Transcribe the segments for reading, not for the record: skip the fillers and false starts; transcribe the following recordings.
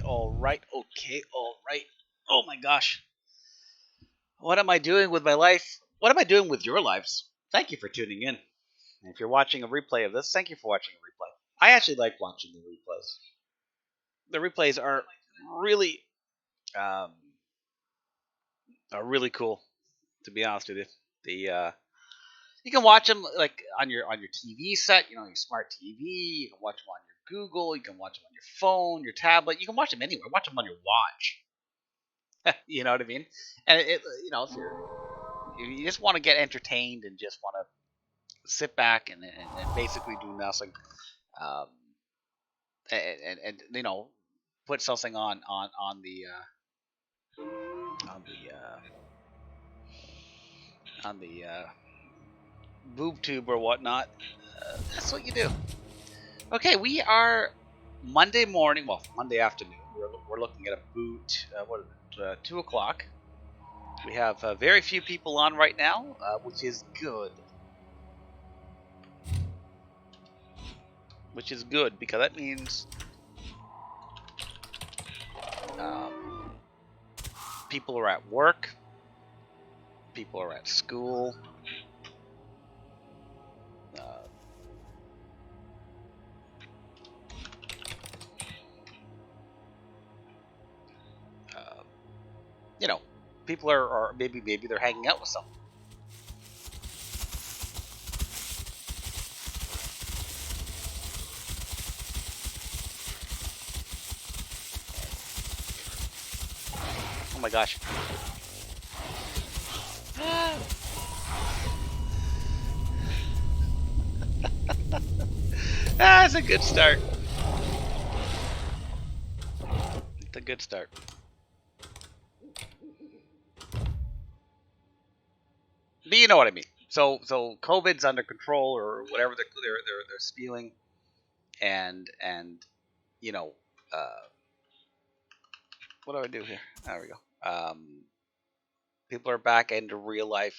all right, okay, all right. Oh my gosh. What am I doing with my life? What am I doing with your lives? Thank you for tuning in. And if you're watching a replay of this, thank you for watching a replay. I actually like watching the replays. The replays really um, are really cool, to be honest with you. You can watch them like on your TV set, your smart TV. You can watch them on your Google. You can watch them on your phone, your tablet. You can watch them anywhere. Watch them on your watch. You know what I mean? And if you just want to get entertained and just want to sit back and basically do nothing, um, and put something on the boob tube or whatnot, that's what you do. Okay, we are Monday morning. Well, Monday afternoon. We're looking at a boot. What is it? 2 o'clock. We have very few people on right now, which is good. Which is good because that means people are at work, people are at school. Uh, People are maybe they're hanging out with someone. Oh my gosh. That's a good start. It's a good start. But you know what I mean. So COVID's under control or whatever they're spewing, and you know, uh, what do I do here? There we go. People are back into real life.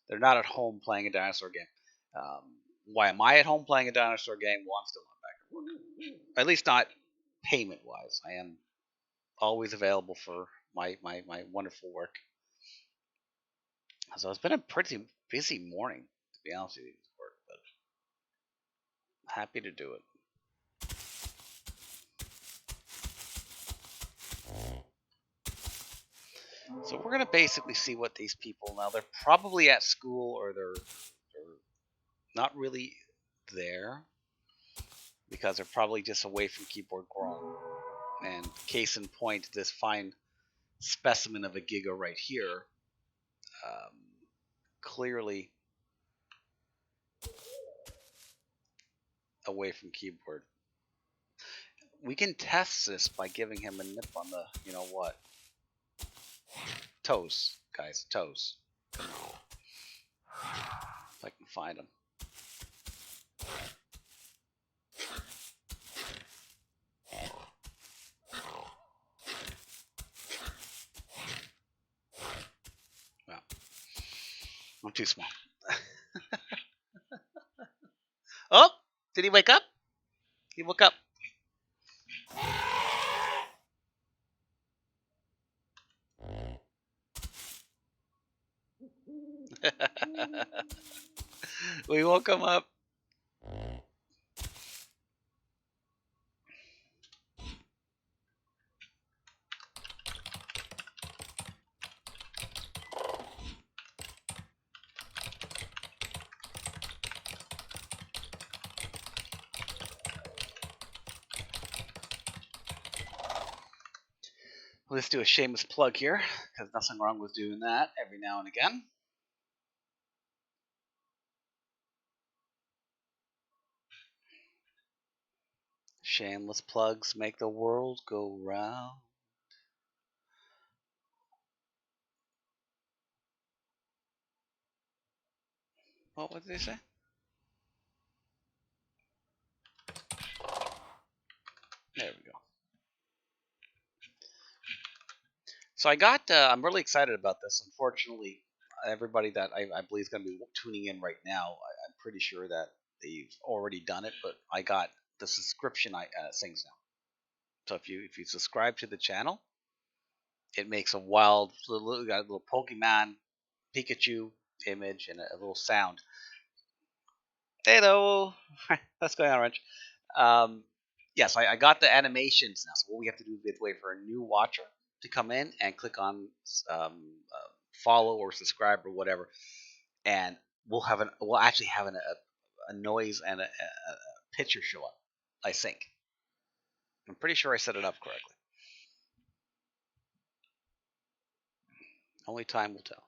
They're not at home playing a dinosaur game. Um, why am I at home playing a dinosaur game? Well, I'm still not back at work. At least not payment wise. I am always available for my wonderful work. So it's been a pretty busy morning, to be honest with you, work, but happy to do it. So we're gonna basically see what these people now. They're probably at school or they're not really there because they're probably just away from keyboard grown. And case in point, this fine specimen of a Giga right here, um, clearly away from keyboard. We can test this by giving him a nip on the, toes, guys, toes. If I can find them. Wow, I'm too small. Oh, did he wake up? He woke up. We woke him up. Let's do a shameless plug here, because nothing wrong with doing that every now and again. Shameless plugs make the world go round. What did they say? There we go. So I'm really excited about this. Unfortunately, everybody that I believe is going to be tuning in right now, I'm pretty sure that they've already done it, but I got the subscription things now. So if you subscribe to the channel, it makes a wild got a little Pokemon Pikachu image and a little sound. Hello, what's going on, Wrench? Yes, I got the animations now. So what we have to do is wait for a new watcher to come in and click on follow or subscribe or whatever, and we'll actually have a noise and a picture show up. I think. I'm pretty sure I set it up correctly. Only time will tell.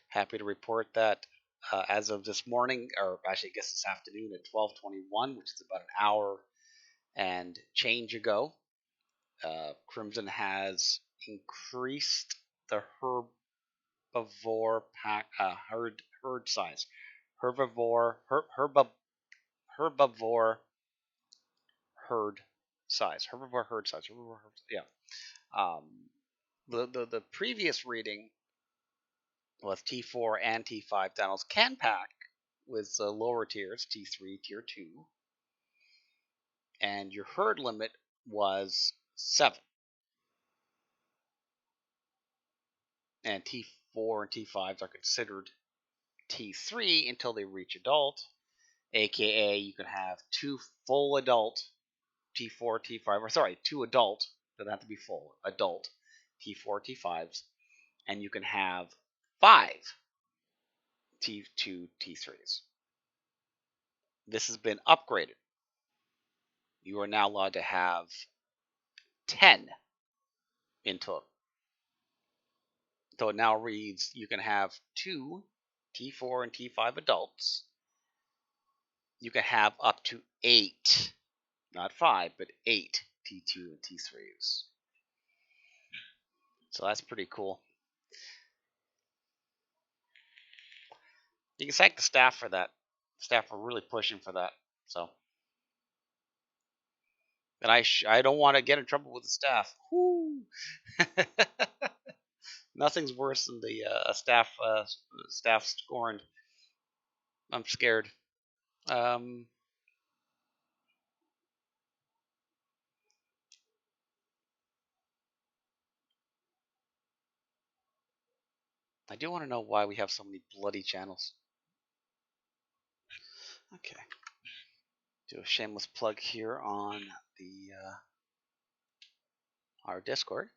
Happy to report that as of this morning, or actually, I guess this afternoon at 12:21, which is about an hour and change ago, Crimson has increased the herbivore herd size. Herbivore herd size. Herbivore herd size. Yeah. The previous reading was T4 and T5 downloads can pack with lower tiers, T3, Tier 2, and your herd limit was 7. And T4 and T5s are considered T3 until they reach adult, aka you can have 2 full adult T4, T5, or sorry, 2 adult, doesn't have to be full, adult T4, T5s, and you can have 5 T2, T3s. This has been upgraded. You are now allowed to have 10 in total. So it now reads you can have 2 T4 and T5 adults. You can have up to 8, not 5, but 8 T2 and T3s. So that's pretty cool. You can thank the staff for that. Staff are really pushing for that. So, and I don't want to get in trouble with the staff. Woo! Nothing's worse than the staff scorned. I'm scared. I do want to know why we have so many bloody channels. Okay. Do a shameless plug here on the our Discord.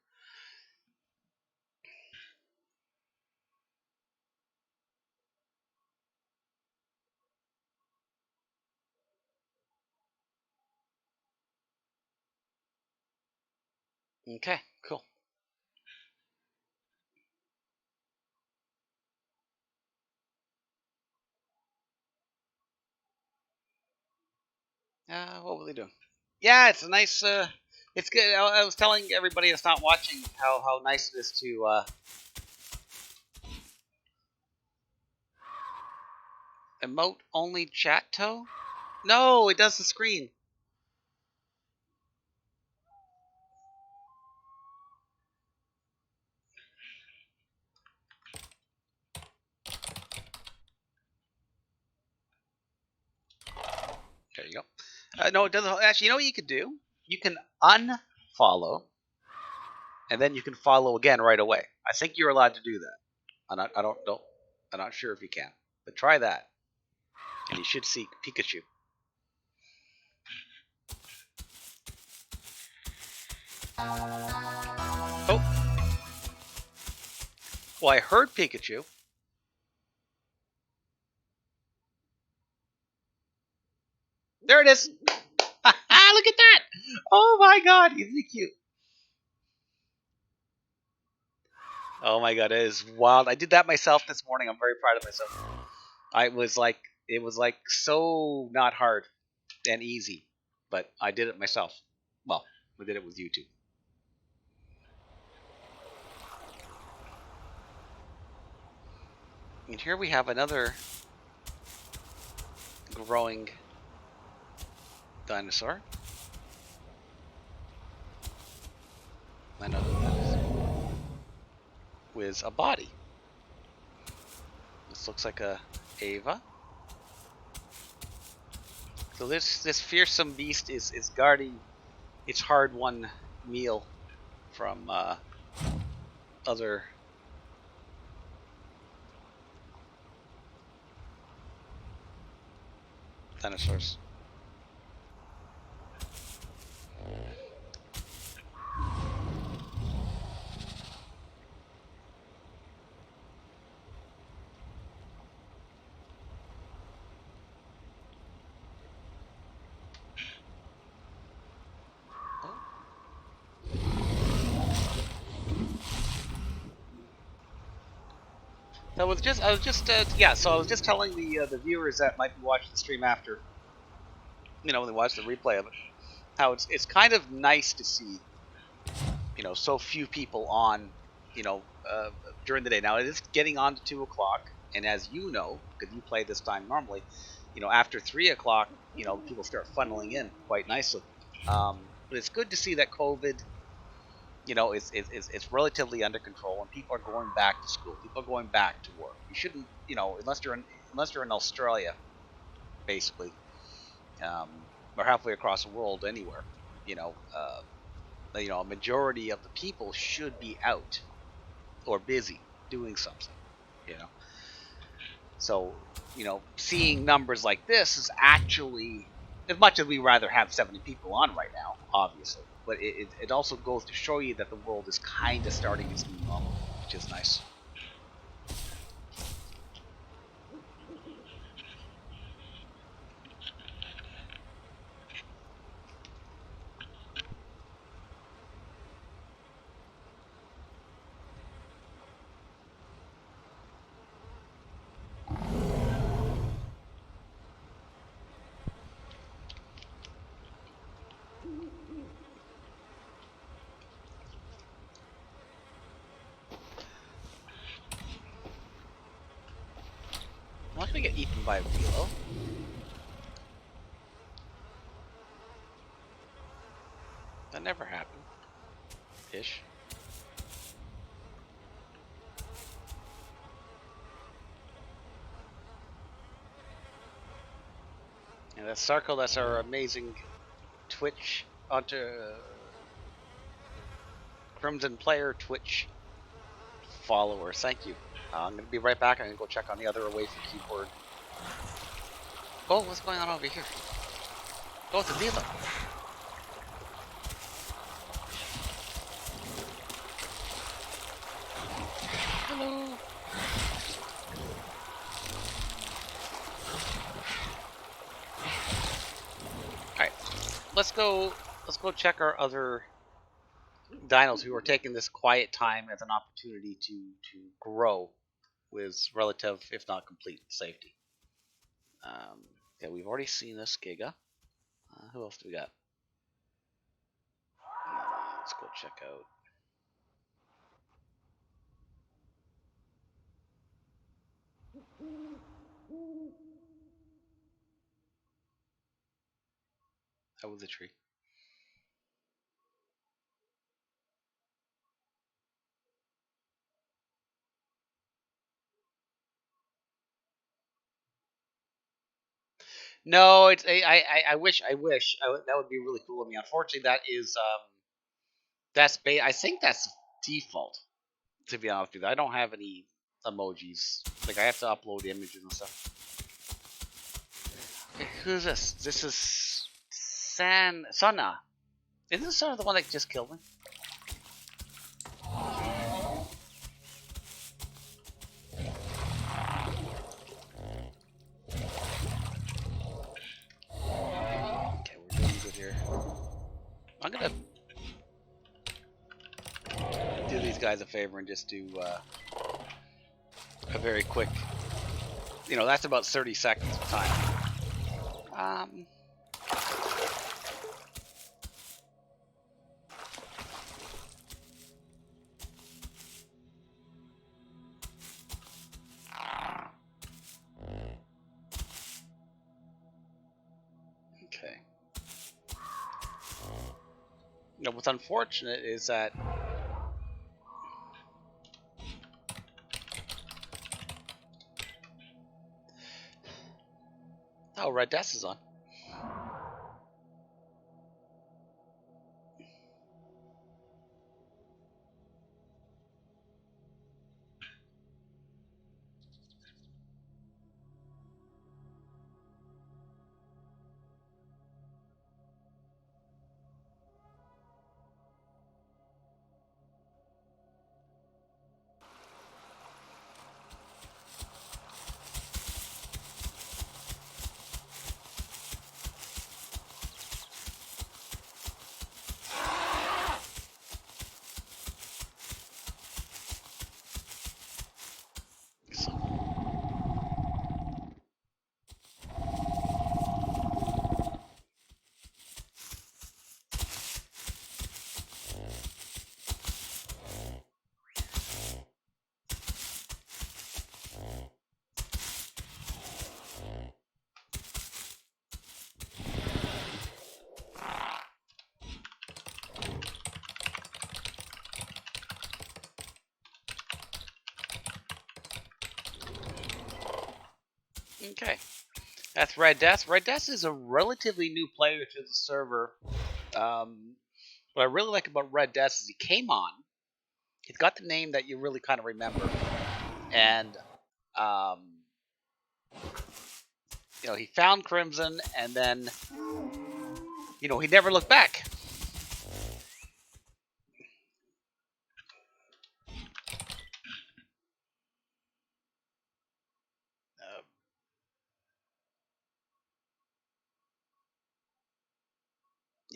Okay, cool. What were they doing? Yeah, it's a nice. It's good. I was telling everybody that's not watching how nice it is to emote only chat toe. No, it does the screen. There you go. No, it doesn't. Actually, you know what you could do? You can unfollow, and then you can follow again right away. I think you're allowed to do that. I'm not sure if you can, but try that, and you should see Pikachu. Oh, well, I heard Pikachu. There it is. Look at that. Oh my God, isn't he cute? Oh my God, it is wild. I did that myself this morning. I'm very proud of myself. It was like so not hard and easy, but I did it myself. Well, I did it with YouTube. And here we have another growing dinosaur. with a body. This looks like a Ava. So this fearsome beast is guarding its hard-won meal from other dinosaurs. So I was just yeah. So I was just telling the viewers that might be watching the stream after, when they watch the replay of it, how it's kind of nice to see, so few people on, during the day. Now it is getting on to 2 o'clock, and as you know, because you play this time normally, after 3 o'clock, people start funneling in quite nicely. But it's good to see that COVID, it's relatively under control, and people are going back to school. People are going back to work. You shouldn't, unless you're in Australia, basically, or halfway across the world, anywhere, a majority of the people should be out or busy doing something, So, seeing numbers like this is actually, as much as we rather have 70 people on right now, obviously, but it also goes to show you that the world is kind of starting its new normal, which is nice. I'm not gonna get eaten by a Velo. That never happened. Ish. And that's Sarko, that's our amazing Twitch onto Crimson Player Twitch follower. Thank you. I'm gonna be right back. I'm gonna go check on the other away from keyboard. Oh, what's going on over here? Oh, it's a Velo. Hello. Alright. Let's go check our other dinos who are taking this quiet time as an opportunity to grow with relative, if not complete, safety. Yeah, we've already seen this Giga. Who else do we got? Let's go check out. That was a tree. No, it's I wish that would be really cool of me. Unfortunately, that is I think that's default. To be honest with you, I don't have any emojis. Like I have to upload images and stuff. Okay, who's this? This is Sana. Isn't Sana the one that just killed me? Okay, we're doing good here. I'm gonna do these guys a favor and just do a very quick. That's about 30 seconds of time. Okay. What's unfortunate is that Oh, Red Death is on. Okay. That's Red Death. Red Death is a relatively new player to the server. What I really like about Red Death is he came on. He's got the name that you really kind of remember, and um, he found Crimson, and then he never looked back.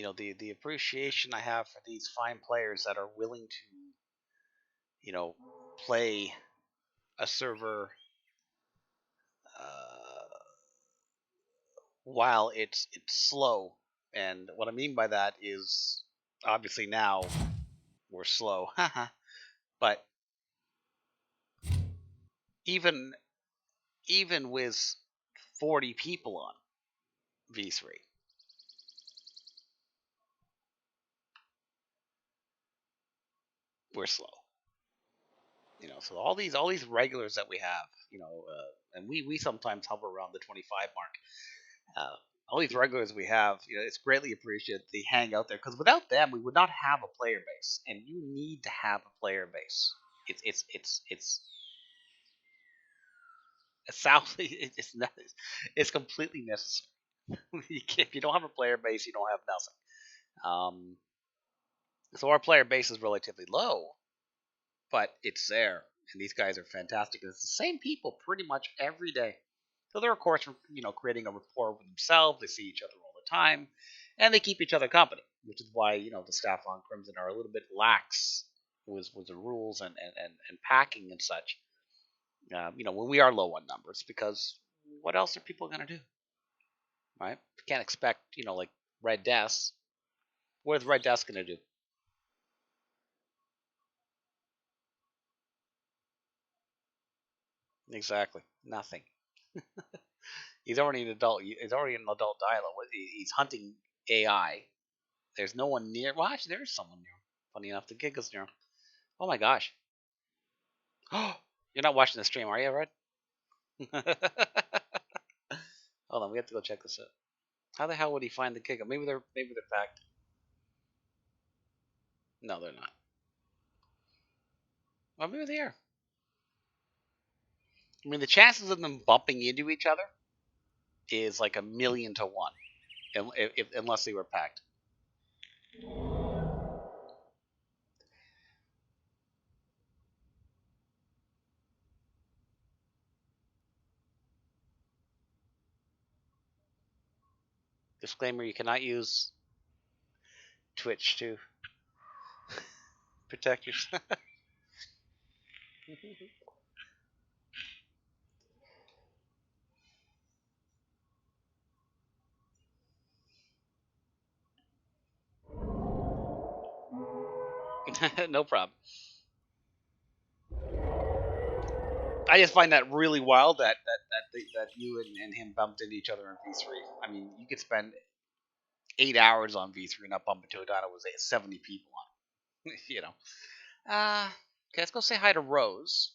Uh, the appreciation I have for these fine players that are willing to play a server uh, while it's slow. And what I mean by that is obviously now we're slow, but even even with 40 people on V3, we're slow. So all these regulars that we have, and we sometimes hover around the 25 mark. All these regulars we have, it's greatly appreciated they hang out there because without them, we would not have a player base, and you need to have a player base. It sounds it's not, it's completely necessary. If you don't have a player base, you don't have nothing. So our player base is relatively low, but it's there, and these guys are fantastic. It's the same people pretty much every day. So they're of course creating a rapport with themselves. They see each other all the time, and they keep each other company, which is why the staff on Crimson are a little bit lax with the rules and packing and such. When we are low on numbers, because what else are people gonna do, right? You can't expect like Red Death. What is Red Death gonna do? Exactly nothing. He's already an adult. He's already an adult dialogue. He's hunting AI. There's no one near. Well, actually, there is someone near him. Funny enough, the gig is near him. Oh my gosh. You're not watching the stream, are you, Red? Hold on, we have to go check this out. How the hell would he find the gig? Maybe they're packed. No, they're not. Well, maybe they are. I mean, the chances of them bumping into each other is like 1,000,000 to 1, unless they were packed. Disclaimer: you cannot use Twitch to protect yourself. No problem. I just find that really wild that you and him bumped into each other in V3. I mean, you could spend 8 hours on V3 and not bump into a dino with 70 people on. Okay, let's go say hi to Rose.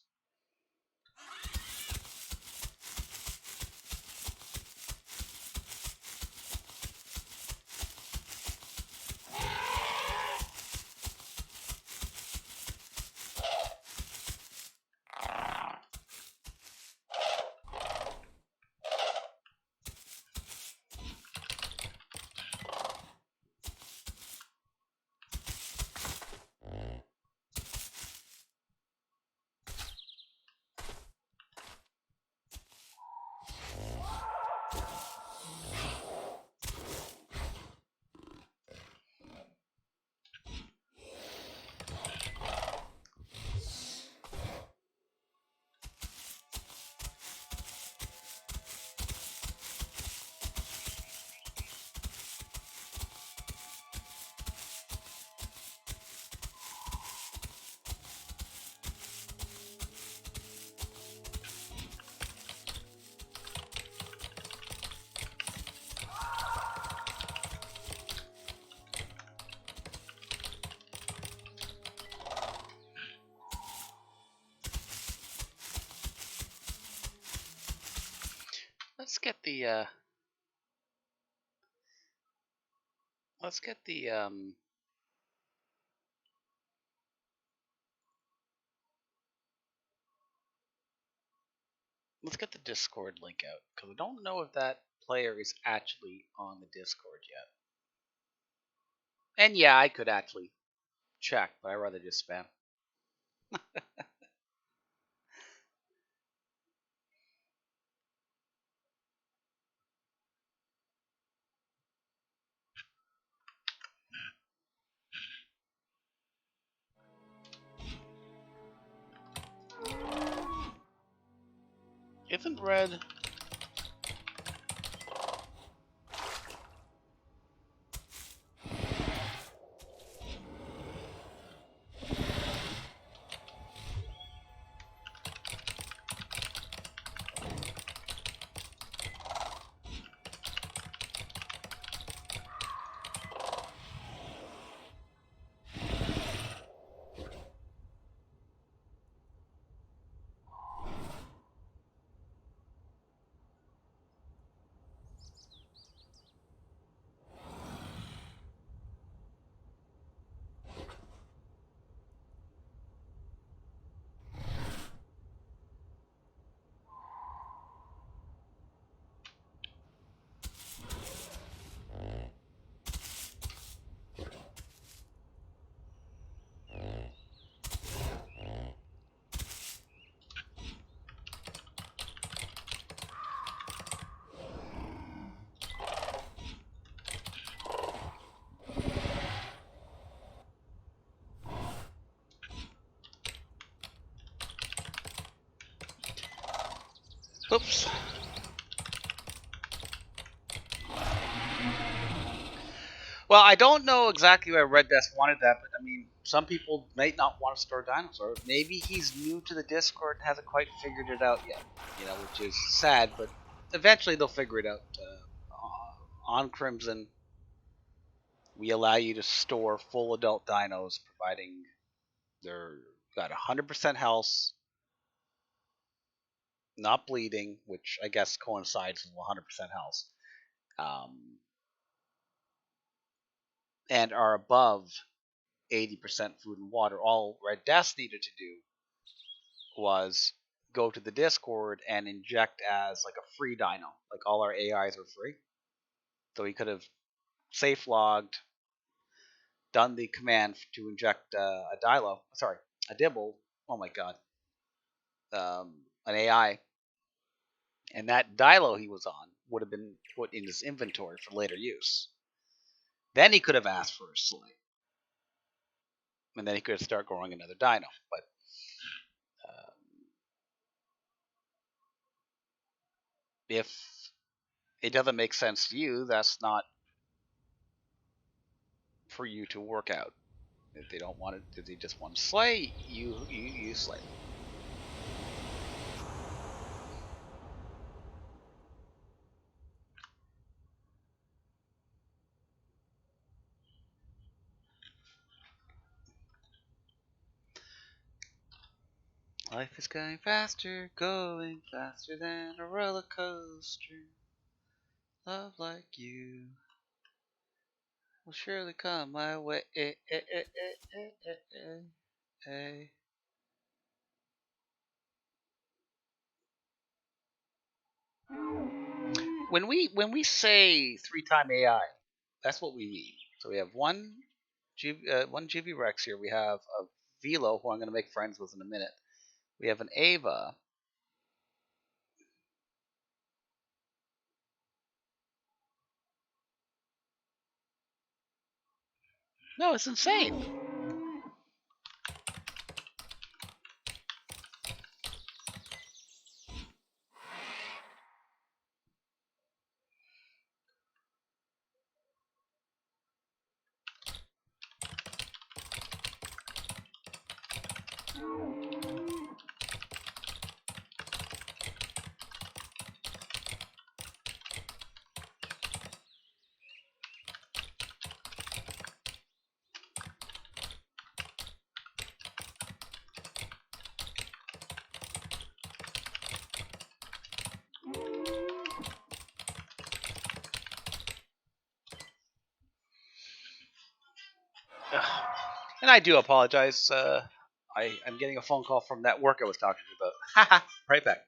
Let's get the let's get the let's get the Discord link out, because I don't know if that player is actually on the Discord yet. And yeah, I could actually check, but I'd rather just spam. Isn't red? Oops. Well, I don't know exactly why Red Death wanted that, but I mean, some people might not want to store dinosaurs. Maybe he's new to the Discord and hasn't quite figured it out yet, which is sad, but eventually they'll figure it out. On Crimson, we allow you to store full adult dinos, providing they're got 100% health, not bleeding, which I guess coincides with 100% health, and are above 80% food and water. All Red Death needed to do was go to the Discord and inject as like a free dino. Like all our AIs are free. So he could have safe logged, done the command to inject a dibble. Oh my god, an AI, and that dilo he was on would have been put in his inventory for later use. Then he could have asked for a slay, and then he could start growing another dino. But if it doesn't make sense to you, that's not for you to work out. If they don't want it, if they just want to slay, you slay. Life is going faster than a roller coaster. Love like you will surely come my way. When we say 3-time AI, that's what we mean. So we have one GV Rex here. We have a Velo, who I'm going to make friends with in a minute. We have an Ava. No, it's insane. And I do apologize. I'm getting a phone call from that work I was talking to you about. Haha, right back.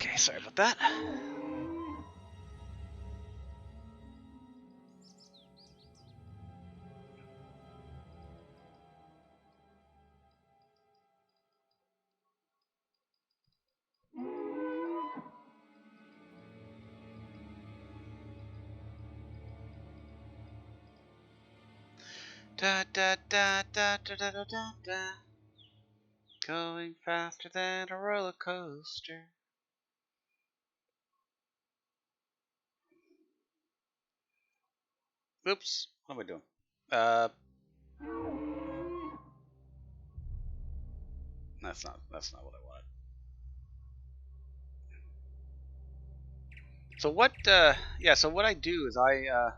Okay, sorry about that. Da da da da da da da da da. Going faster than a roller coaster. Oops, what am I doing? Uh, that's not what I wanted. So what? Yeah. So what I do is I.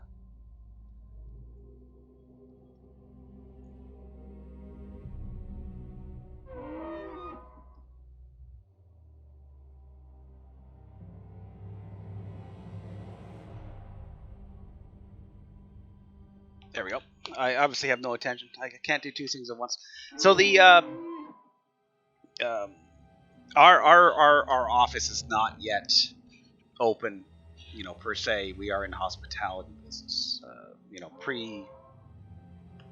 There we go. I obviously have no attention. I can't do two things at once. So the um, our office is not yet open. You know, per se, we are in hospitality business. You know, pre.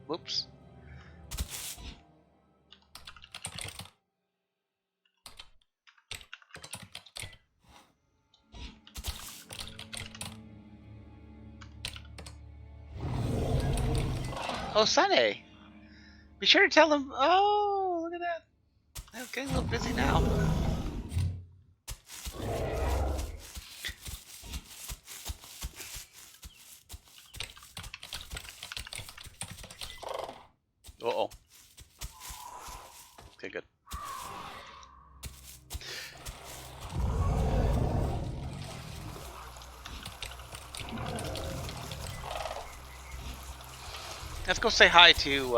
Whoops. Oh, Sunday. Be sure to tell them. Oh, look at that. I'm getting a little busy now. Uh oh. Okay, good. Let's go say hi to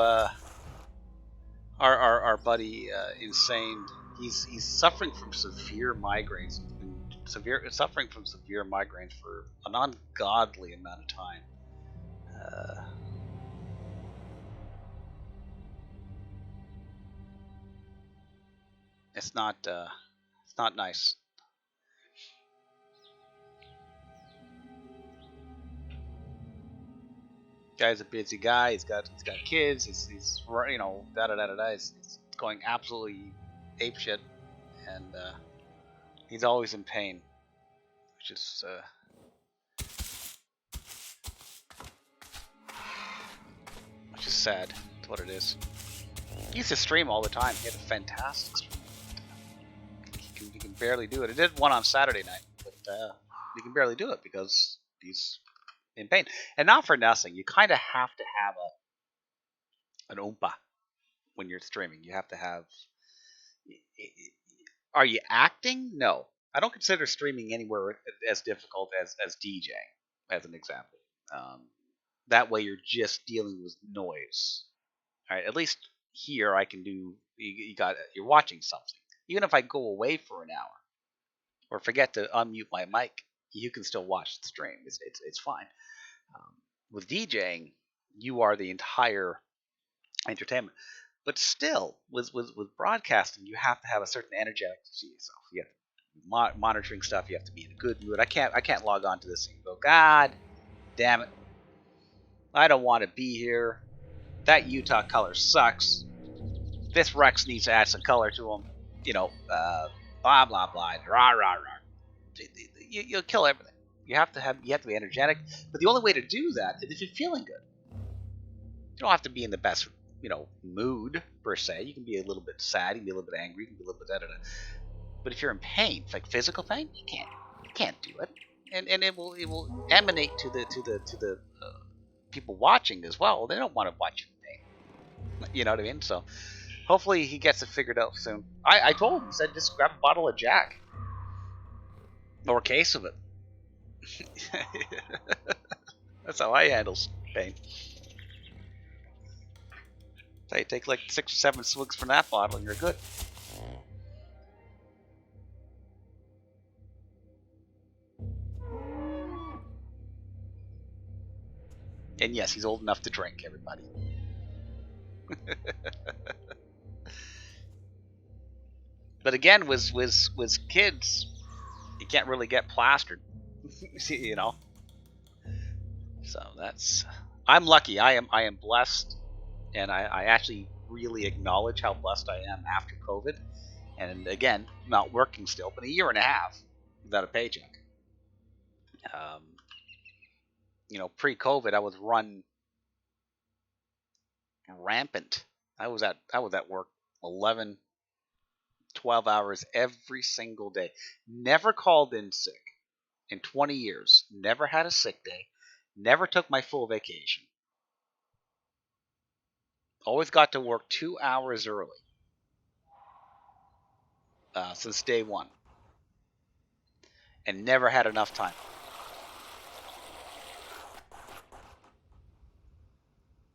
our buddy Insane. He's suffering from severe migraines. Suffering from severe migraines for an ungodly amount of time. Uh, it's not nice. Guy's a busy guy. He's got kids. He's you know, da da da da da. He's going absolutely apeshit, and he's always in pain, which is sad. That's what it is. He used to stream all the time. He had a fantastic stream. He can barely do it. He did one on Saturday night, but he can barely do it because he's in pain. And not for nothing, you kind of have to have an oompa when you're streaming. You have to have. Are you acting? No, I don't consider streaming anywhere as difficult as DJing, as an example. Um, that way, you're just dealing with noise. All right, at least here I can do. You're watching something. Even if I go away for an hour or forget to unmute my mic, you can still watch the stream. It's fine. With DJing, you are the entire entertainment. But still, with broadcasting, you have to have a certain energetic to yourself. You have to be monitoring stuff. You have to be in a good mood. I can't log on to this and go, God damn it, I don't want to be here. That Utah color sucks. This Rex needs to add some color to him. You know, blah blah blah, rah rah rah. You'll kill everything. You have to be energetic. But the only way to do that is if you're feeling good. You don't have to be in the best, you know, mood per se. You can be a little bit sad. You can be a little bit angry. You can be a little bit da. But if you're in pain, like physical pain, you can't do it, and it will emanate to the people watching as well. They don't want to watch you in pain. You know what I mean? So hopefully he gets it figured out soon. I told him, said just grab a bottle of Jack or a case of it. That's how I handle pain. So you take like 6 or 7 swigs from that bottle and you're good. And yes, he's old enough to drink, everybody. But again, with kids, you can't really get plastered. You know. So I'm lucky. I am blessed, and I actually really acknowledge how blessed I am after COVID. And again, not working still, but a year and a half without a paycheck. You know, pre-COVID, I was run rampant. I was at work 11, 12 hours every single day. Never called in sick in 20 years. Never had a sick day. Never took my full vacation. Always got to work 2 hours early since day one. And never had enough time.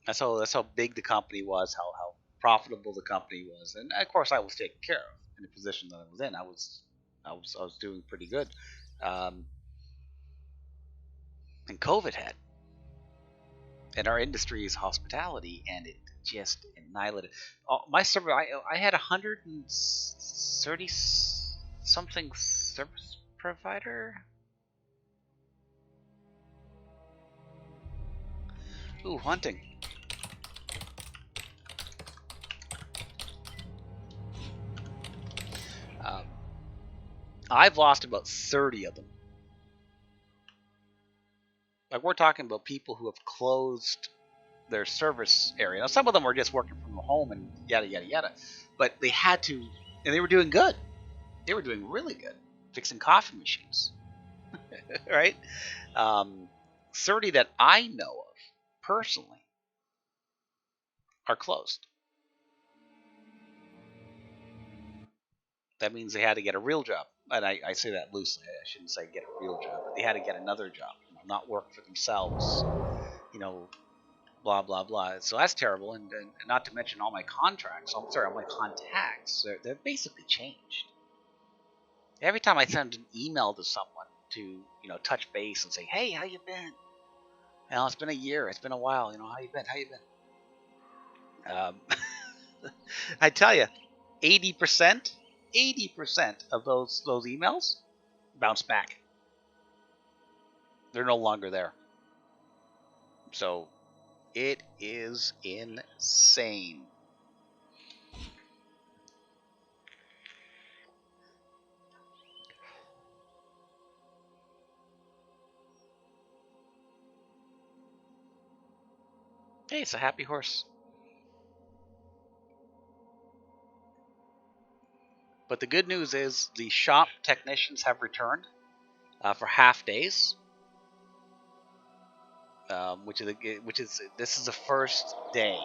That's how big the company was, how profitable the company was, and of course I was taken care of in the position that I was in. I was doing pretty good, and COVID hit, and our industry is hospitality, and it just annihilated. My server, I had 130 something service provider. Ooh, hunting. I've lost about 30 of them. Like, we're talking about people who have closed their service area. Now, some of them were just working from home and yada, yada, yada. But they had to, and they were doing good. They were doing really good, fixing coffee machines. Right? 30 that I know of, personally, are closed. That means they had to get a real job. And I say that loosely. I shouldn't say get a real job, but they had to get another job. You know, not work for themselves. You know, blah blah blah. So that's terrible. And not to mention all my contracts. I'm sorry, all my contacts. They're basically changed. Every time I send an email to someone to touch base and say, hey, how you been? You know, it's been a year. It's been a while. You know, how you been? How you been? I tell you, 80% of those emails bounce back. They're no longer there. So It is insane. Hey, it's a happy horse. But the good news is the shop technicians have returned for half days, which is this is the first day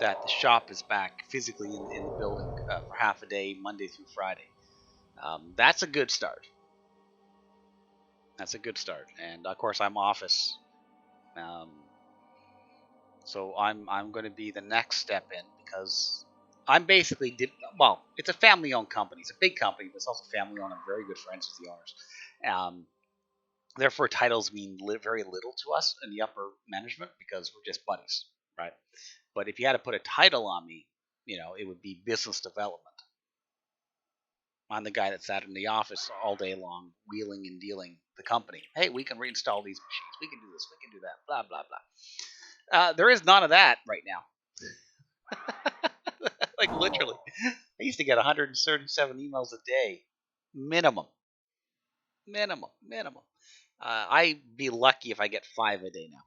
that the shop is back physically in the building for half a day, Monday through Friday. That's a good start. That's a good start, and of course I'm office, um, so I'm going to be the next step in because I'm basically well, it's a family-owned company. It's a big company, but it's also family-owned. I'm very good friends with the owners. Therefore, titles mean very little to us in the upper management because we're just buddies, right? But if you had to put a title on me, it would be business development. I'm the guy that sat in the office all day long, wheeling and dealing the company. Hey, we can reinstall these machines. We can do this. We can do that. Blah blah blah. There is none of that right now. Like literally, I used to get 137 emails a day, minimum, minimum. I'd be lucky if I get 5 a day now.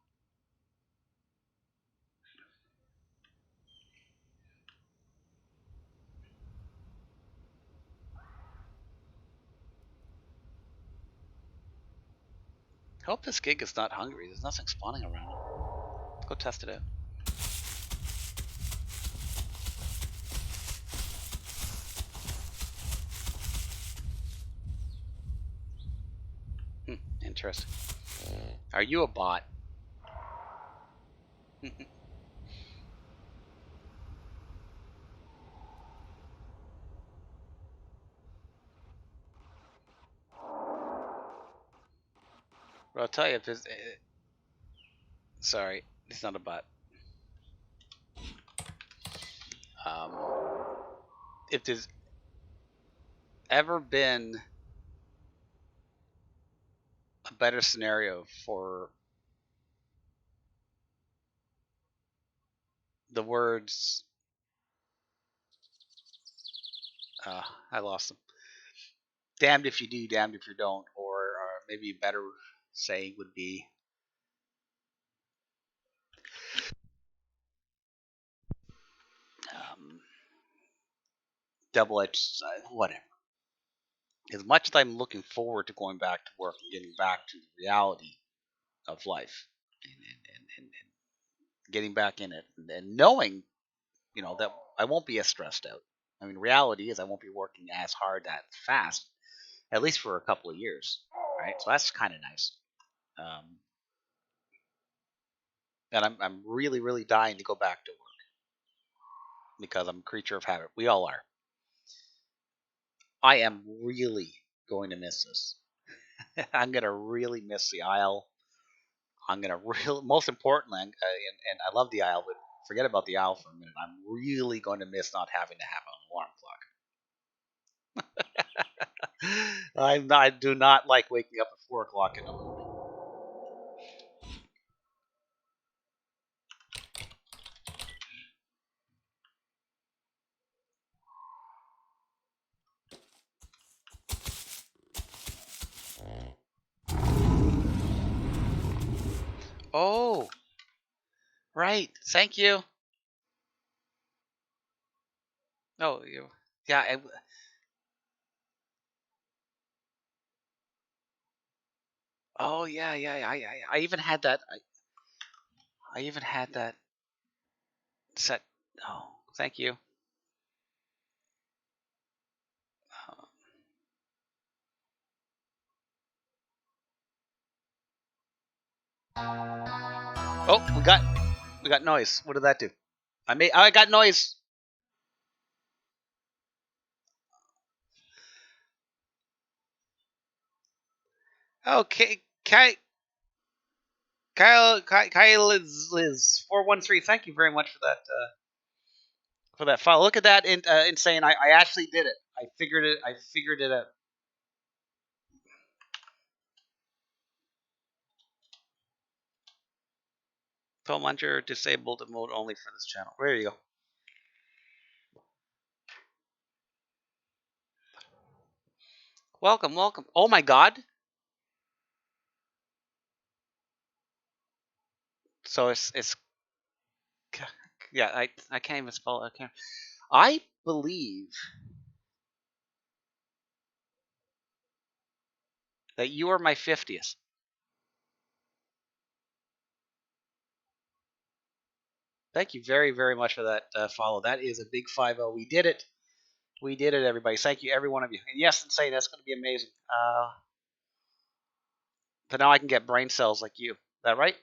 I hope this gig is not hungry. There's nothing spawning around it. Let's go test it out. Interesting. Are you a bot? Well, I'll tell you if it's. Sorry, it's not a bot. Um, if there's ever been a better scenario for the words, I lost them. Damned if you do, damned if you don't, or maybe a better saying would be um, double-edged, whatever. As much as I'm looking forward to going back to work and getting back to the reality of life, and getting back in it, and knowing, that I won't be as stressed out. I mean, reality is I won't be working as hard, that fast, at least for a couple of years, right? So that's kind of nice. Um, and I'm really, really dying to go back to work because I'm a creature of habit. We all are. I am really going to miss this. I'm gonna really miss the aisle. I'm gonna really, most importantly, and I love the aisle, but forget about the aisle for a minute. I'm really going to miss not having to have an alarm clock. I do not like waking up at 4 o'clock in the morning. Oh, right. Thank you. Oh, yeah. Oh, yeah, yeah. I even had that. I even had that set. Oh, thank you. Oh, we got noise. What did that do? I got noise. Okay, Kyle is Liz 413. Thank you very much for that file. Look at that insane. I actually did it. I figured it. I figured it out. Tell Muncher disabled mode only for this channel. There you go. Welcome, welcome. Oh my god. So it's yeah, I can't even spell it. I believe that you are my 50th. Thank you very, very much for that follow. That is a big 5-0. We did it. We did it, everybody. Thank you, every one of you. And yes, Insane, that's going to be amazing. So now I can get brain cells like you. Is that right?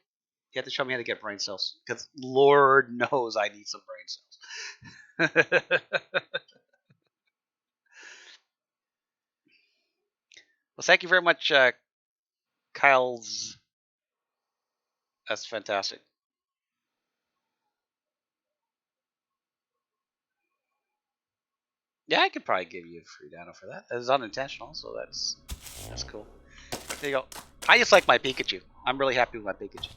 You have to show me how to get brain cells. Because Lord knows I need some brain cells. Well, thank you very much, Kyle's. That's fantastic. Yeah, I could probably give you a free dano for that. It's unintentional, so that's cool. There you go. I just like my Pikachu. I'm really happy with my Pikachu.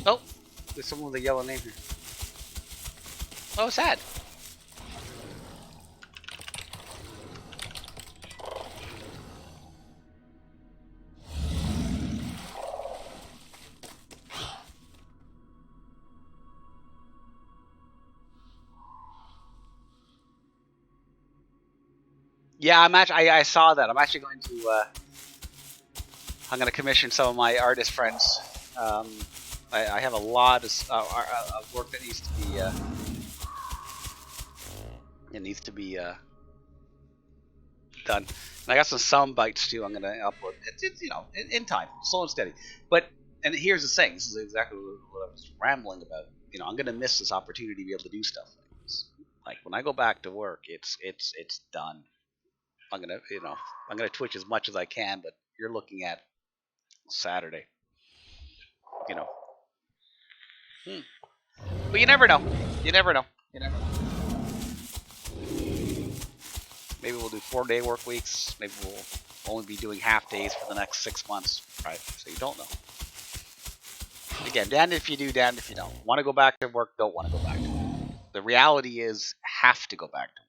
Oh, there's someone with a yellow name here. Oh, sad. Yeah, I saw that. I'm actually going to. I'm going to commission some of my artist friends. I have a lot of work that needs to be. It needs to be done. And I got some sound bites too. I'm going to upload. It's in time, slow and steady. But and here's the thing. This is exactly what I was rambling about. I'm going to miss this opportunity to be able to do stuff like this. Like when I go back to work, it's done. I'm gonna Twitch as much as I can, but you're looking at Saturday. But you never know. You never know. You never know. Maybe we'll do 4-day work weeks. Maybe we'll only be doing half days for the next 6 months, right? So you don't know. Again, damned if you do, damned if you don't. Want to go back to work? Don't want to go back to work. The reality is, have to go back to work.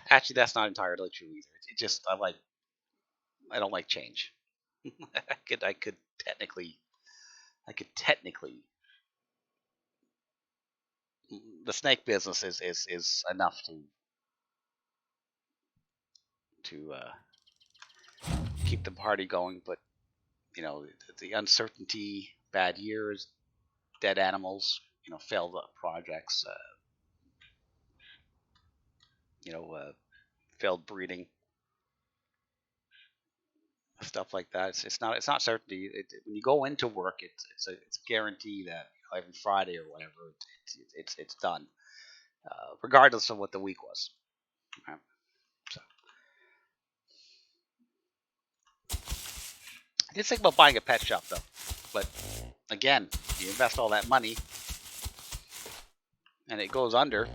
Actually, that's not entirely true either. It just I don't like change. I could technically the snake business is enough to keep the party going, but the uncertainty, bad years, dead animals, failed projects, failed breeding, stuff like that. It's not certainty. When you go into work, it's a guarantee that every Friday or whatever, it's done, regardless of what the week was. Right? So, I did think about buying a pet shop though, but again, you invest all that money and it goes under.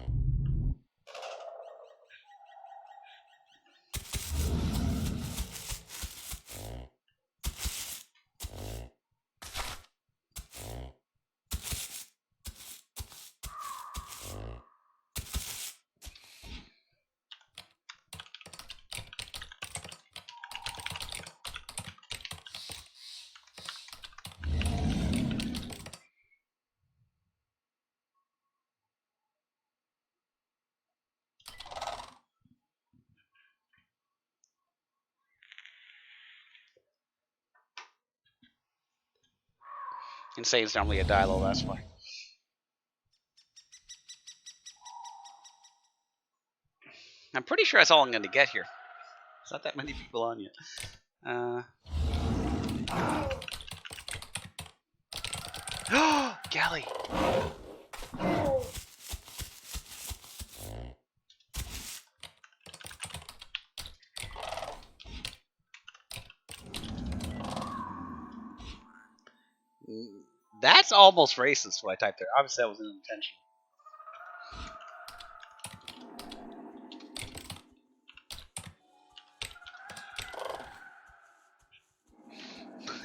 Insane's normally a Dilo, that's why. I'm pretty sure that's all I'm going to get here. There's not that many people on yet. Galley! That's almost racist what I typed there. Obviously, that was unintentional.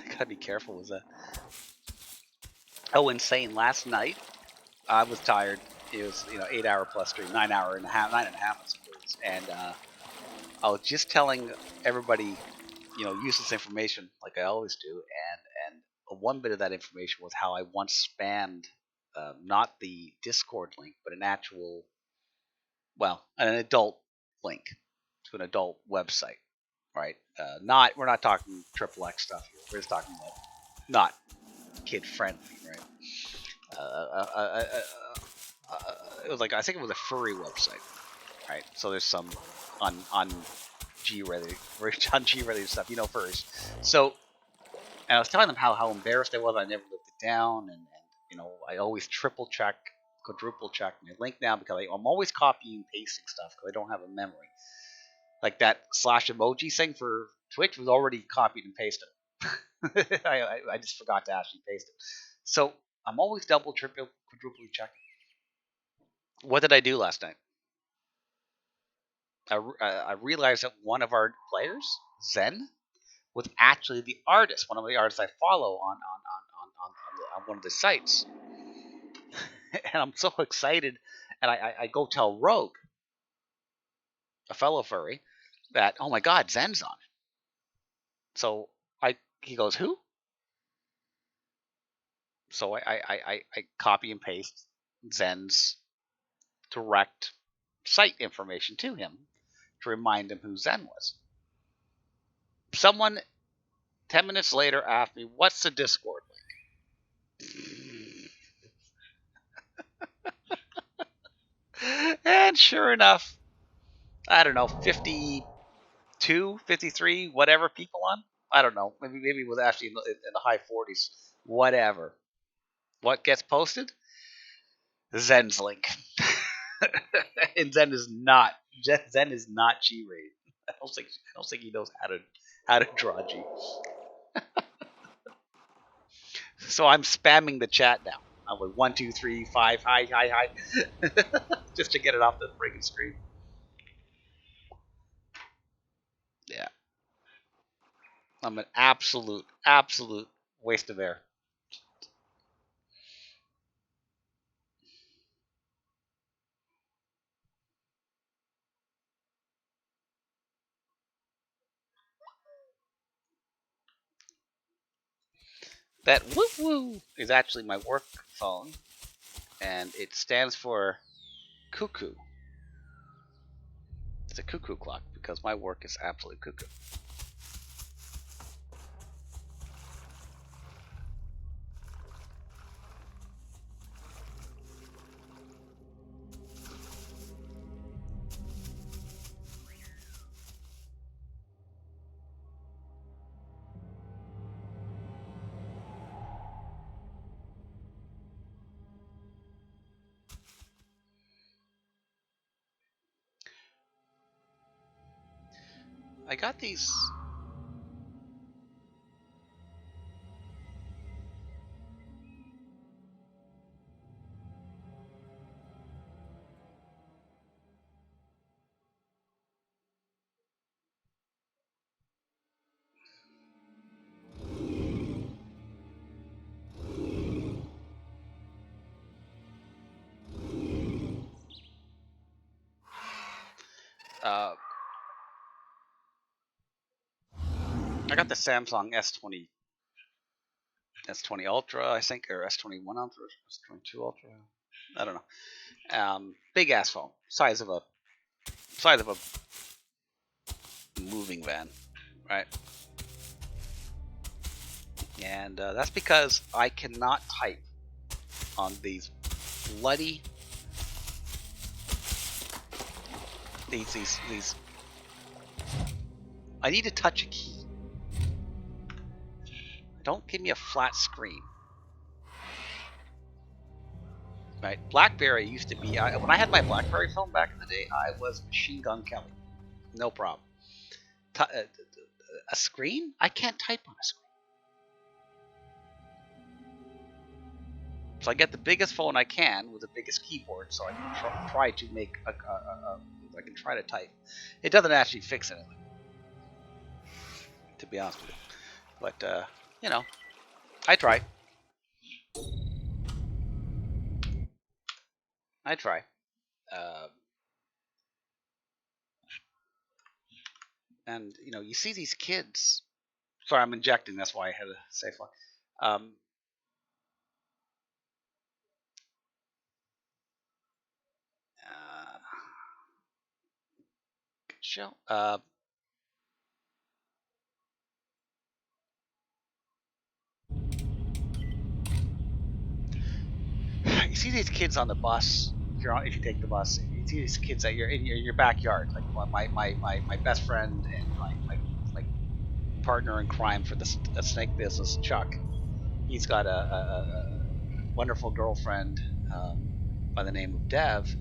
Gotta be careful with that. Oh, insane! Last night I was tired. It was 8 hour plus stream, 9 hour and a half, 9.5 I suppose. And I was just telling everybody, useless information like I always do. And one bit of that information was how I once spammed not the Discord link, but an actual, an adult link to an adult website. Right? We're not talking triple X stuff here. We're just talking about not kid friendly, right? Uh, uh, uh, uh, it was like, I think it was a furry website, right? So there's some on G-ready stuff, furries. So, and I was telling them how embarrassed I was. I never lived it down, and I always triple check, quadruple check my link now because I'm always copying and pasting stuff because I don't have a memory. Like that slash emoji thing for Twitch was already copied and pasted. I just forgot to actually paste it. So I'm always double, triple, quadruply checking. What did I do last night? I realized that one of our players, Zen, was actually the artist, one of the artists I follow on one of the sites. And I'm so excited. And I go tell Rogue, a fellow furry, that, oh my God, Zen's on it. So he goes, who? So I copy and paste Zen's direct site information to him to remind him who Zen was. Someone 10 minutes later asked me, what's the Discord link? And sure enough, I don't know, 52, 53, whatever people on. I don't know. Maybe it was actually in the high 40s. Whatever. What gets posted? Zen's link. And Zen is not G-rated. I don't think he knows how to draw G. So I'm spamming the chat now. I'm like 1, 2, 3, 5, hi, just to get it off the friggin' screen. Yeah, I'm an absolute waste of air. That woo woo is actually my work phone, and it stands for cuckoo. It's a cuckoo clock because my work is absolutely cuckoo. I got these. I got the Samsung S20 Ultra, I think, or S21 Ultra, S22 Ultra. I don't know. Big ass phone, size of a moving van, right? And that's because I cannot type on these bloody these. I need to touch a key. Don't give me a flat screen. Right? BlackBerry used to be. When I had my BlackBerry phone back in the day, I was Machine Gun Kelly. No problem. A screen? I can't type on a screen. So I get the biggest phone I can with the biggest keyboard, so I can try to make I can try to type. It doesn't actually fix anything, to be honest with you. But you know, I try. I try. Uh, and you know, you see these kids. Sorry, I'm injecting. That's why I had to say fuck. Um, uh, show. You see these kids on the bus. If you take the bus, you see these kids that you're in your backyard. Like my best friend and my partner in crime for the snake business, Chuck. He's got a wonderful girlfriend by the name of Dev,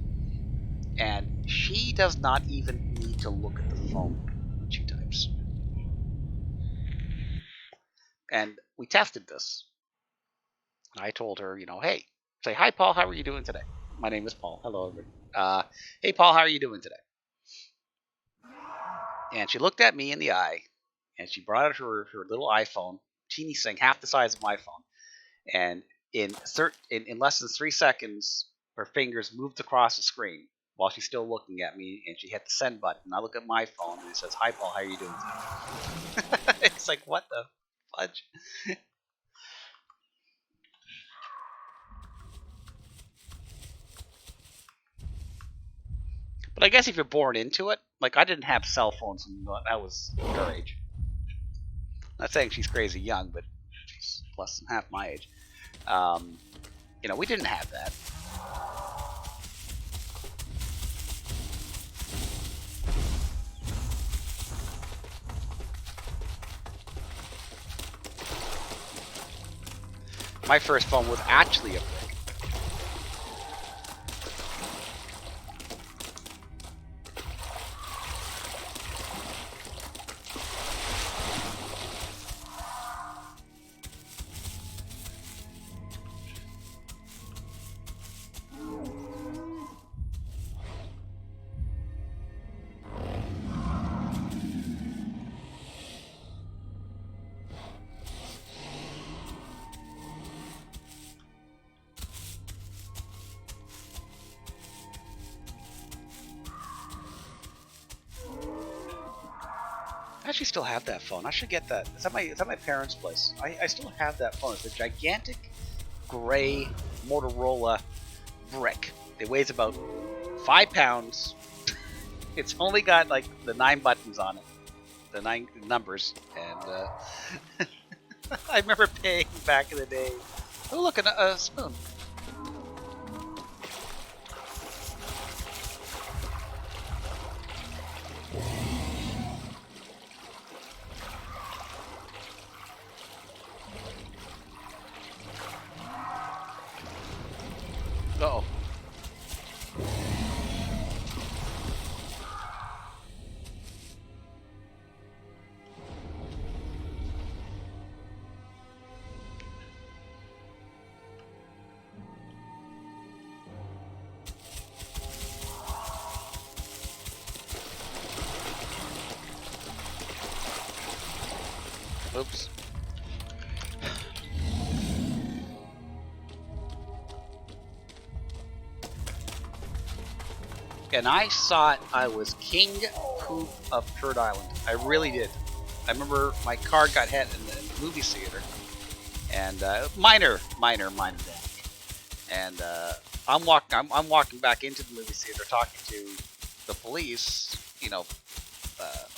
and she does not even need to look at the phone when she types. And we tested this. I told her, you know, hey, say hi, Paul. How are you doing today? My name is Paul. Hello, everybody. Hey, Paul. How are you doing today? And she looked at me in the eye, and she brought out her little iPhone, teeny thing, half the size of my phone, and in less than 3 seconds, her fingers moved across the screen while she's still looking at me, and she hit the send button. And I look at my phone, and it says, "Hi, Paul. How are you doing today?" It's like, what the fudge? But I guess if you're born into it, like I didn't have cell phones when I was her age. Not saying she's crazy young, but she's less than half my age. Um, you know, we didn't have that. My first phone was actually a brick. I actually still have that phone. I should get that. It's at my parents' place. I still have that phone. It's a gigantic gray Motorola brick. It weighs about 5 pounds. It's only got like the 9 buttons on it, the 9 numbers, and I remember paying back in the day. Oh look, a spoon. Uh-oh. Oops. And I thought I was king poop of Turd Island. I really did. I remember my car got hit in the movie theater, and minor damage. And I'm walking back into the movie theater talking to the police, you know,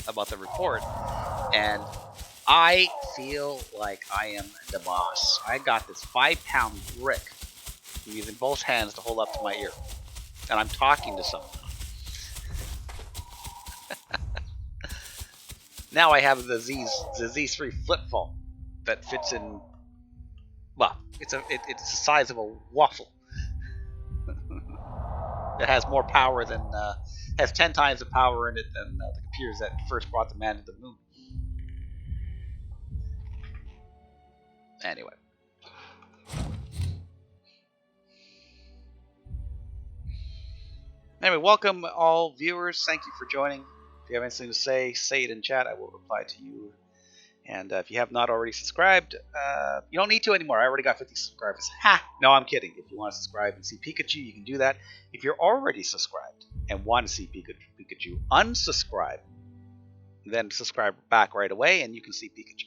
about the report, and I feel like I am the boss. I got this 5-pound brick I'm using both hands to hold up to my ear, and I'm talking to someone. Now I have the Z3 flip phone that fits in. Well, it's the size of a waffle. It has more power than has 10 times the power in it than the computers that first brought the man to the moon. Anyway, Anyway, welcome all viewers. Thank you for joining. If you have anything to say it in chat. I will reply to you. And if you have not already subscribed, you don't need to anymore. I already got 50 subscribers. Ha! No, I'm kidding. If you want to subscribe and see Pikachu, you can do that. If you're already subscribed and want to see Pikachu, unsubscribe. Then subscribe back right away and you can see Pikachu.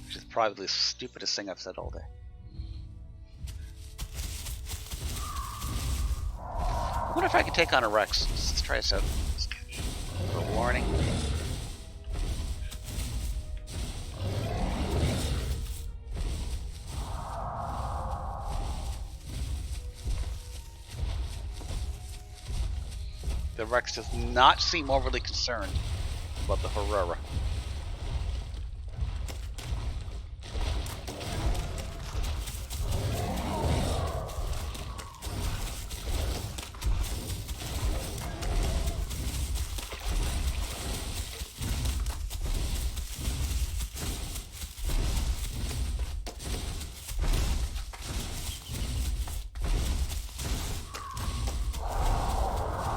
Which is probably the stupidest thing I've said all day. I wonder if I can take on a Rex. Let's try this out. A warning. The Rex does not seem overly concerned about the Herrera.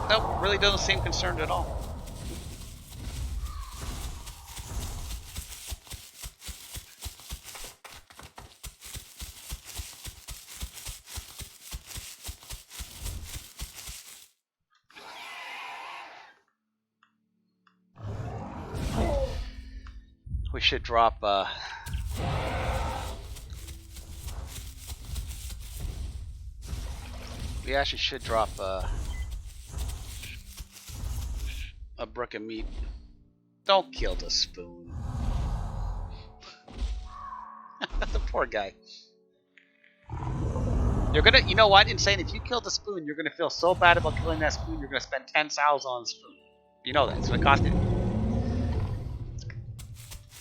Nope, really doesn't seem concerned at all. We should drop we actually should drop a brick of meat. Don't kill the spoon. The poor guy. You're gonna, you know what, Insane, if you kill the spoon, you're gonna feel so bad about killing that spoon, you're gonna spend 10 sows on the spoon. You know that, it's gonna cost you.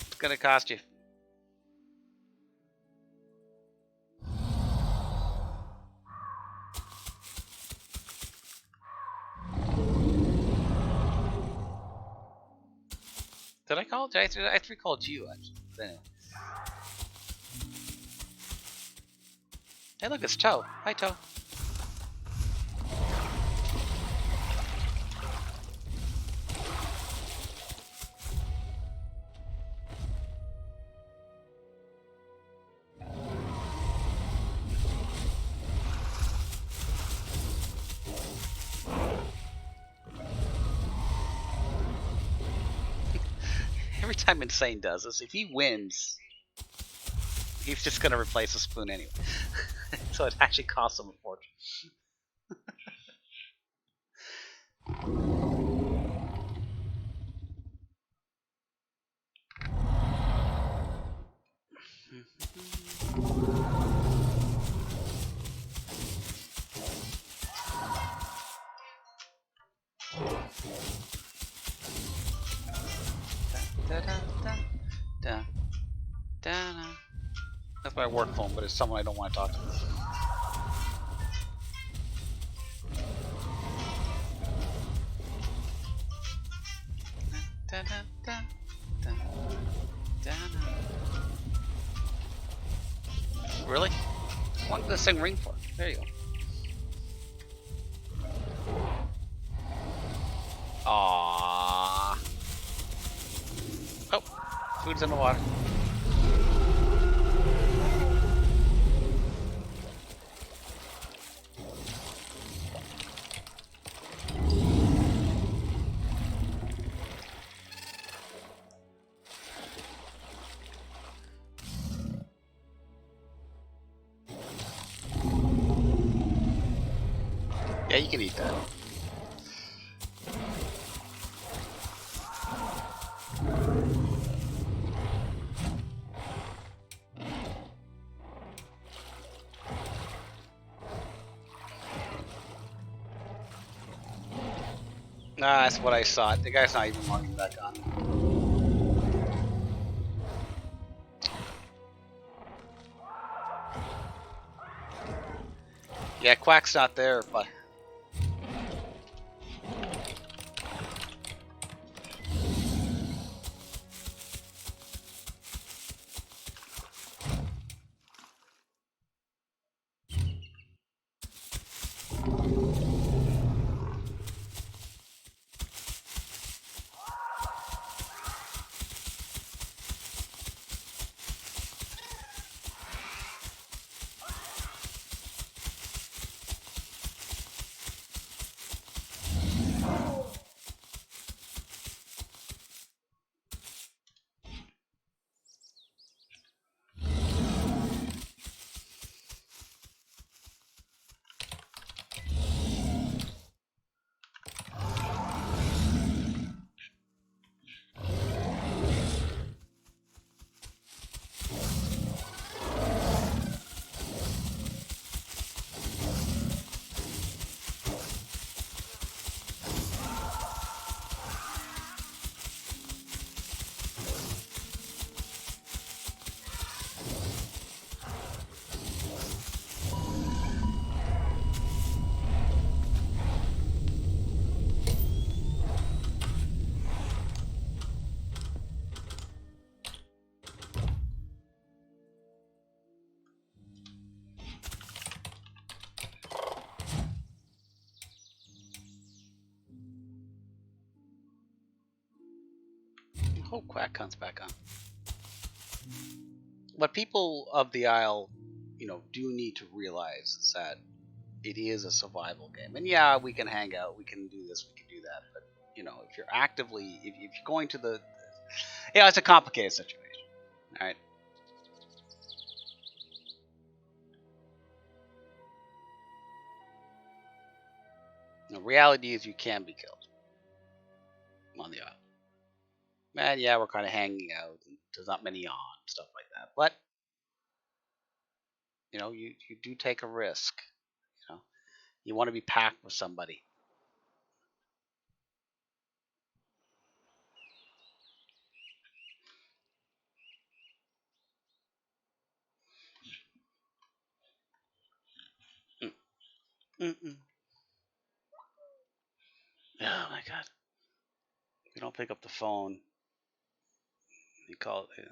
It's gonna cost you. Did I call? I called you, actually. Anyway. Hey, look, it's Toe. Hi, Toe. Every time Insane does this, if he wins, he's just gonna replace the spoon anyway. So it actually costs him a fortune. That's my work phone, but it's someone I don't want to talk to. Really? How long did this thing ring for? There you go. Aww. Oh, food's in the water. Yeah, you can eat that. Ah, that's what I saw. The guy's not even logging back on. Yeah, Quack's not there, but... Hope Quack comes back on. What people of the Isle, do need to realize is that it is a survival game. And yeah, we can hang out, we can do this, we can do that. But, if you're actively, if you're going to it's a complicated situation. All right. The reality is you can be killed on the Isle. Man, yeah, we're kind of hanging out. And there's not many on, stuff like that. But, you do take a risk. You want to be packed with somebody. Mm. Mm-mm. Oh my god. If you don't pick up the phone, you call it.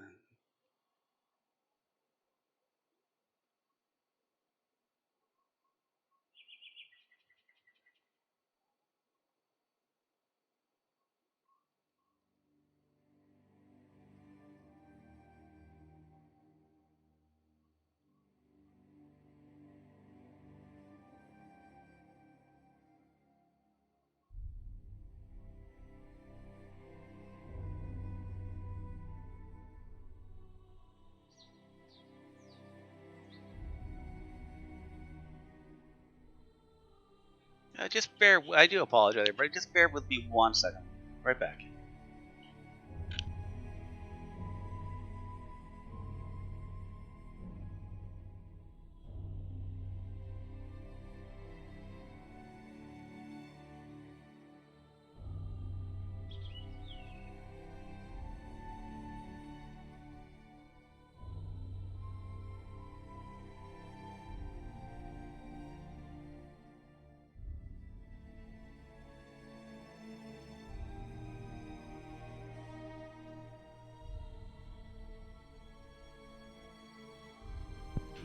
I do apologize, but just bear with me 1 second. Right back.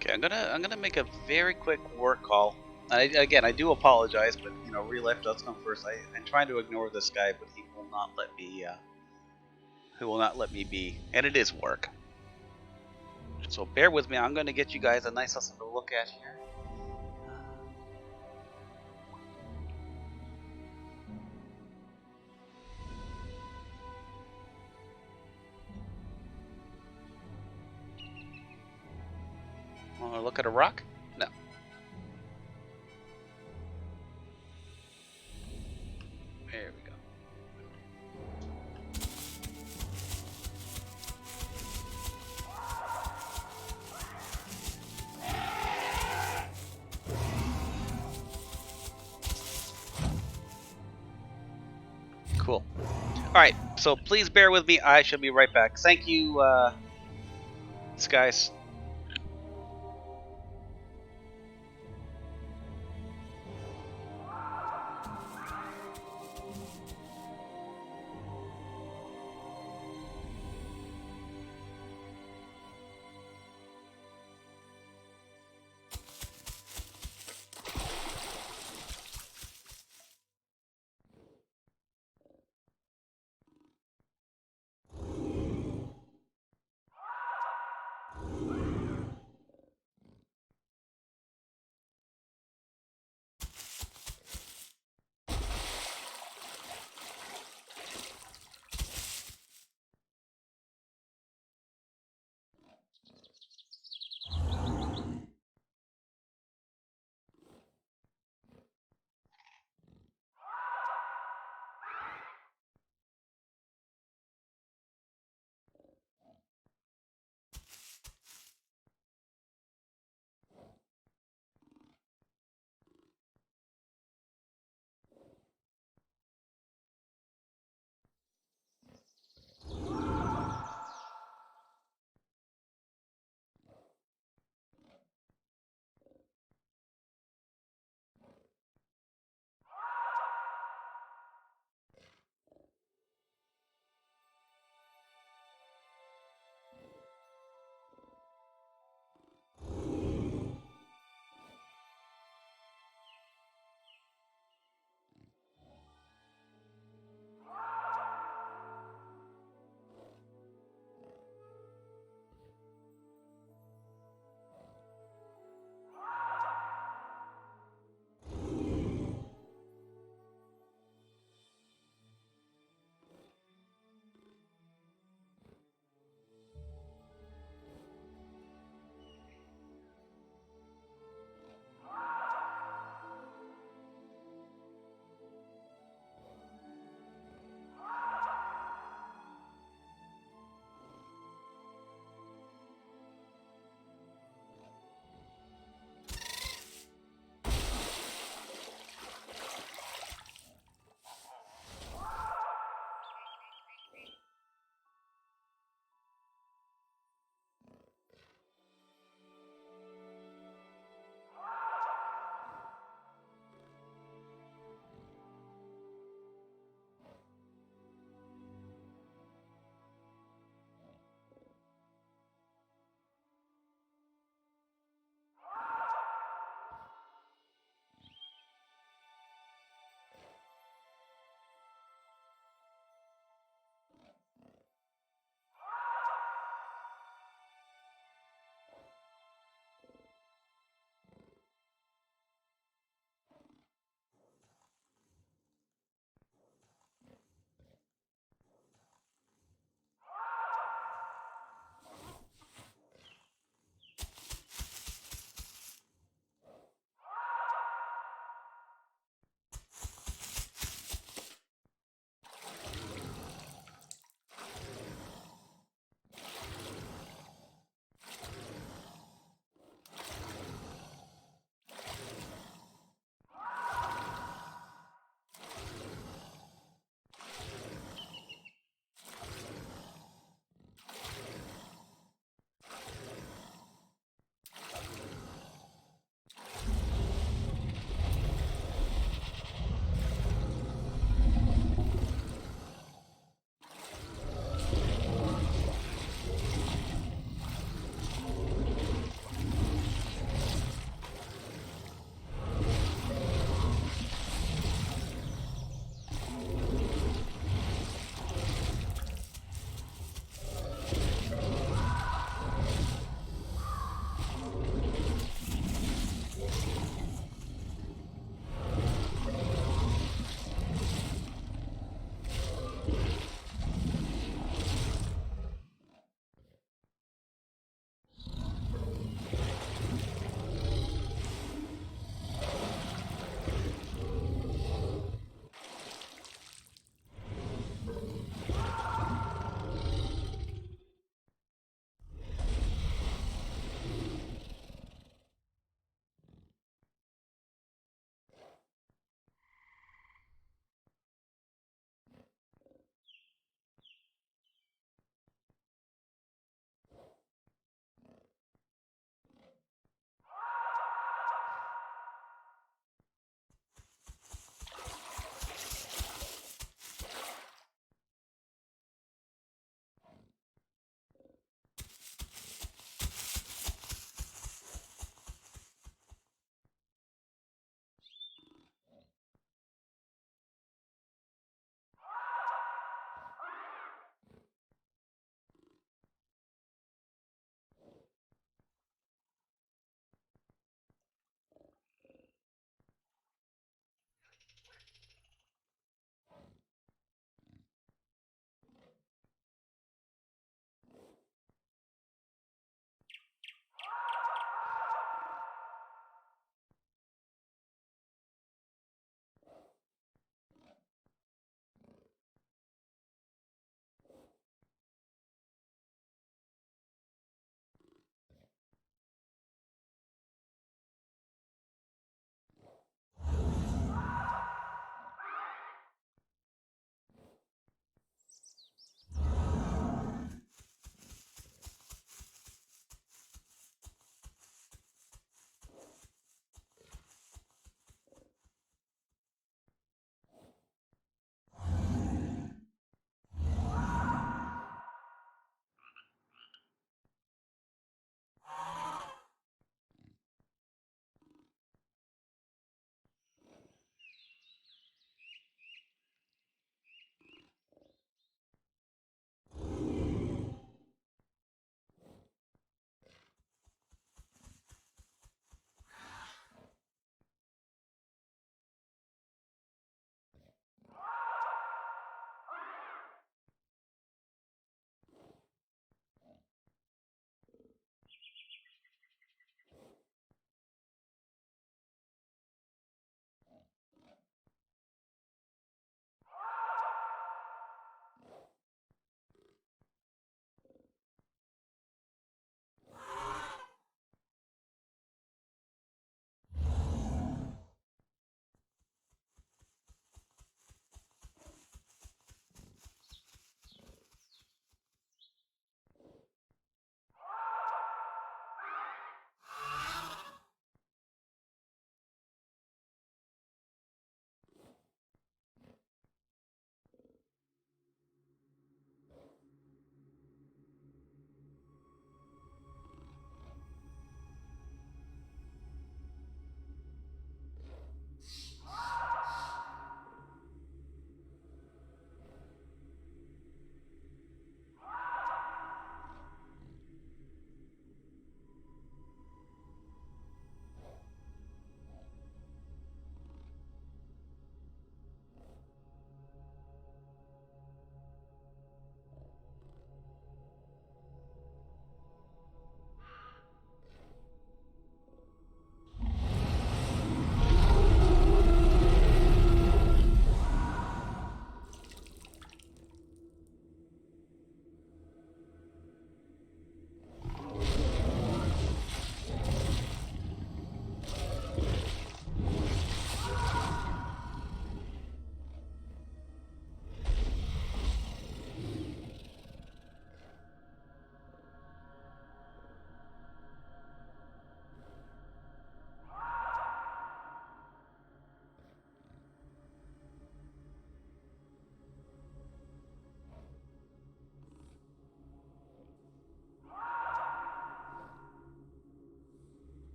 Okay, I'm gonna make a very quick work call. I do apologize, but real life does come first. I'm trying to ignore this guy, but he will not let me. He will not let me be, and it is work. So bear with me. I'm gonna get you guys a nice lesson to look at here. Want to look at a rock? No. There we go. Cool. Alright, so please bear with me. I shall be right back. Thank you, guys.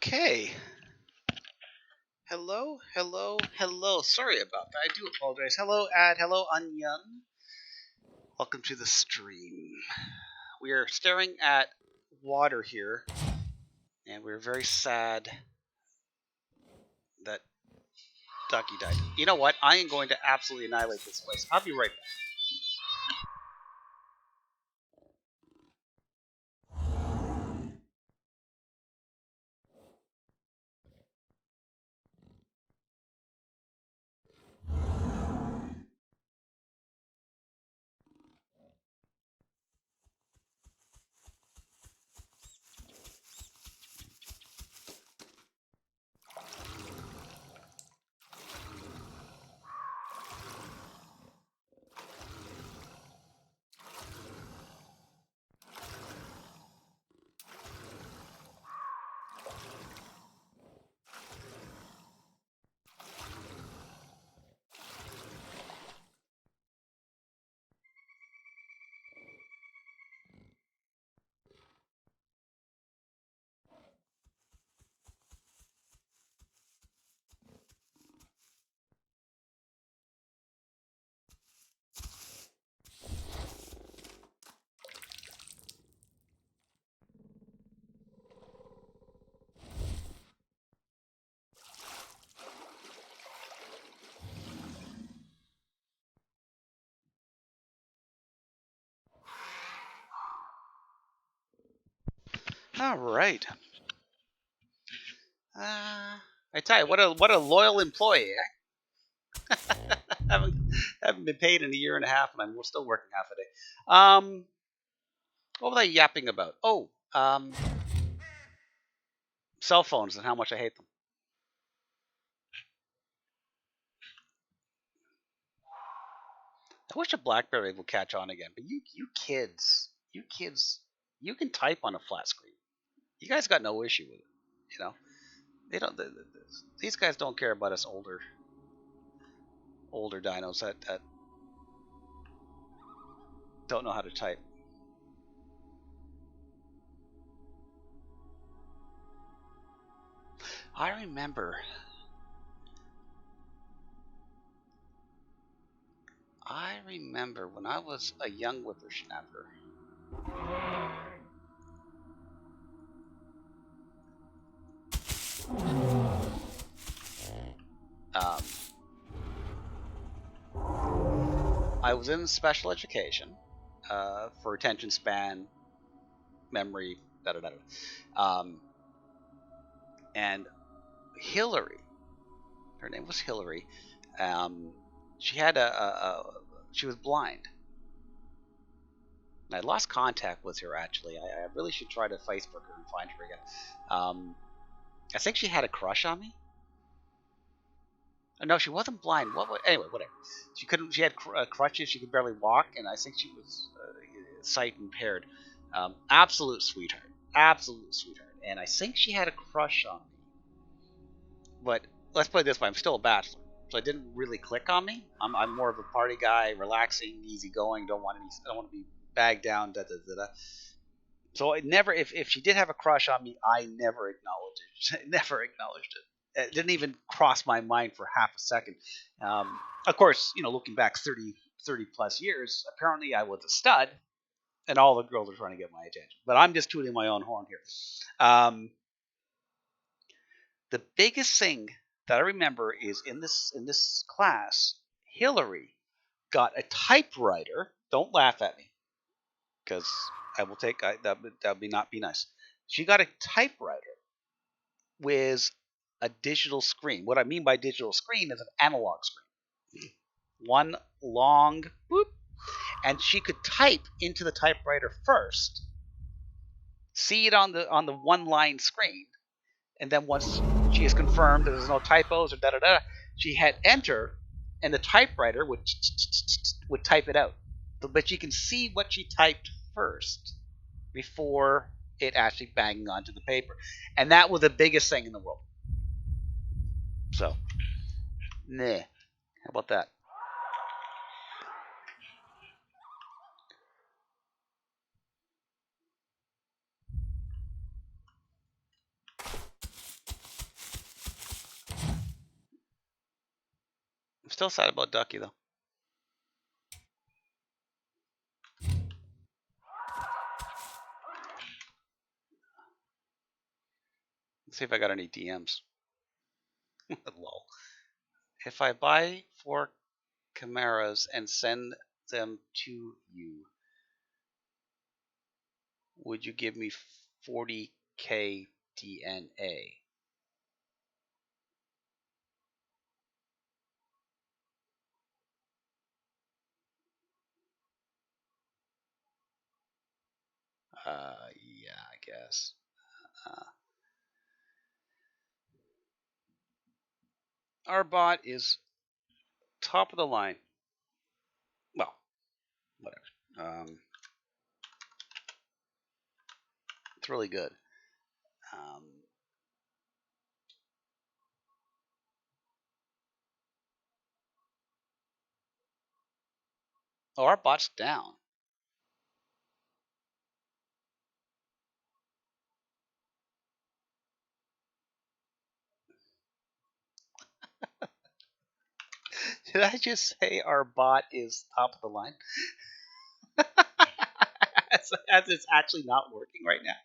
Okay. Hello, hello, hello. Sorry about that. I do apologize. Hello, Ad. Hello, Onion. Welcome to the stream. We are staring at water here, and we're very sad that Ducky died. You know what? I am going to absolutely annihilate this place. I'll be right back. All right. I tell you, what a loyal employee. haven't haven't been paid in a year and a half, and I'm still working half a day. What was I yapping about? Oh, cell phones and how much I hate them. I wish a BlackBerry would catch on again, but you kids, you can type on a flat screen. You guys got no issue with it. You know, they don't. These guys don't care about us older dinos that don't know how to type. I remember when I was a young whippersnapper. Um, I was in special education for attention span, memory, da da da. And Hillary, her name was Hillary. Um, she had she was blind. I lost contact with her actually. I really should try to Facebook her and find her again. I think she had a crush on me. No, she wasn't blind. Anyway, whatever. She couldn't. She had crutches. She could barely walk, and I think she was sight impaired. Absolute sweetheart. Absolute sweetheart. And I think she had a crush on me. But let's put it this way: I'm still a bachelor, so it didn't really click on me. I'm more of a party guy, relaxing, easygoing. I don't want to be bagged down. Da da da da. So it never. If she did have a crush on me, I never acknowledged it. Never acknowledged it. It didn't even cross my mind for half a second. Of course, looking back 30 plus years, apparently I was a stud, and all the girls are trying to get my attention. But I'm just tooting my own horn here. The biggest thing that I remember is in this class, Hillary got a typewriter. Don't laugh at me, because I will take that would be not be nice. She got a typewriter with a digital screen. What I mean by digital screen is an analog screen. One long boop, and she could type into the typewriter first, see it on the one line screen, and then once she is confirmed that there's no typos or da da da, she had enter, and the typewriter would type it out. But she can see what she typed first before it actually banging onto the paper, and that was the biggest thing in the world. So, nah, how about that? Still sad about Ducky, though. Let's see if I got any DMs. Lol. If I buy 4 Camaras and send them to you, would you give me 40k DNA? Yeah, I guess. Our bot is top of the line. Well, whatever. It's really good. Oh, our bot's down. Did I just say our bot is top of the line? as it's actually not working right now.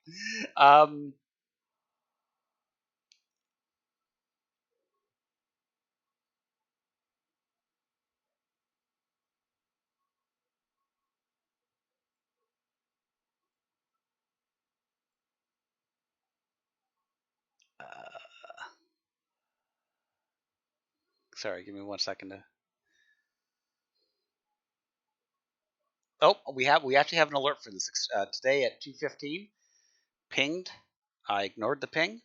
Sorry, give me 1 second to. Oh, we actually have an alert for this today at 2:15. Pinged. I ignored the ping.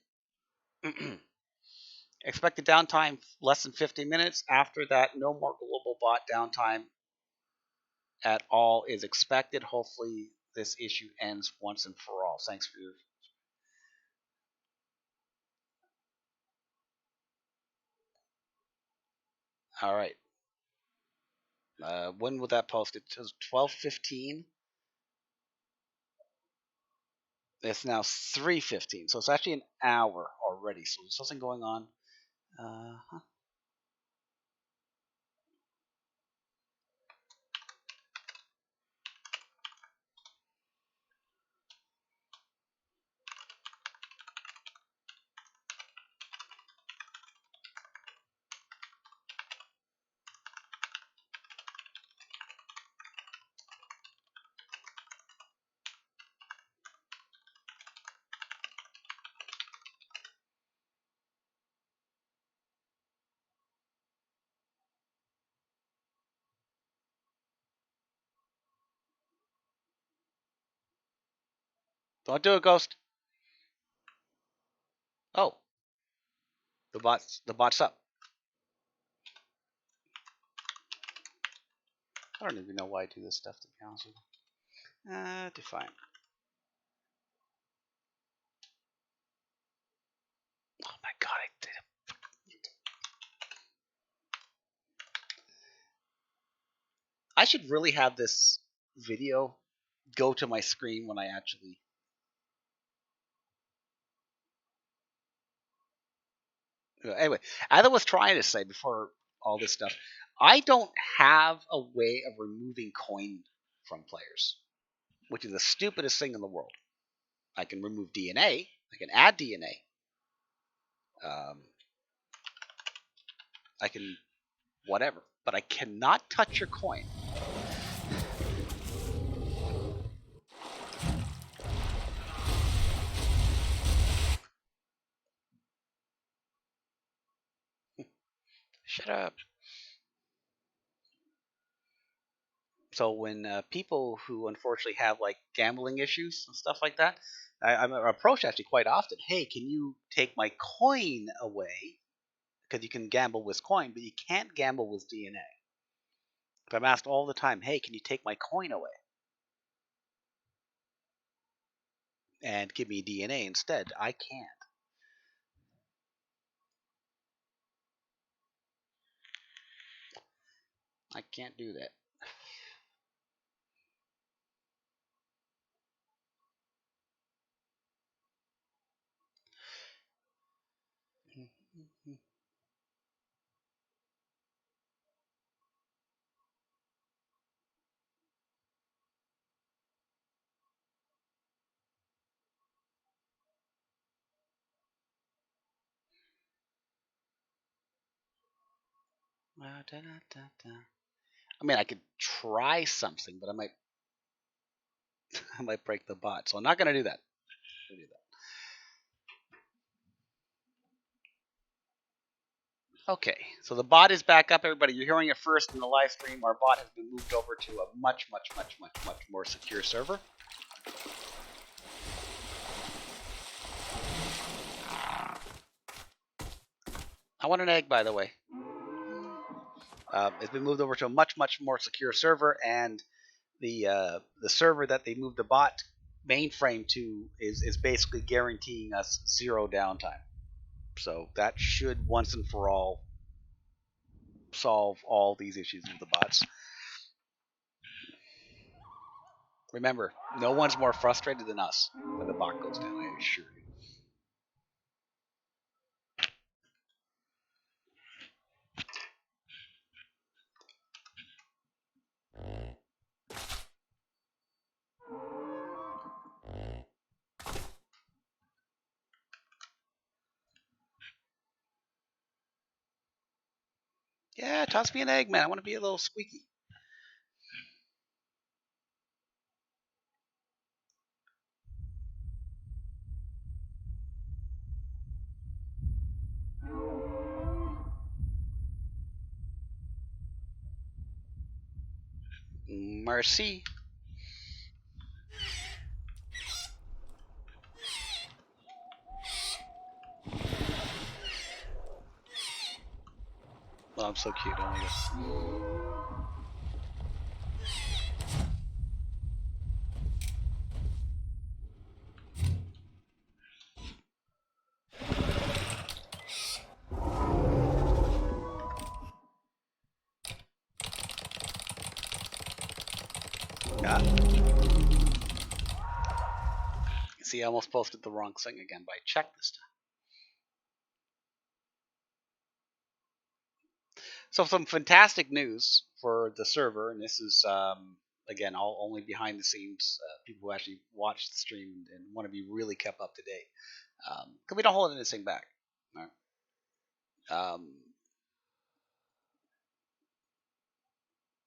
Expected downtime less than 50 minutes. After that, no more global bot downtime at all is expected. Hopefully, this issue ends once and for all. Thanks for your. All right. When would that post? It was 12:15. It's now 3:15, so it's actually an hour already. So there's something going on. Huh. Don't do it, Ghost. Oh, the bot's up. I don't even know why I do this stuff, to be honest with you. Define. Oh my god, I did it. I should really have this video go to my screen when I actually. Anyway, as I was trying to say before all this stuff, I don't have a way of removing coin from players, which is the stupidest thing in the world. I can remove DNA. I can add DNA. I can whatever, but I cannot touch your coin. Shut up. So when people who unfortunately have like gambling issues and stuff like that, I'm approached actually quite often. Hey, can you take my coin away? Because you can gamble with coin, but you can't gamble with DNA. But I'm asked all the time, hey, can you take my coin away and give me DNA instead? I can't. I can't do that. I mean, I could try something, but I might break the bot. So I'm not gonna do that. Okay, so the bot is back up, everybody. You're hearing it first in the live stream. Our bot has been moved over to a much more secure server. I want an egg, by the way. It's been moved over to a much more secure server, and the server that they moved the bot mainframe to is basically guaranteeing us 0 downtime. So that should once and for all solve all these issues with the bots. Remember, no one's more frustrated than us when the bot goes down, I assure you. Yeah, toss me an egg, man. I want to be a little squeaky. Merci. Well, I'm so cute. Oh my god. Yeah. See, I almost posted the wrong thing again, but I checked this time. So some fantastic news for the server, and this is again all only behind the scenes people who actually watch the stream and want to be really kept up to date. Because we don't hold anything back. Right?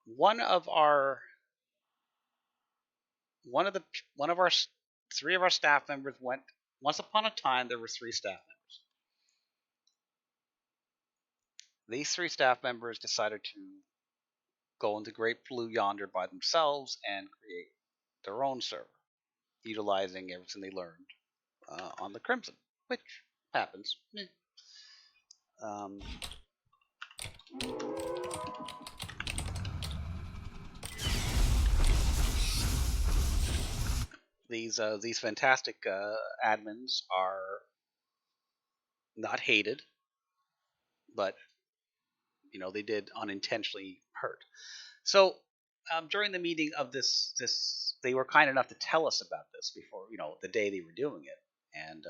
One of our one of the one of our 3 of our staff members went. Once upon a time, there were 3 staff members. These 3 staff members decided to go into Great Blue Yonder by themselves and create their own server, utilizing everything they learned on the Crimson, which happens. Um, these fantastic admins are not hated, but they did unintentionally hurt. So during the meeting of this, they were kind enough to tell us about this before the day they were doing it, and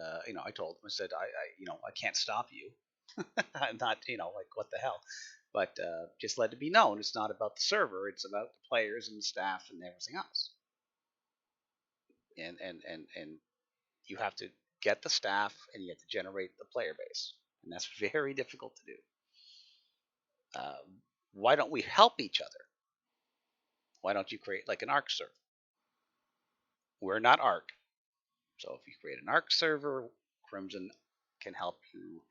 I told them, I said, I can't stop you. I'm not, like, what the hell, but just let it be known, it's not about the server, it's about the players and the staff and everything else, and you have to get the staff and you have to generate the player base, and that's very difficult to do. Why don't we help each other? Why don't you create like an ARC server? We're not ARC, so if you create an ARC server, Crimson can help you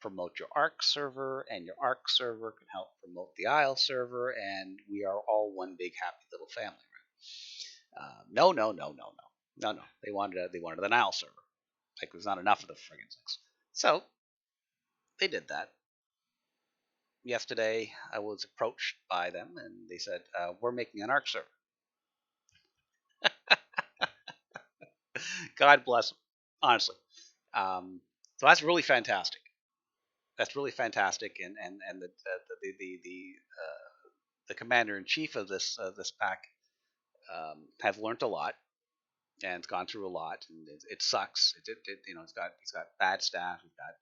promote your ARC server, and your ARC server can help promote the Isle server, and we are all one big happy little family, right? No. They wanted an Isle server. Like, there's not enough of the friggin' things. So they did that. Yesterday, I was approached by them, and they said, "We're making an ARC server." God bless them, honestly. So that's really fantastic. That's really fantastic, and the commander in chief of this pack have learned a lot and gone through a lot, and it sucks. He's got bad staff. He's got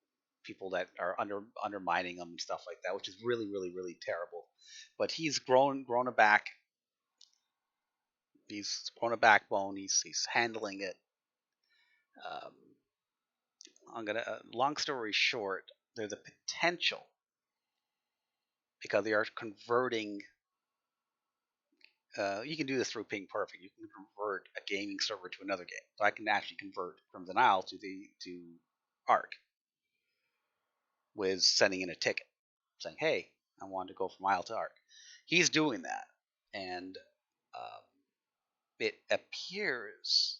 people that are undermining him and stuff like that, which is really terrible. But he's grown a back. He's grown a backbone. He's handling it. Um, I'm gonna. Long story short, there's a potential because they are converting. You can do this through Ping Perfect. You can convert a gaming server to another game. So I can actually convert Crimson Isle to Arc with sending in a ticket saying, "Hey, I want to go from Isle to Arc." He's doing that, and um, it appears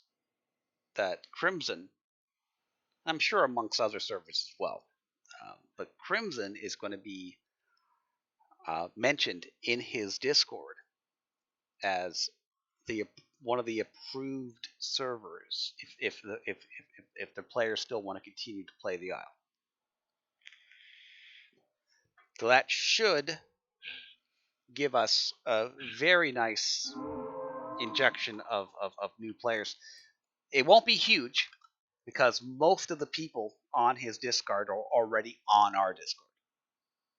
that Crimson, I'm sure amongst other servers as well, but Crimson is going to be mentioned in his Discord as the one of the approved servers if the players still want to continue to play the Isle. So that should give us a very nice injection of new players. It won't be huge because most of the people on his Discord are already on our Discord.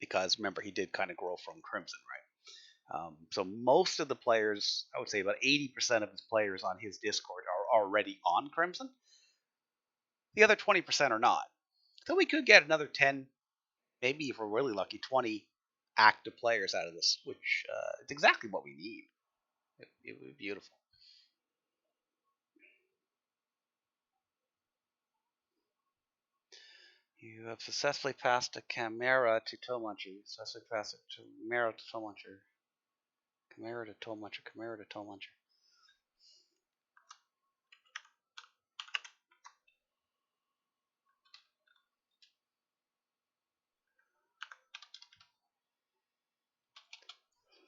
Because remember, he did kind of grow from Crimson, right? So most of the players, I would say about 80% of his players on his Discord are already on Crimson. The other 20% are not. So we could get another 10, maybe if we're really lucky, 20 active players out of this, which is exactly what we need. It would be beautiful. You have successfully passed a Chimera to Toe Muncher. You successfully passed a Chimera to Toe Muncher. Chimera to Toe Muncher. Chimera to Toe Muncher.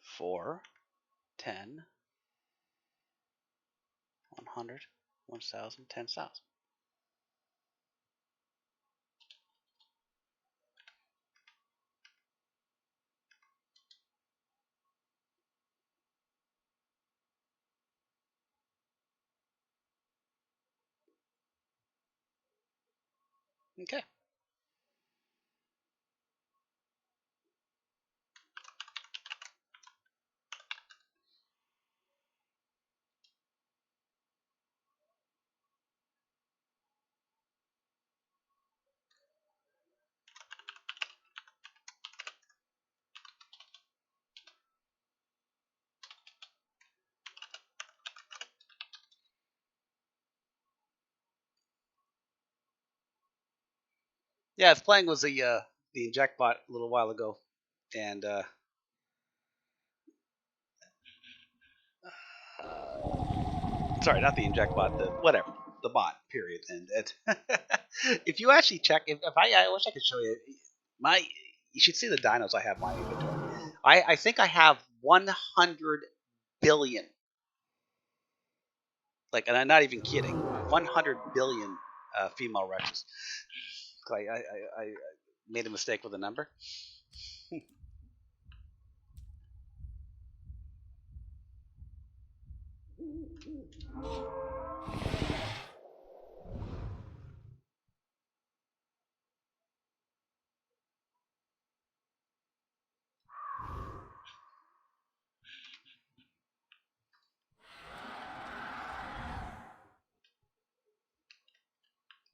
Four, 10, 100, 1,000, 10,000. Okay. Yeah, I was playing was the inject bot a little while ago, and sorry, not the inject bot, the whatever, the bot. Period. And it, if you actually check, if I wish I could show you my, you should see the dinos I have in my inventory. I think I have 100 billion, like, and I'm not even kidding, 100 billion female wretches. I made a mistake with the number.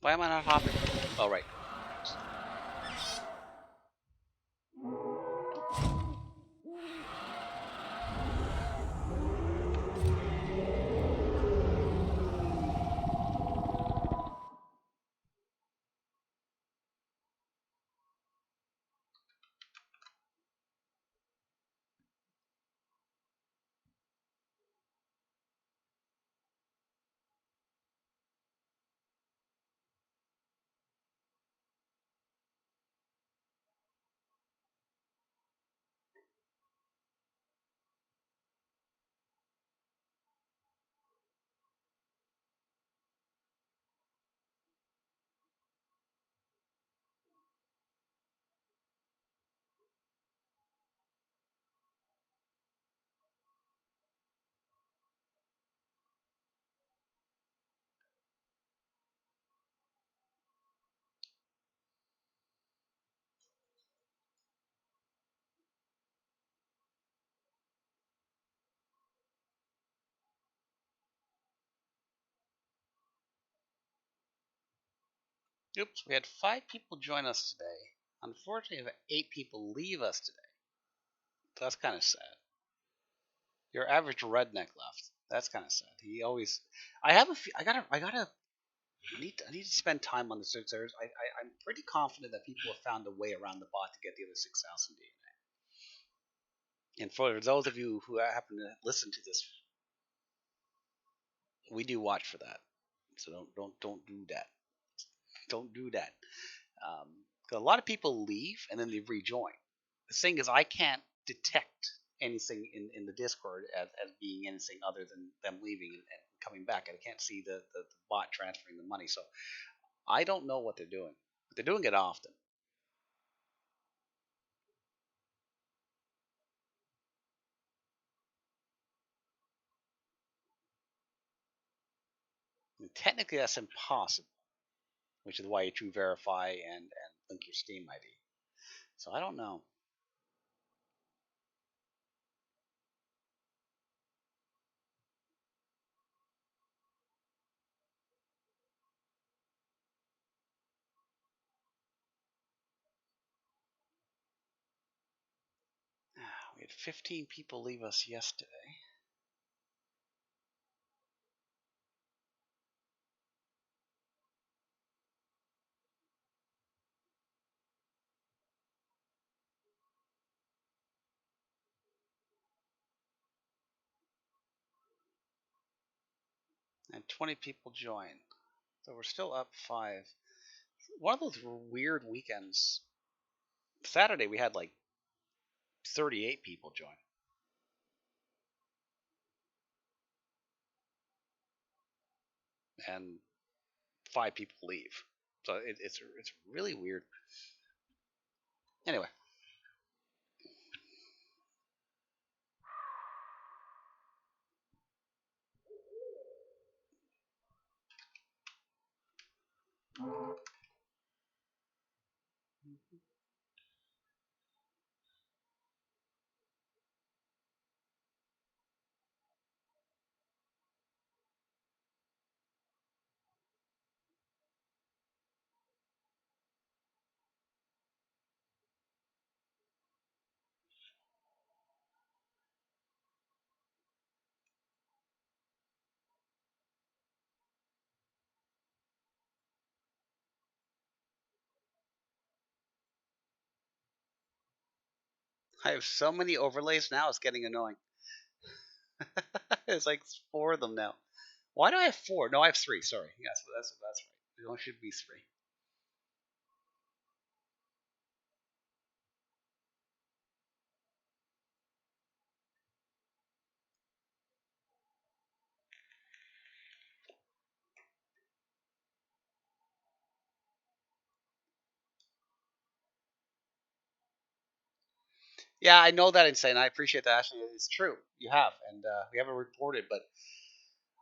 Why am I not hopping? Oh, right. Oops, we had 5 people join us today. Unfortunately, we had 8 people leave us today. That's kind of sad. Your average redneck left. That's kind of sad. He always. I have a. I need to spend time on the 6 hours. I'm pretty confident that people have found a way around the bot to get the other 6,000 DNA. And for those of you who happen to listen to this, we do watch for that. So don't do that. Don't do that. Um, 'Cause a lot of people leave and then they rejoin. The thing is, I can't detect anything in the Discord as being anything other than them leaving and coming back. I can't see the bot transferring the money. So I don't know what they're doing. But they're doing it often. And technically, that's impossible, which is why you true verify and link your Steam ID. So I don't know. We had 15 people leave us yesterday. And 20 people joined. So we're still up 5. One of those weird weekends. Saturday we had like 38 people join. And 5 people leave. So it's really weird. Anyway, I have so many overlays now. It's getting annoying. It's like 4 of them now. Why do I have 4? No, I have 3. Sorry. Yes, that's right. There only should be 3. Yeah, I know that, Insane. I appreciate that. Actually, it's true. You have, and we haven't reported, but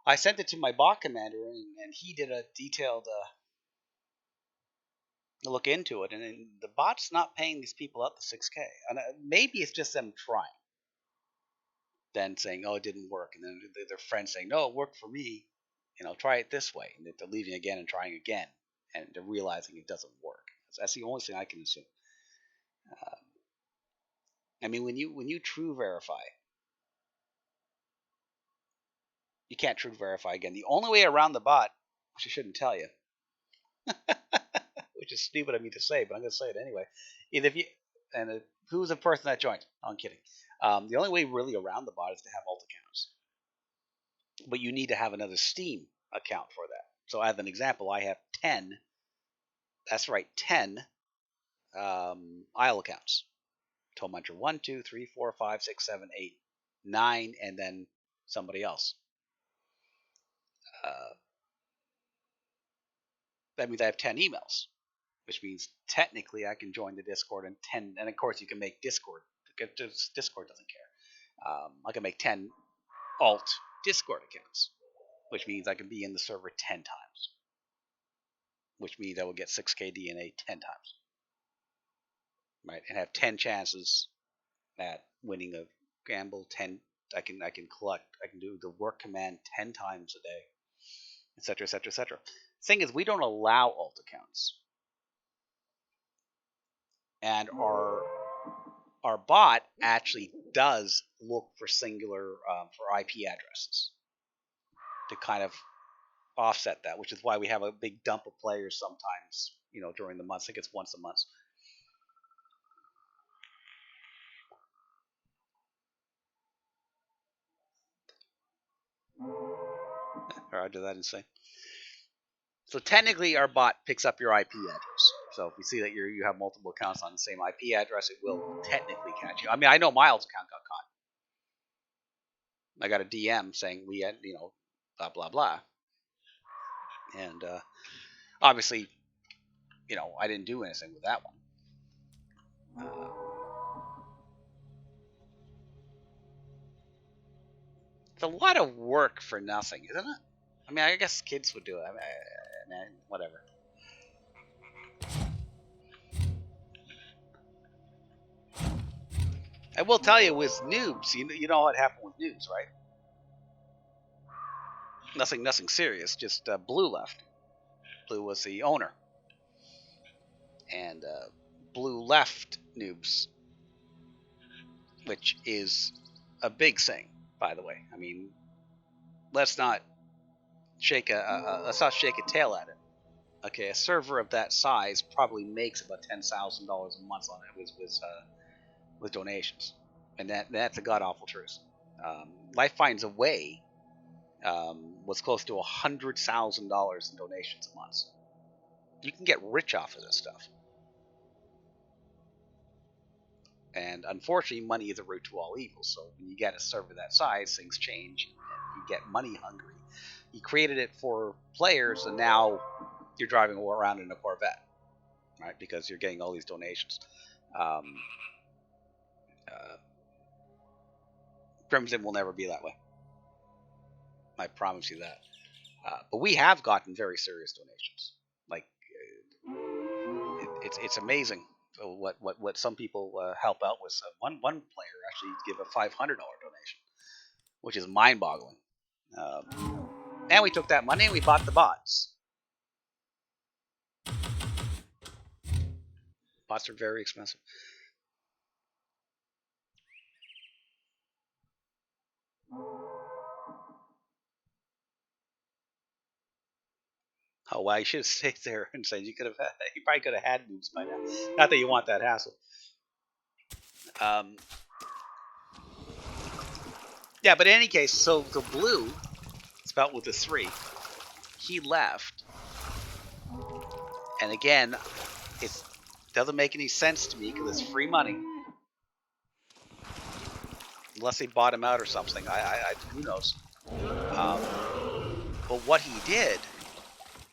I sent it to my bot commander, and he did a detailed look into it, and the bot's not paying these people up to 6K. And maybe it's just them trying, then saying, "Oh, it didn't work," and then their friends saying, "No, it worked for me. Try it this way," and they're leaving again and trying again, and they're realizing it doesn't work. So that's the only thing I can assume. Uh, I mean, when you true verify, you can't true verify again. The only way around the bot, which I shouldn't tell you, which is stupid of me to say, but I'm going to say it anyway. Either if you and who's the person that joined? No, I'm kidding. The only way really around the bot is to have alt accounts, but you need to have another Steam account for that. So as an example, I have 10. That's right, 10 ISLE accounts. Toll Muncher 1, 2, 3, 4, 5, 6, 7, 8, 9, and then somebody else. Uh, that means I have 10 emails, which means technically I can join the Discord and 10, and of course you can make Discord. Discord doesn't care. I can make 10 alt Discord accounts, which means I can be in the server 10 times, which means I will get 6K DNA 10 times, right? And have 10 chances at winning a gamble. 10. I can collect. I can do the work command 10 times a day, etc., etc., etc. Thing is, we don't allow alt accounts, and our bot actually does look for singular for IP addresses to kind of offset that, which is why we have a big dump of players sometimes, during the month. I think it's once a month. Or I'll do that insane. So technically, our bot picks up your IP address. So if you see that you have multiple accounts on the same IP address, it will technically catch you. I mean, I know Miles' account got caught. I got a DM saying we had, blah blah blah, and obviously, I didn't do anything with that one. It's a lot of work for nothing, isn't it? I mean, I guess kids would do it. I mean whatever. I will tell you with noobs, you know what happened with noobs, right? Nothing serious. Just Blue left. Blue was the owner, and Blue left noobs, which is a big thing, by the way. I mean, let's not shake a tail at it. Okay, a server of that size probably makes about $10,000 a month on it with donations, and that's a god awful truth. Life Finds a Way was close to $100,000 in donations a month. You can get rich off of this stuff. And unfortunately, money is a root to all evil. So when you get a server that size, things change. And you get money hungry. You created it for players, and now you're driving around in a Corvette, right? Because you're getting all these donations. Crimson will never be that way. I promise you that. But we have gotten very serious donations. Like it's amazing what some people help out with. One player actually give a $500 donation, which is mind boggling. And we took that money and we bought the bots. Bots are very expensive. Oh wow, you should have stayed there and said you probably could have had moves by now. Not that you want that hassle. Yeah, but in any case, so the Blue, spelled with a 3, he left. And again, it doesn't make any sense to me because it's free money. Unless they bought him out or something. Who knows? But what he did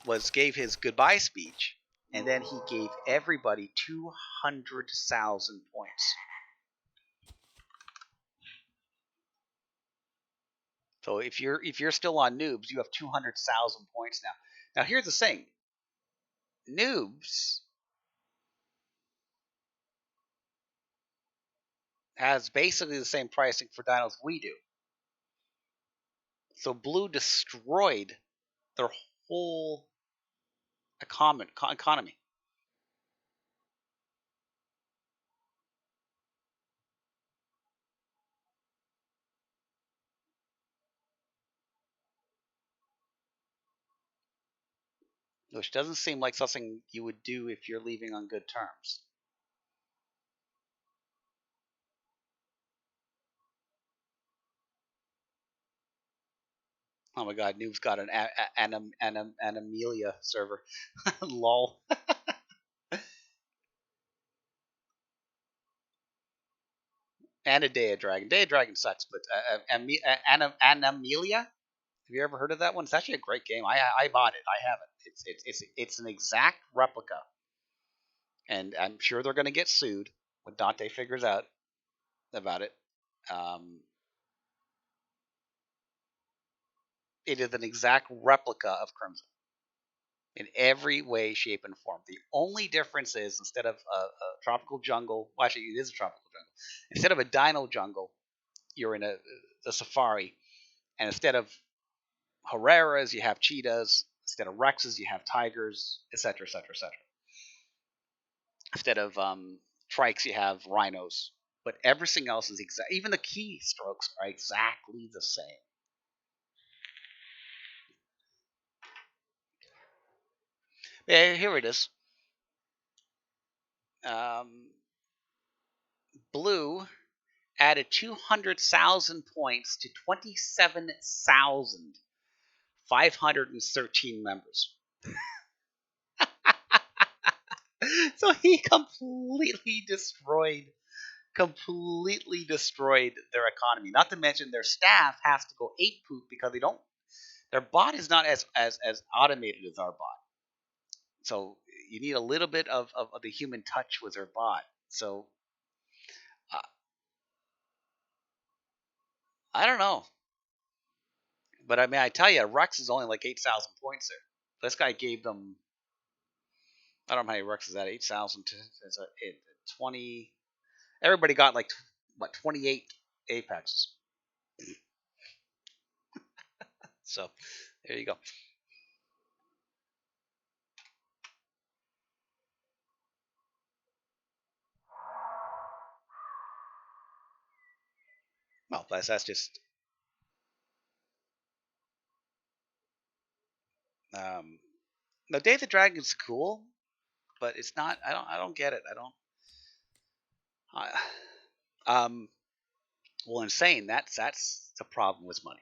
was gave his goodbye speech, and then he gave everybody 200,000 points. So if you're still on Noobs, you have 200,000 points now. Now here's the thing: Noobs has basically the same pricing for dinos we do. So Blue destroyed their whole economy. Which doesn't seem like something you would do if you're leaving on good terms. Oh my god, Noob's got an Amelia server. Lol. And a Day of Dragon. Day of Dragon sucks, but Amelia? Have you ever heard of that one? It's actually a great game. I bought it. I have it. It's an exact replica, and I'm sure they're going to get sued when Dante figures out about it. Um, it is an exact replica of Crimson in every way, shape, and form. The only difference is instead of a tropical jungle, well, actually, it is a tropical jungle. Instead of a dino jungle, you're in a safari, and instead of Herreras, you have cheetahs. Instead of Rexes, you have tigers, etc., etc., etc. Instead of trikes, you have rhinos. but everything else is exact. Even the keystrokes are exactly the same. Yeah, here it is. Um, Blue added 200,000 points to 27,513 members. So he completely destroyed their economy. Not to mention their staff has to go ape poop because they don't. Their bot is not as automated as our bot. So you need a little bit of the human touch with their bot. So uh, I don't know, but I mean, I tell you, Rex is only like 8,000 points there. This guy gave them. I don't know how many Rex is that. 8,000 to 20. Everybody got like what 28 apexes. So there you go. Well, that's just um, no. Day of the Dragon's cool, but it's not. I don't get it. I don't. I, um. Well, in saying that's the problem with money.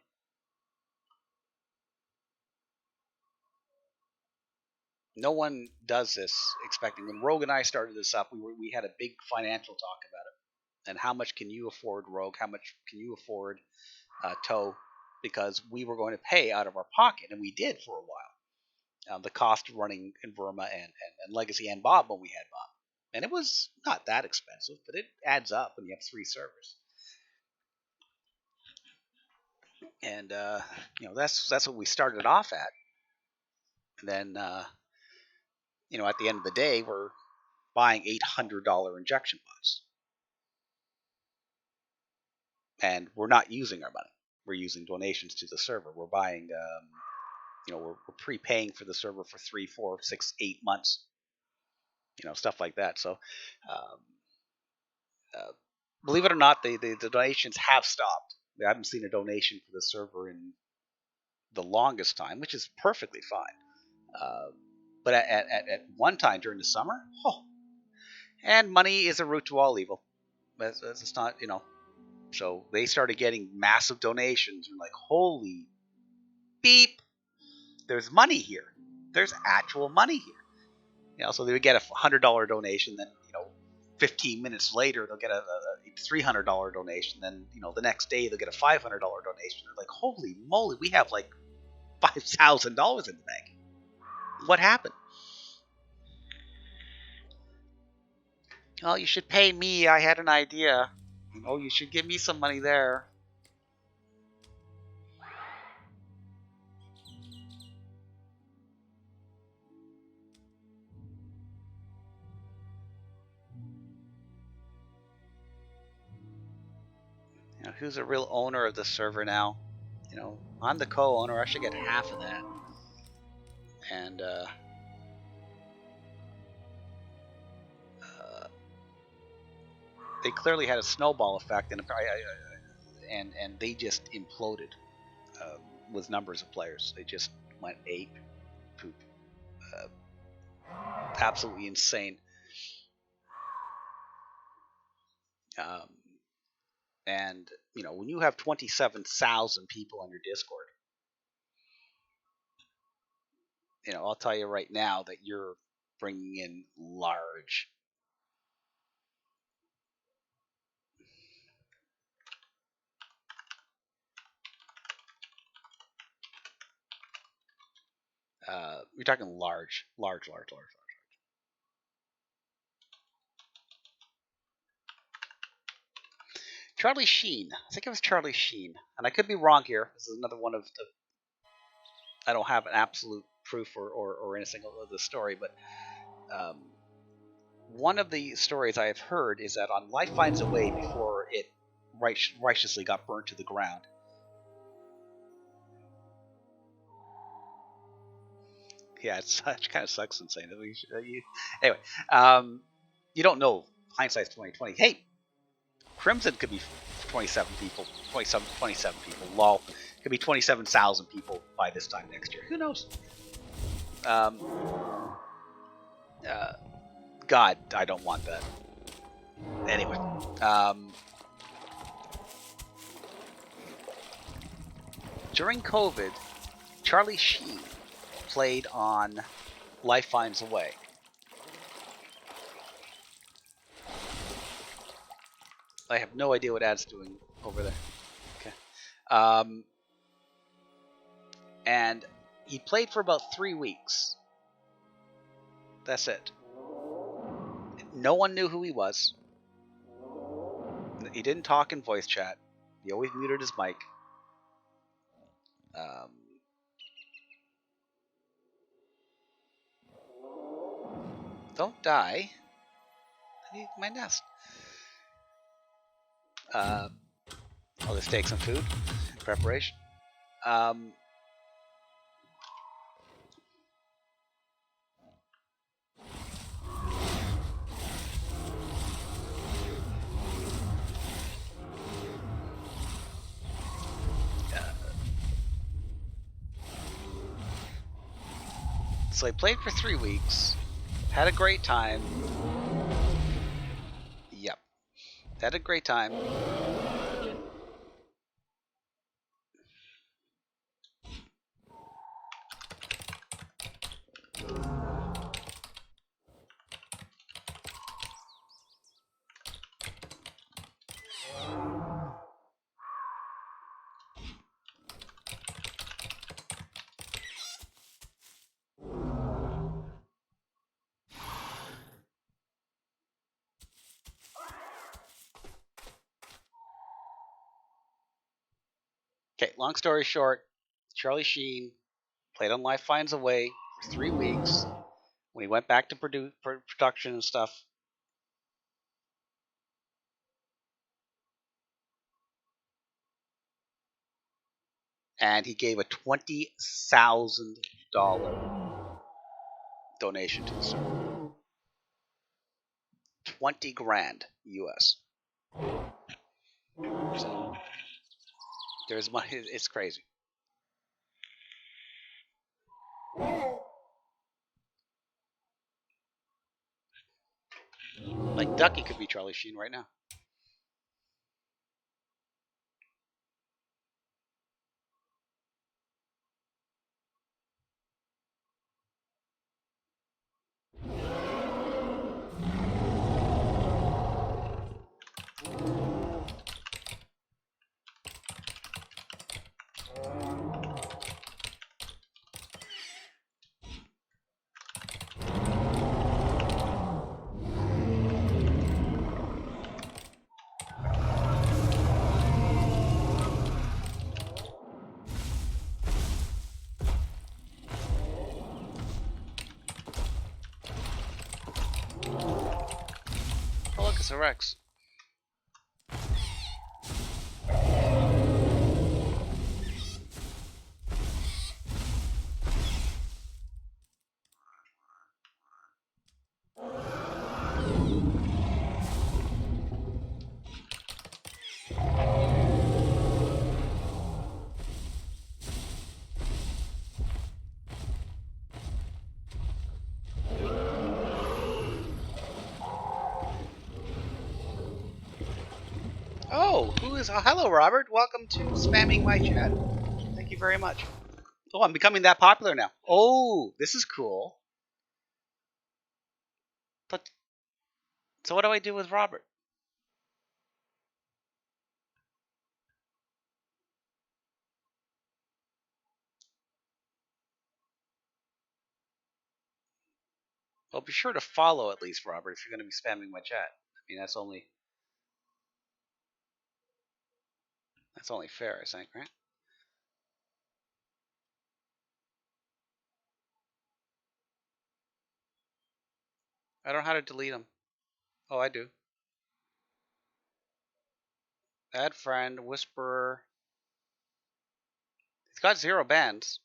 No one does this expecting. When Rogue and I started this up, we had a big financial talk about it. And how much can you afford, Rogue? How much can you afford, Toe? Because we were going to pay out of our pocket, and we did for a while. The cost of running Inverma and Legacy and Bob when we had Bob, and it was not that expensive, but it adds up when you have 3 servers. And that's what we started off at. And then at the end of the day, we're buying $800 injection pods, and we're not using our money. We're using donations to the server. We're buying, we're prepaying for the server for 3, 4, 6, 8 months, stuff like that. So, um, uh, believe it or not, the donations have stopped. I haven't seen a donation for the server in the longest time, which is perfectly fine. Uh, but at one time during the summer, and money is a root to all evil. It's not. So they started getting massive donations. And like, holy beep, there's money here. There's actual money here. So they would get $100 donation, then 15 minutes later they'll get a $300 donation. Then the next day they'll get a $500 donation. They're like, holy moly, we have like $5,000 in the bank. What happened? Oh, you should pay me. I had an idea. Oh, you should give me some money there. Who's the real owner of the server now? I'm the co-owner. I should get half of that. And they clearly had a snowball effect, and they just imploded uh, with numbers of players. They just went ape poop. Uh, Absolutely insane. Um, and when you have 27,000 people on your Discord, I'll tell you right now that you're bringing in large. You're talking large. Charlie Sheen. I think it was Charlie Sheen, and I could be wrong here. This is another one of the. I don't have an absolute proof or anything of the story, but um, one of the stories I have heard is that on Life Finds a Way, before it righteously got burnt to the ground. Yeah, it kind of sucks in saying it. Anyway, you don't know. Hindsight's 2020. Hey, Crimson could be 27 people, 27 people. Lol, could be 27,000 people by this time next year. Who knows? Um, God, I don't want that. Anyway, during COVID, Charlie Sheen played on Life Finds a Way. I have no idea what Ad's doing over there. Okay. And he played for about 3 weeks. That's it. No one knew who he was. He didn't talk in voice chat. He always muted his mic. Don't die. I need my nest. I'll just take some food in preparation. So I played for 3 weeks. Had a great time. Yep. Had a great time. Okay, long story short, Charlie Sheen played on Life Finds a Way for 3 weeks. When he went back to production and stuff, and he gave a $20,000 donation to the server. 20 grand US. So there's money. It's crazy. Like Ducky could be Charlie Sheen right now. Oh, look, it's a Rex. Oh, who is? Oh, hello, Robert. Welcome to spamming my chat. Thank you very much. Oh, I'm becoming that popular now. Oh, this is cool. But so, what do I do with Robert? Well, be sure to follow at least, Robert, if you're going to be spamming my chat. I mean, that's only fair, I think, right? I don't know how to delete them. Oh, I do. Add friend, Whisperer. He's got 0 bans.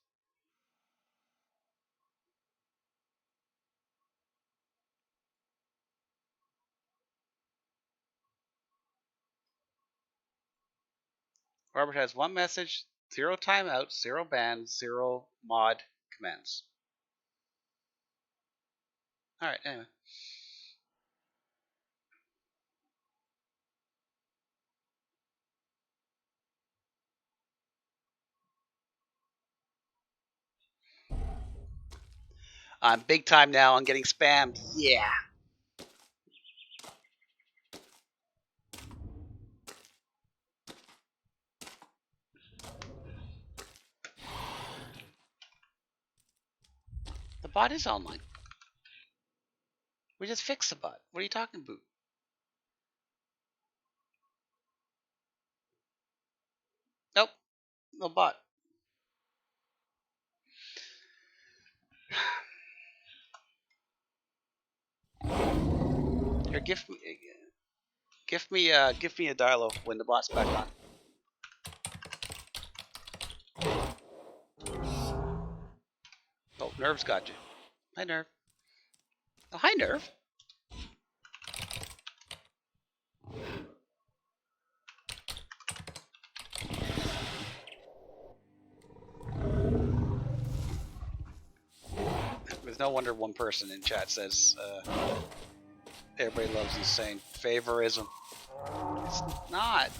Robert has one message, 0 timeouts, 0 bans, 0 mod commands. Alright, anyway. I'm big time now. I'm getting spammed. Yeah. The bot is online. We just fixed the bot. What are you talking about? Nope. No bot. Here, give me a dialo when the bot's back on. Oh, Nerve's got you. Hi, Nerve. Oh, hi, Nerve. There's no wonder one person in chat says everybody loves you saying favorism. It's not.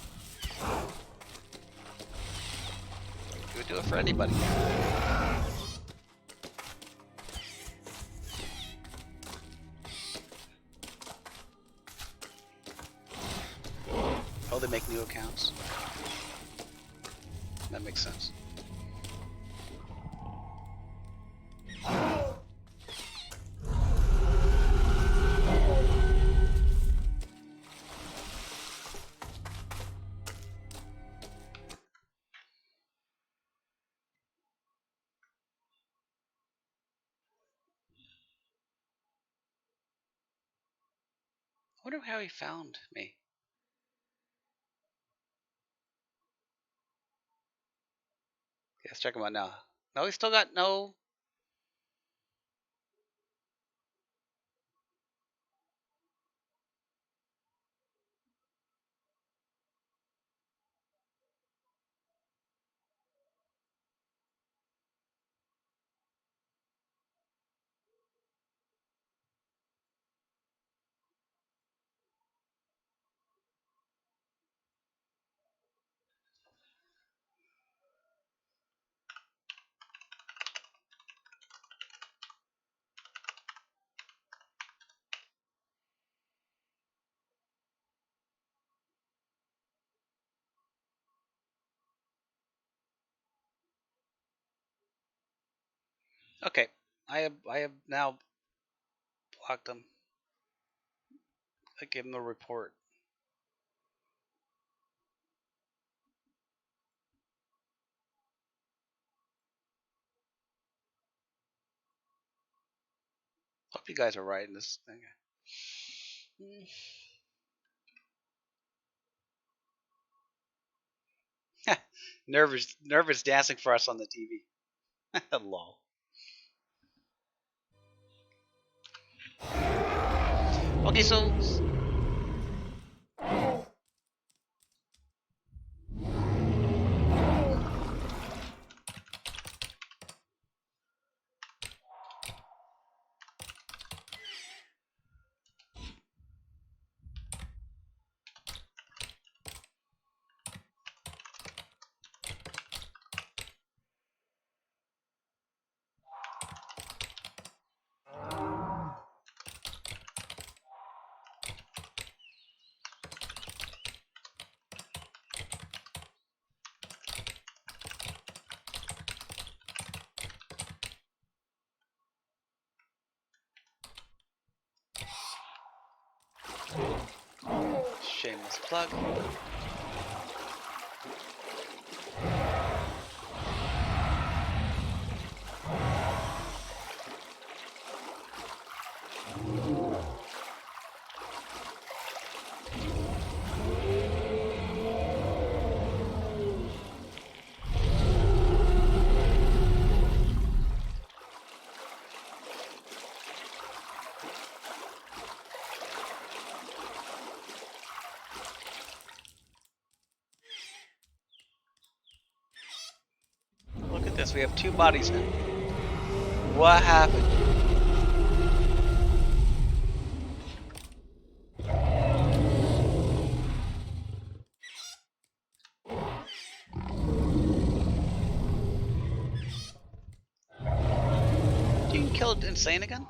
You would do it for anybody. Oh, they make new accounts. That makes sense. I wonder how he found me. Okay, let's check him out now. No, he's still got no. Okay, I have now blocked him. I gave him the report. Hope you guys are right in this thing. Nervous dancing for us on the TV. Lol. Okay, so shameless plug. goodness, we have 2 bodies now. What happened? You can kill Insane again?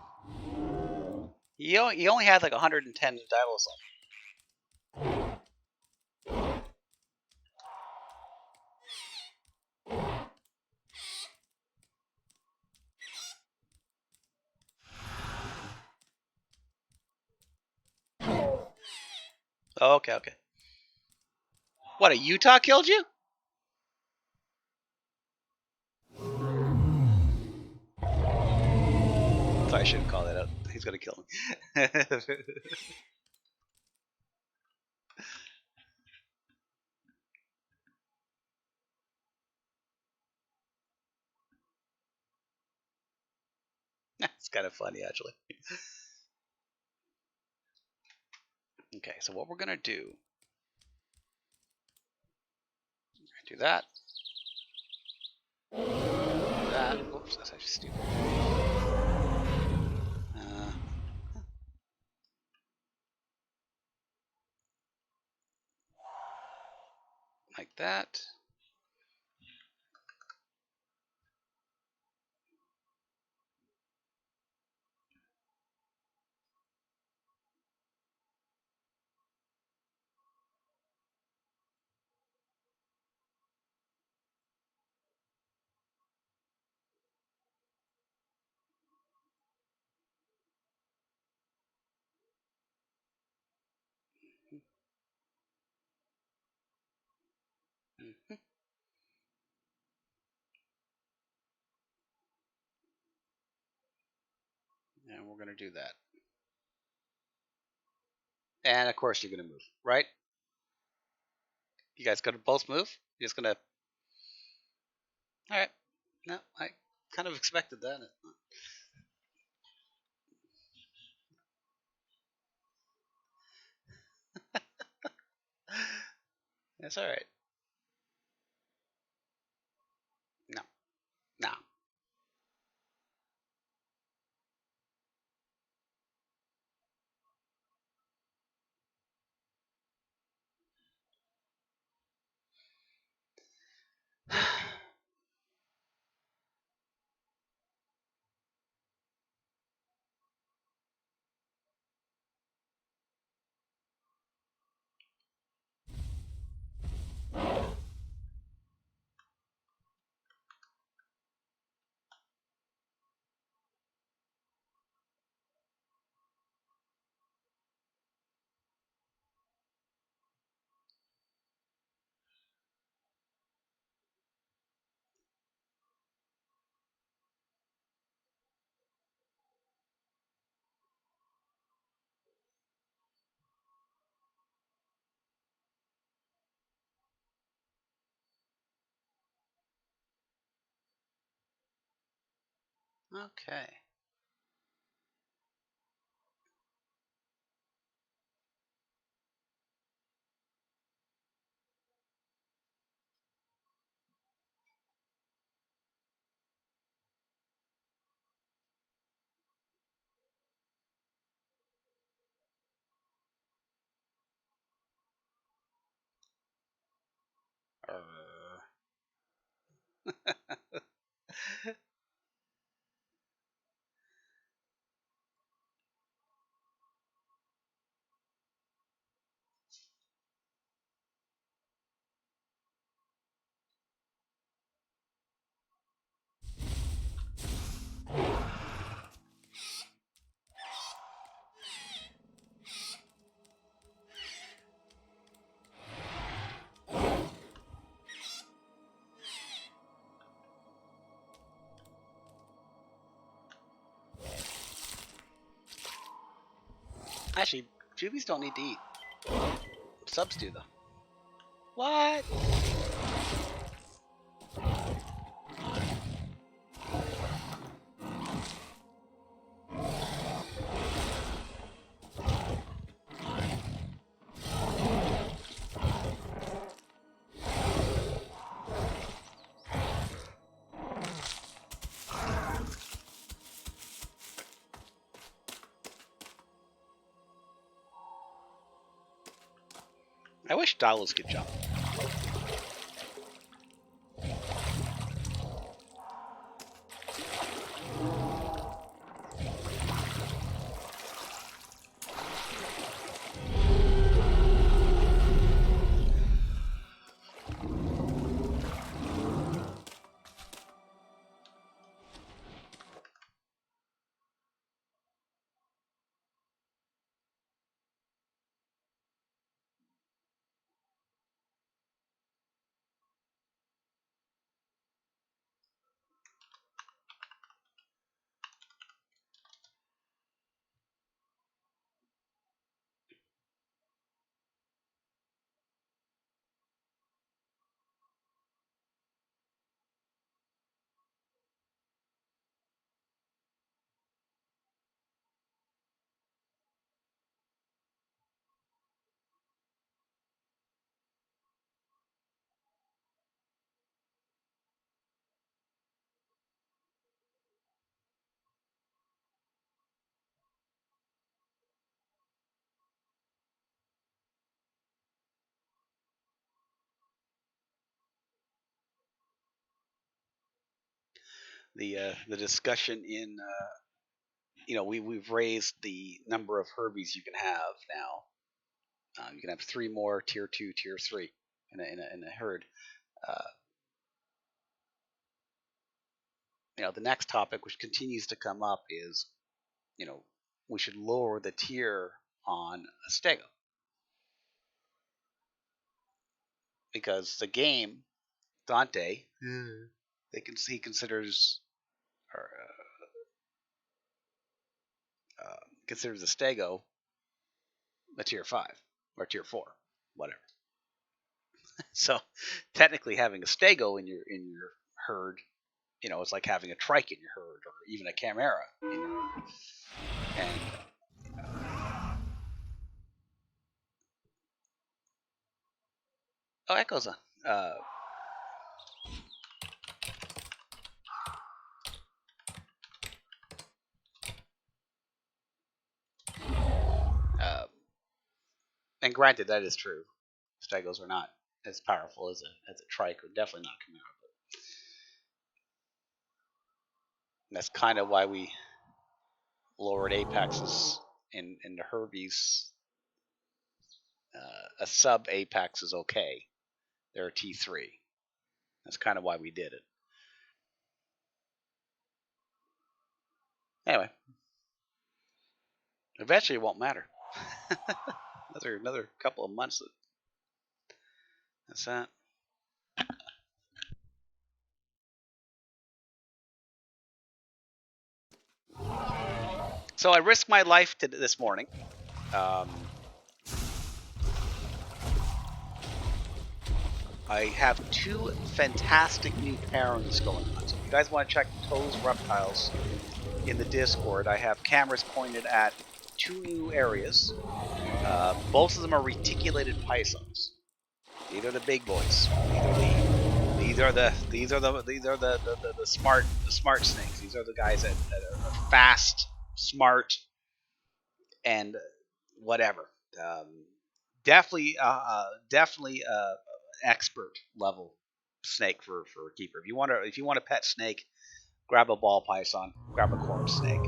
You only had like 110 dials left. Oh, okay. What, a Utah killed you? Sorry, I shouldn't call that out. He's gonna kill me. It's kind of funny, actually. Okay, so what we're gonna do? Do that. That. Whoops, that's actually stupid. Like that. Mm-hmm. And we're gonna do that. And of course, you're gonna move, right? You guys gonna both move? You're just gonna. All right. No, I kind of expected that. That's all right. No, no. Okay. Actually, juvies don't need to eat. Subs do, though. What? I wish Dalos could jump. The discussion in we've raised the number of Herbies you can have now. You can have 3 more tier 2, tier 3 in a herd. Uh, the next topic, which continues to come up, is we should lower the tier on a stego, because the game Dante, he considers or considers a stego a tier 5 or tier 4, whatever. So technically, having a stego in your herd, it's like having a trike in your herd, or even a chimera in your herd. And Echo's on. And granted, that is true. Stegos are not as powerful as a trike, or definitely not chimera. But that's kind of why we lowered apexes in the Herbies. A sub apex is okay. They're a T3. That's kind of why we did it. Anyway, eventually it won't matter. another couple of months. That's that. So I risked my life this morning. I have 2 fantastic new pairings going on. So if you guys want to check Toes Reptiles in the Discord, I have cameras pointed at 2 new areas. Both of them are reticulated pythons. These are the big boys. These are the smart snakes. These are the guys that are fast, smart, and whatever. Definitely expert level snake for a keeper. If you want a pet snake, grab a ball python, grab a corpse snake,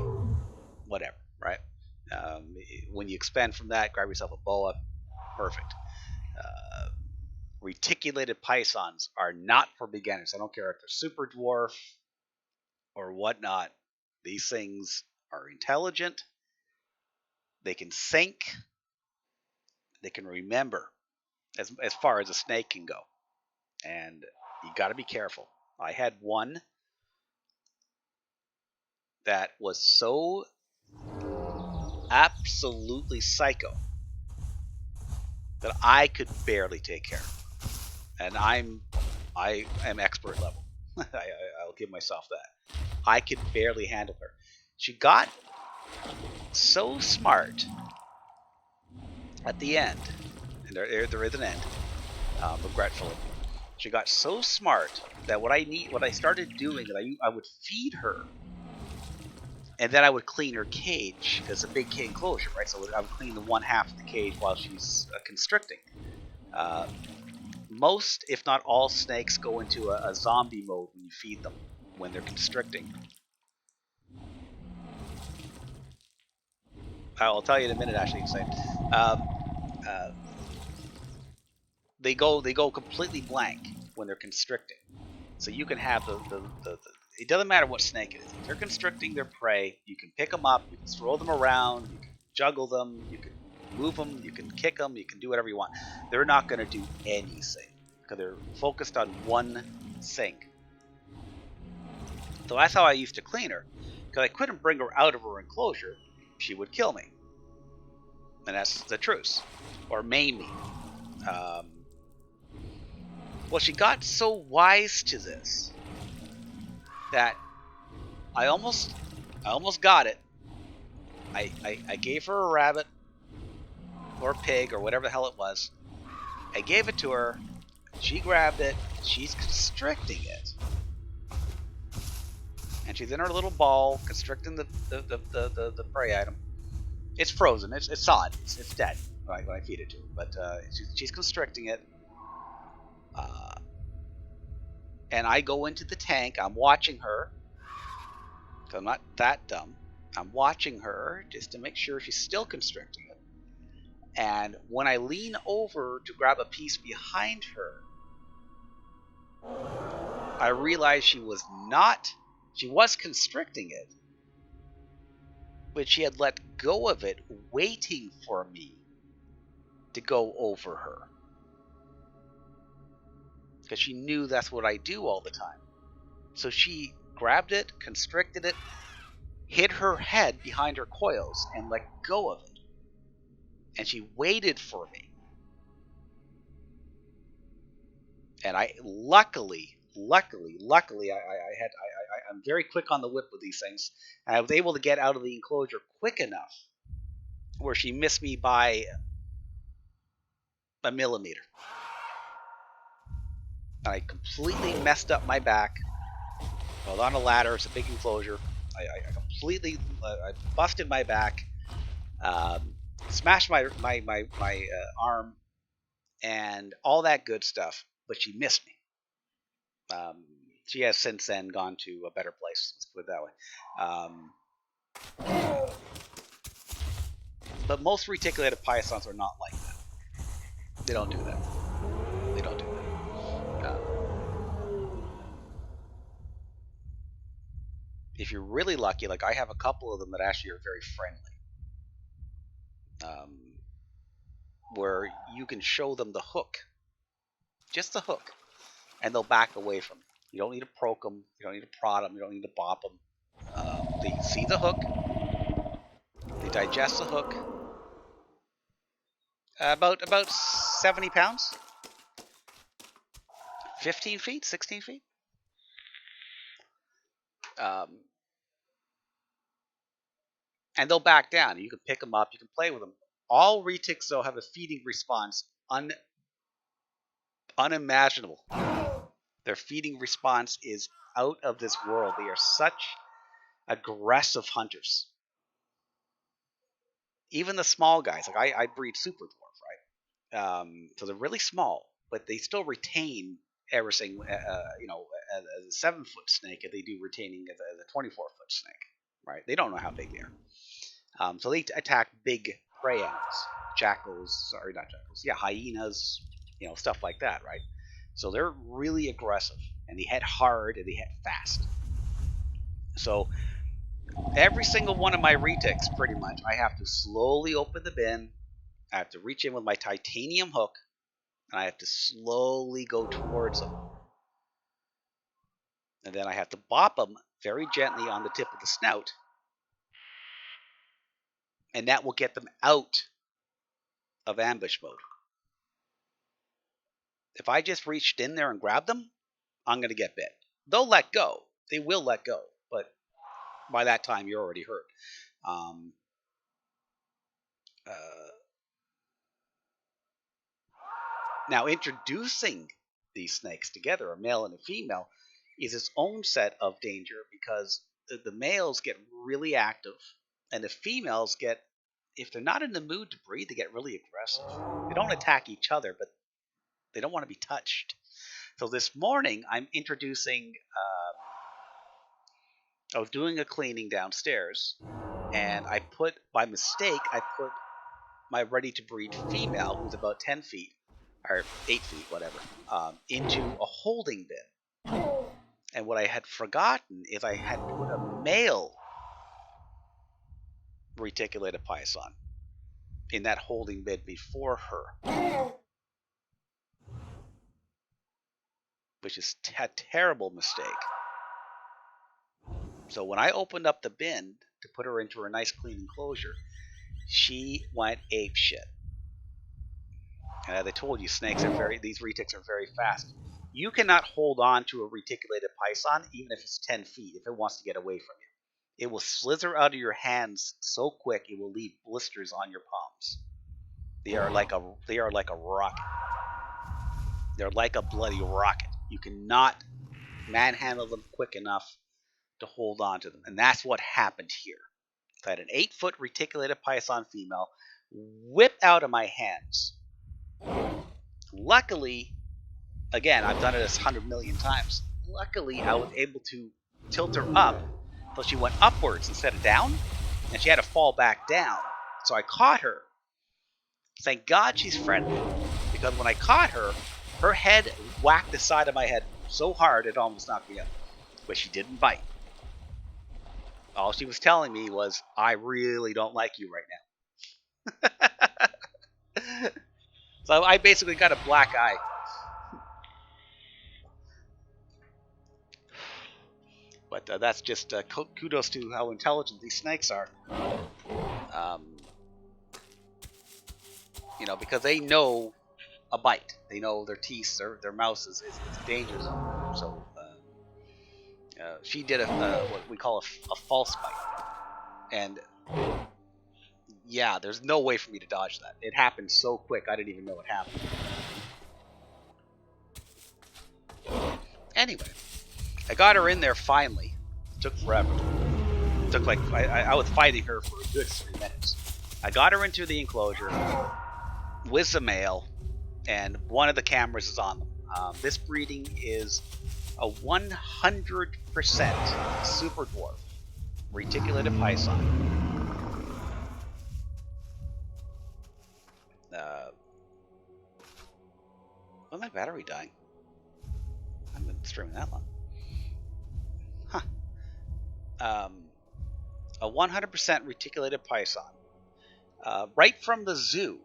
whatever. Right? When you expand from that, grab yourself a boa. Perfect. Reticulated pythons are not for beginners. I don't care if they're super dwarf or whatnot. These things are intelligent. They can think. They can remember as far as a snake can go. And you got to be careful. I had one that was so absolutely psycho that I could barely take care of. And I am expert level. I'll give myself that. I could barely handle her. She got so smart at the end, and there is an end, regretfully. She got so smart that what I started doing is I would feed her, and then I would clean her cage, because it's a big enclosure, right? So I would clean the one half of the cage while she's constricting. Uh, most, if not all, snakes go into a zombie mode when you feed them, when they're constricting. I'll tell you in a minute, actually. Um, uh, they go completely blank when they're constricting. So you can have the it doesn't matter what snake it is. If they're constricting their prey, you can pick them up, you can throw them around, you can juggle them, you can move them, you can kick them, you can do whatever you want. They're not going to do anything because they're focused on one thing. So that's how I used to clean her, because I couldn't bring her out of her enclosure. She would kill me, and that's the truth, or maim me. Um, well, she got so wise to this that I almost got it. I gave her a rabbit or a pig or whatever the hell it was. I gave it to her. She grabbed it. She's constricting it, and she's in her little ball constricting the prey item. It's frozen. It's solid. It's dead when I feed it to her. But she's constricting it. And I go into the tank. I'm watching her. I'm not that dumb. I'm watching her just to make sure she's still constricting it. And when I lean over to grab a piece behind her, I realized she was not. She was constricting it, but she had let go of it, waiting for me to go over her. Because she knew that's what I do all the time. So she grabbed it, constricted it, hid her head behind her coils, and let go of it. And she waited for me. And I luckily, I'm very quick on the whip with these things. And I was able to get out of the enclosure quick enough where she missed me by a millimeter. And I completely messed up my back. I was on a ladder. It's a big enclosure. I completely I busted my back, smashed my arm, and all that good stuff. But she missed me. She has since then gone to a better place. Let's put it that way. But most reticulated pythons are not like that. They don't do that. They don't do that. If you're really lucky, like I have a couple of them that actually are very friendly, where you can show them the hook, just the hook, and they'll back away from it. You don't need to poke them. You don't need to prod them. You don't need to bop them. They see the hook. They digest the hook. About 70 pounds. 15 feet, 16 feet. And they'll back down. You can pick them up. You can play with them. All retics, though, have a feeding response unimaginable. Their feeding response is out of this world. They are such aggressive hunters. Even the small guys, like I breed super dwarf, right? So they're really small, but they still retain everything. As a 7-foot snake, they do retaining as a 24-foot snake, right? They don't know how big they are. So they attack big prey animals, hyenas, stuff like that, right? So they're really aggressive, and they hit hard and they hit fast. So every single one of my retics, pretty much, I have to slowly open the bin. I have to reach in with my titanium hook, and I have to slowly go towards them. And then I have to bop them very gently on the tip of the snout, and that will get them out of ambush mode. If I just reached in there and grabbed them, I'm going to get bit. They'll let go. They will let go, but by that time you're already hurt. Now, introducing these snakes together, a male and a female, is its own set of danger, because the males get really active, and the females get, if they're not in the mood to breed, they get really aggressive. They don't attack each other, but They don't want to be touched. So this morning, I'm introducing. I was doing a cleaning downstairs, and I put, by mistake, I put my ready to breed female, who's about 10 feet or 8 feet, whatever, into a holding bin. And what I had forgotten is I had put a male reticulated python in that holding bin before her, which is a terrible mistake. So when I opened up the bin to put her into her nice clean enclosure, she went ape shit. And as I told you, these retics are very fast. You cannot hold on to a reticulated python even if it's 10 feet if it wants to get away from you. It will slither out of your hands so quick it will leave blisters on your palms. They are like a rocket. They're like a bloody rocket. You cannot manhandle them quick enough to hold on to them. And that's what happened here. I had an 8-foot reticulated python female whip out of my hands. Luckily, again, I've done it 100 million times. Luckily, I was able to tilt her up so she went upwards instead of down, and she had to fall back down. So I caught her. Thank God she's friendly, because when I caught her, her head whacked the side of my head so hard it almost knocked me out. But she didn't bite. All she was telling me was, I really don't like you right now. So I basically got a black eye. But that's just kudos to how intelligent these snakes are. Because they know a bite. They know their teeth, their mouth is a danger zone. So she did what we call a false bite. And yeah, there's no way for me to dodge that. It happened so quick, I didn't even know it happened. Anyway, I got her in there finally. It took forever. It took I was fighting her for a good 3 minutes. I got her into the enclosure with the male, and one of the cameras is on them. This breeding is a 100% super dwarf reticulated python. Why my battery dying? I haven't been streaming that long. Huh. A 100% reticulated python. Right from the zoo,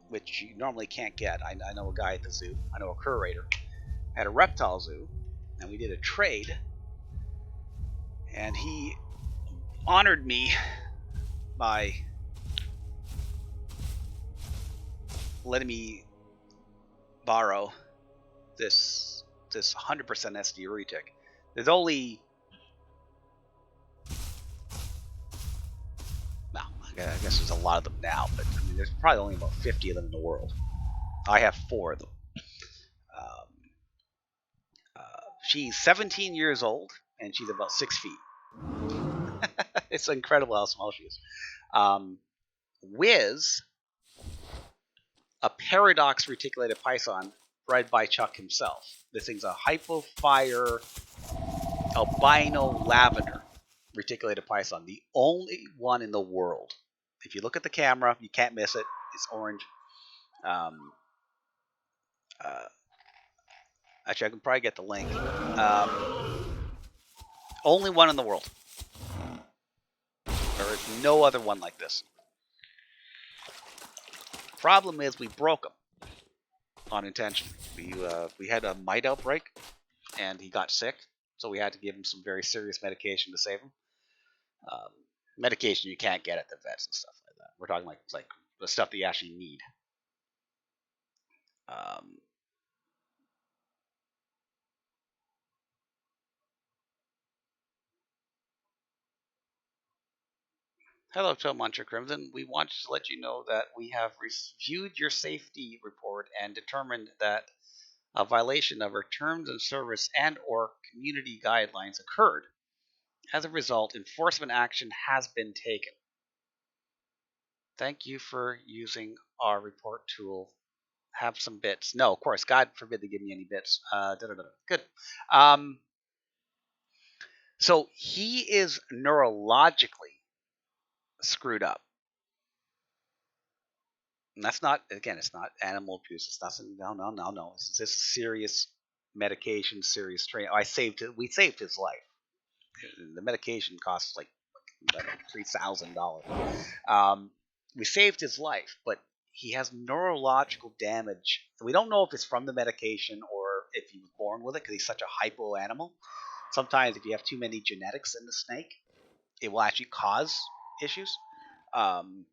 which you normally can't get. I know a guy at the zoo. I know a curator at a reptile zoo, and we did a trade, and he honored me by letting me borrow this 100% SD retic. There's only, well, I guess there's a lot of them now, but I mean, there's probably only about 50 of them in the world. I have 4 of them. She's 17 years old, and she's about 6 feet. It's incredible how small she is. Wiz, a paradox reticulated python bred by Chuck himself. This thing's a hypofire albino lavender reticulated python, the only one in the world. If you look at the camera, you can't miss it. It's orange. Actually, I can probably get the link. Only one in the world. There is no other one like this. Problem is, we broke him unintentionally. We had a mite outbreak, and he got sick, so we had to give him some very serious medication to save him. Medication you can't get at the vets and stuff like that. We're talking like the stuff that you actually need. Hello, to Muncher Crimson. We want to let you know that we have reviewed your safety report and determined that a violation of our terms of service and or community guidelines occurred. As a result, enforcement action has been taken. Thank you for using our report tool have some bits. No, of course, God forbid they give me any bits. Good. Um, so he is neurologically screwed up. And that's not, again, it's not animal abuse. It's nothing. No, no, no, no. This is serious medication, serious training. We saved his life. The medication costs like $3,000. Um, we saved his life, but he has neurological damage. We don't know if it's from the medication or if he was born with it because he's such a hypo animal. Sometimes if you have too many genetics in the snake, it will actually cause issues. Um,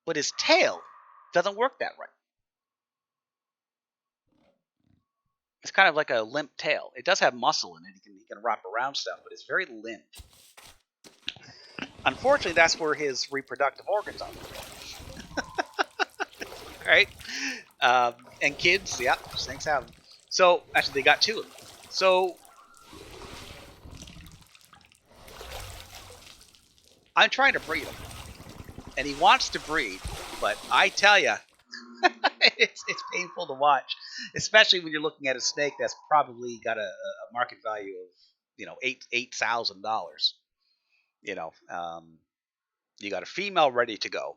but his tail doesn't work that right. It's kind of like a limp tail. It does have muscle in it. He can wrap around stuff, but it's very limp. Unfortunately, that's where his reproductive organs are. Right? And kids, yeah, snakes have them. So, actually, they got two of them. So, I'm trying to breed him. And he wants to breed, but I tell you, it's painful to watch, especially when you're looking at a snake that's probably got a market value of $8,000. You know, you got a female ready to go,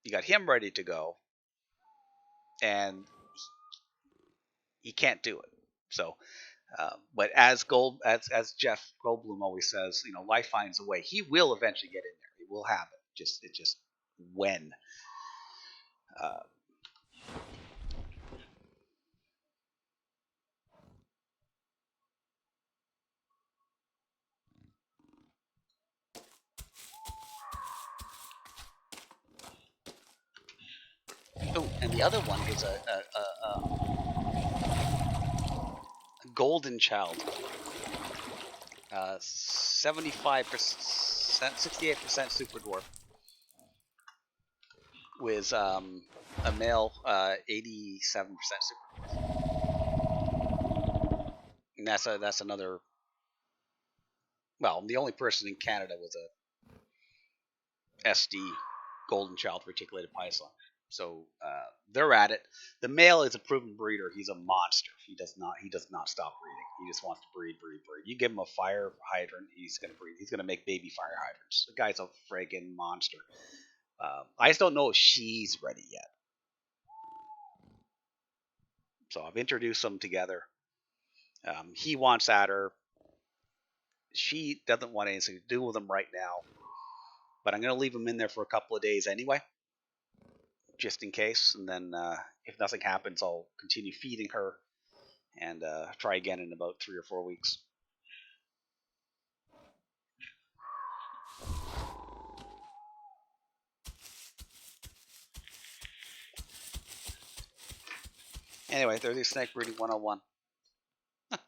you got him ready to go, and he can't do it. So, but as Jeff Goldblum always says, life finds a way. He will eventually get in there. He will have it. Just when. Uh, oh, and the other one is a golden child. 75%, 68% super dwarf with a male 87% super dwarf. And that's another. Well, I'm the only person in Canada with a SD golden child reticulated python. So they're at it. The male is a proven breeder. He's a monster. He does not stop breeding. He just wants to breed. You give him a fire hydrant, he's gonna breed. He's gonna make baby fire hydrants. The guy's a friggin' monster. I just don't know if she's ready yet. So I've introduced them together. He wants at her. She doesn't want anything to do with him right now. But I'm gonna leave him in there for a couple of days anyway, just in case. And then if nothing happens, I'll continue feeding her and try again in about 3 or 4 weeks. Anyway, there's the snake breeding 101.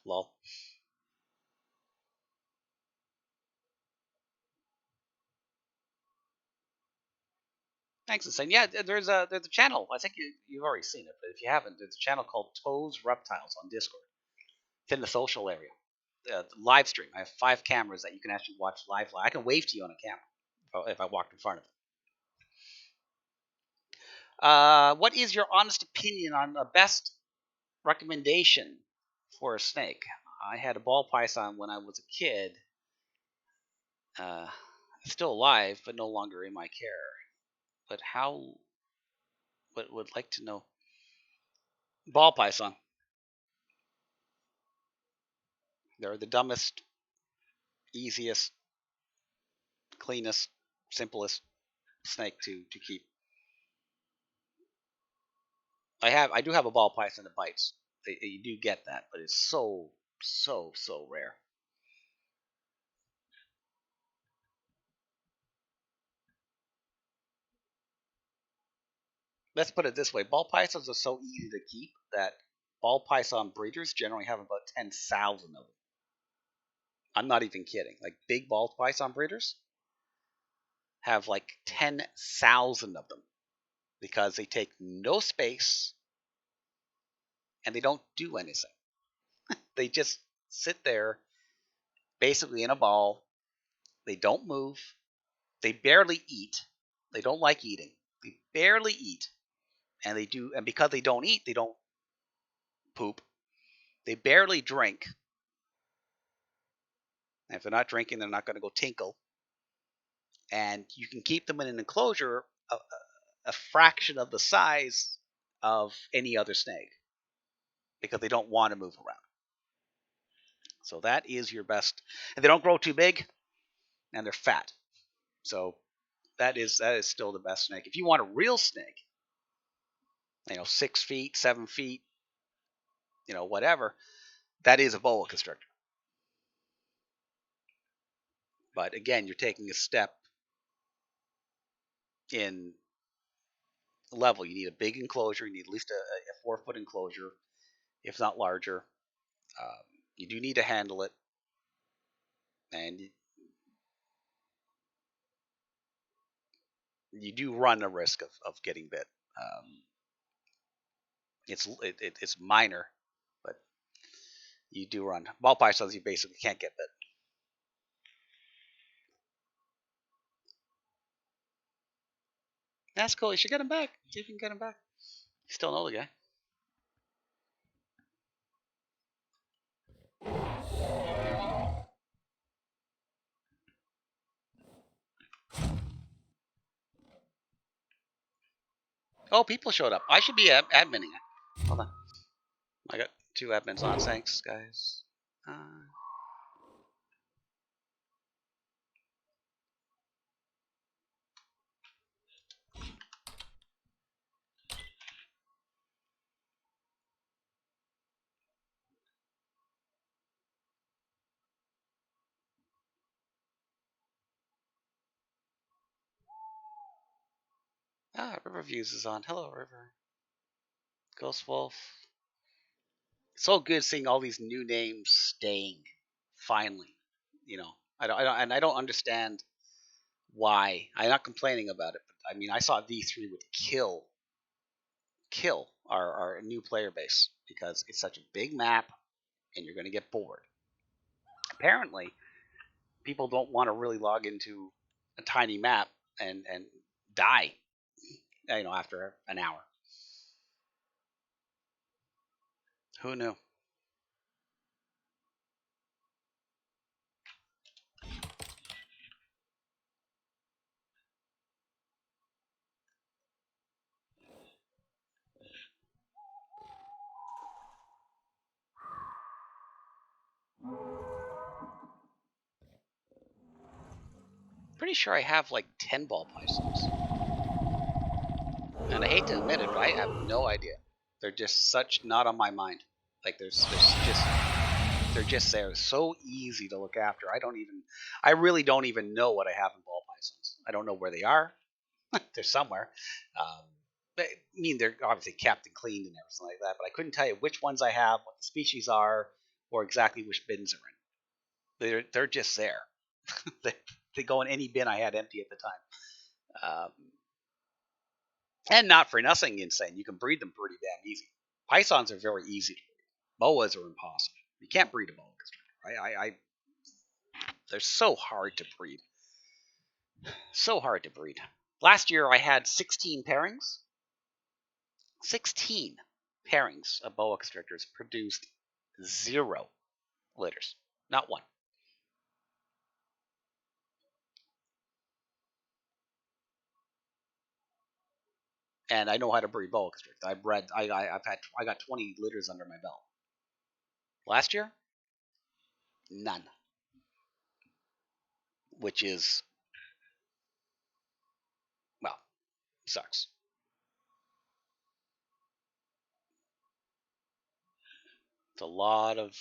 Lol. Thanks for saying. Yeah, there's a channel. I think you've already seen it, but if you haven't, there's a channel called Toes Reptiles on Discord. It's in the social area. Live stream. I have 5 cameras that you can actually watch live. I can wave to you on a camera if I walked in front of it. What is your honest opinion on the best recommendation for a snake? I had a ball python when I was a kid. Still alive, but no longer in my care. But how? Would like to know. Ball python. They're the dumbest, easiest, cleanest, simplest snake to keep. I do have a ball python that bites. You do get that, but it's so rare. Let's put it this way: ball pythons are so easy to keep that ball python breeders generally have about 10,000 of them. I'm not even kidding. Like big ball python breeders have like 10,000 of them because they take no space and they don't do anything. They just sit there basically in a ball. They don't move. They barely eat. They don't like eating. They barely eat. and because they don't eat, they don't poop. They barely drink. And if they're not drinking, they're not going to go tinkle. And you can keep them in an enclosure a fraction of the size of any other snake because they don't want to move around. So that is your best. And they don't grow too big, and they're fat. So that is still the best snake. If you want a real snake, 6 feet, 7 feet, whatever, that is a boa constrictor. But again, you're taking a step in level. You need a big enclosure. You need at least a 4-foot enclosure, if not larger. You do need to handle it, and you do run a risk of getting bit. It's minor, but you do run. Ball pythons, you basically can't get bit. That's cool. You should get him back. See if you can get him back. You still know the guy. Oh, people showed up. I should be adminning it. Hold on. I got 2 admins on. Thanks, guys. River Views is on. Hello, River. Ghost Wolf. It's so good seeing all these new names staying. Finally, I don't understand why. I'm not complaining about it, but I mean, I saw V3 would kill our new player base because it's such a big map, and you're going to get bored. Apparently, people don't want to really log into a tiny map and die, after an hour. Who knew? Pretty sure I have like 10 ball pythons. And I hate to admit it, but I have no idea. They're just such not on my mind. Like they're just there, so easy to look after. I really don't even know what I have in ball pythons. I don't know where they are. They're somewhere. I mean, they're obviously kept and cleaned and everything like that. But I couldn't tell you which ones I have, what the species are, or exactly which bins are in. They're just there. They go in any bin I had empty at the time. And not for nothing insane. You can breed them pretty damn easy. Pythons are very easy to breed. Boas are impossible. You can't breed a boa constrictor. They're so hard to breed. So hard to breed. Last year I had 16 pairings. 16 pairings of boa constrictors produced 0 litters. Not one. And I know how to breed boa constrictors. I got 20 litters under my belt. Last year, none. Which is, well, sucks. It's a lot of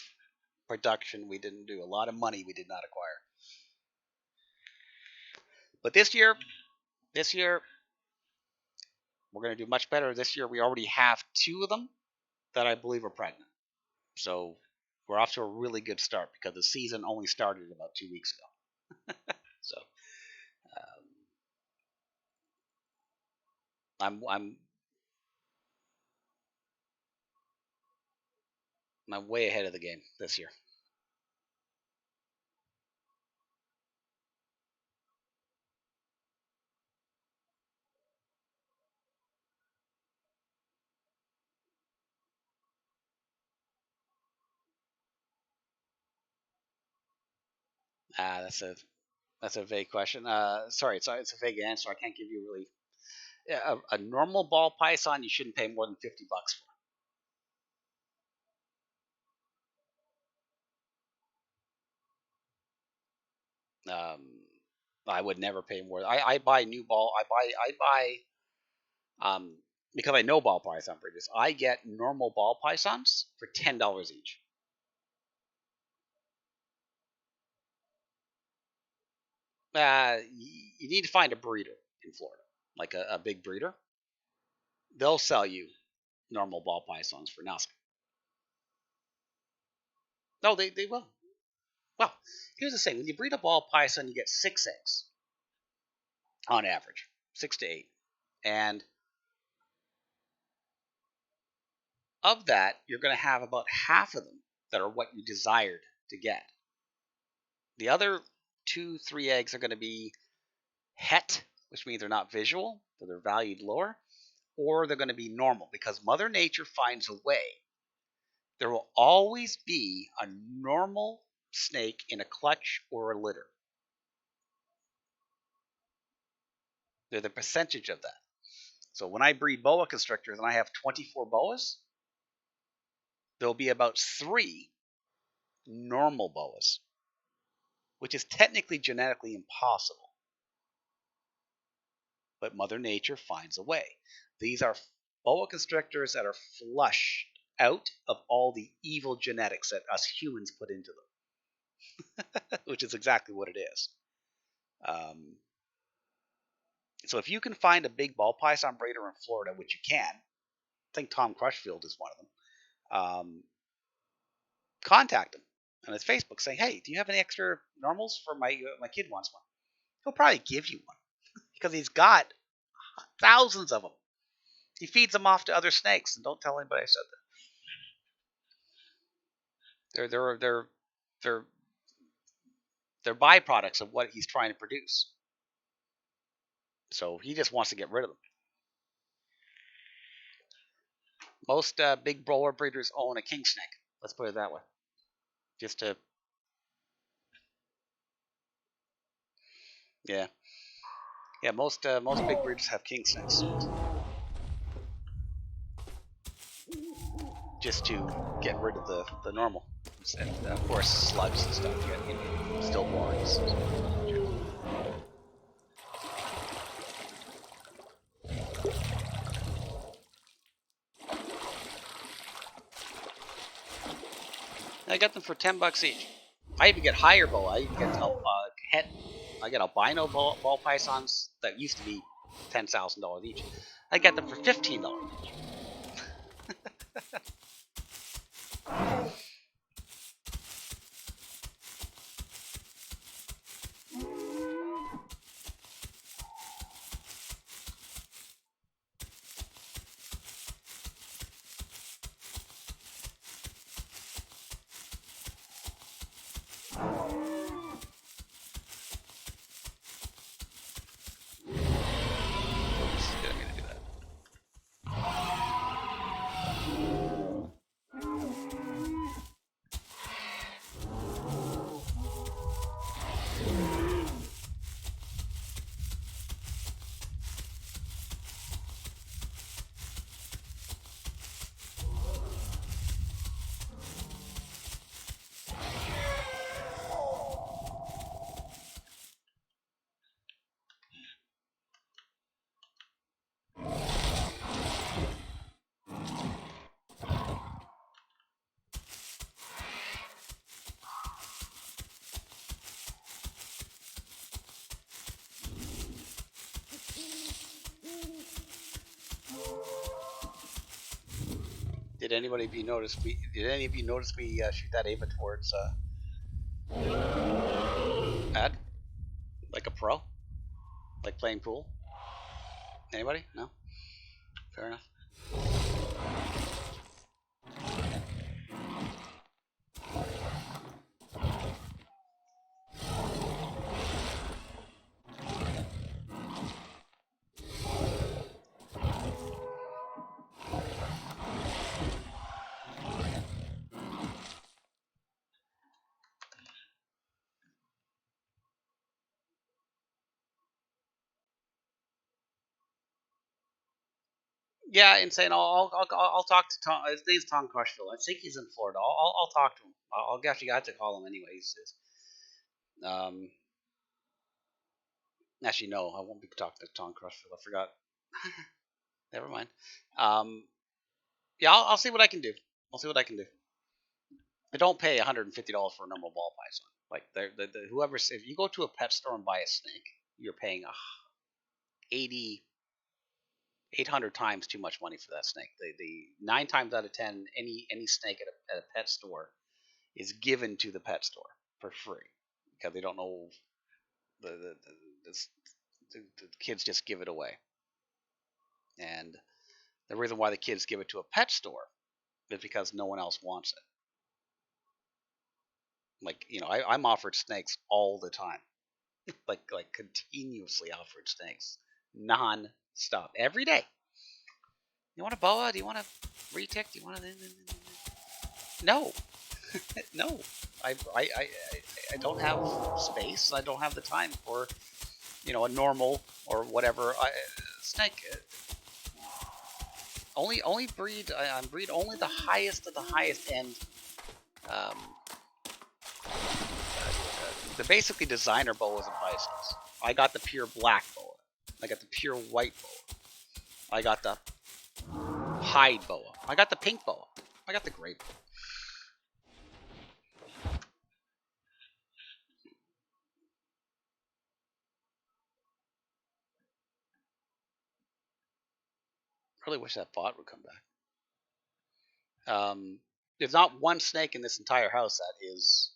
production we didn't do, a lot of money we did not acquire. But this year, we're going to do much better. This year, we already have 2 of them that I believe are pregnant. So we're off to a really good start because the season only started about 2 weeks ago. So I'm way ahead of the game this year. That's a vague question. Sorry, it's a vague answer. I can't give you really. Yeah, a normal ball python you shouldn't pay more than $50 for. I would never pay more. I buy new ball. Um, because I know ball python breeders. I get normal ball pythons for $10 each. You need to find a breeder in Florida, like a big breeder. They'll sell you normal ball pythons for nothing. No, they will. Well, here's the thing: when you breed a ball python, you get 6 eggs on average, 6 to 8, and of that, you're going to have about half of them that are what you desired to get. The other 2, 3 eggs are going to be het, which means they're not visual, so they're valued lower, or they're going to be normal because Mother Nature finds a way. There will always be a normal snake in a clutch or a litter. They're the percentage of that. So when I breed boa constrictors and I have 24 boas, there'll be about 3 normal boas, which is technically genetically impossible. But Mother Nature finds a way. These are boa constrictors that are flushed out of all the evil genetics that us humans put into them, which is exactly what it is. So if you can find a big ball python breeder in Florida, which you can, I think Tom Crushfield is one of them, contact him on his Facebook saying, hey, do you have any extra normals for my kid wants one? He'll probably give you one because he's got thousands of them. He feeds them off to other snakes, and don't tell anybody I said that. They're byproducts of what he's trying to produce. So he just wants to get rid of them. Most big broiler breeders own a king snake. Let's put it that way. Just to, yeah, most big breeders have king snakes, just to get rid of the normal, and of course slugs and stuff. You got stillborns. I got them for $10 each. I even get higher boa. I even get I get albino ball pythons that used to be $10,000 each. I get them for $15 each. Did any of you notice me shoot that Ava towards Ad? Like a pro? Like playing pool? Anybody? No? Fair enough. Yeah, insane. I'll talk to Tom. His name's Tom Crushville. I think he's in Florida. I'll talk to him. I'll actually got to call him anyways. Um, actually, no, I won't be talking to Tom Crushville. I forgot. Never mind. Um, yeah, I'll see what I can do. I'll see what I can do. I don't pay $150 for a normal ball python. Like whoever, if you go to a pet store and buy a snake, you're paying 80, 800 times too much money for that snake. The 9 times out of 10, any snake at a pet store is given to the pet store for free because they don't know the the, the, the kids just give it away. And the reason why the kids give it to a pet store is because no one else wants it. Like I'm offered snakes all the time, like continuously offered snakes, non-stop, every day. You want a boa? Do you want a retic? Do you want to? No, no. I don't have space. I don't have the time for a normal or whatever snake. Only breed. I breed only the highest of the highest end. Um, they're basically designer boas and pythons. I got the pure black boa. I got the pure white boa. I got the hide boa. I got the pink boa. I got the gray boa. Really wish that bot would come back. There's not one snake in this entire house that is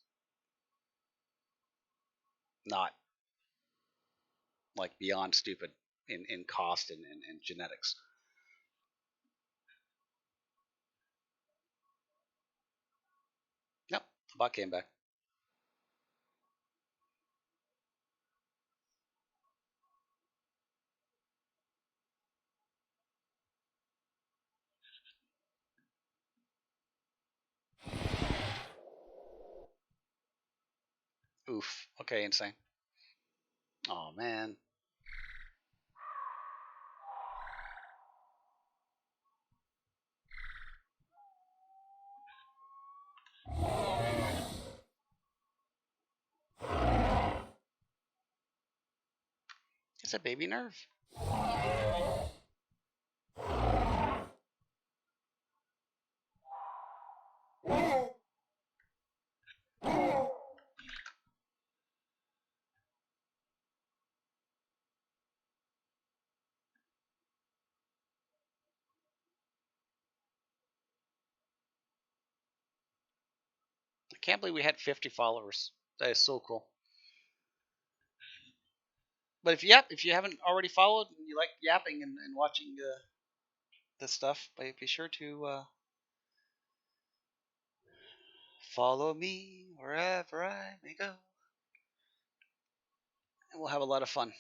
not like beyond stupid in cost and genetics. Yep, the bot came back. Oof. Okay, insane. Oh man. It's a baby nerve. I can't believe we had 50 followers. That is so cool. But if you haven't already followed and you like yapping and watching this stuff, be sure to follow me wherever I may go, and we'll have a lot of fun.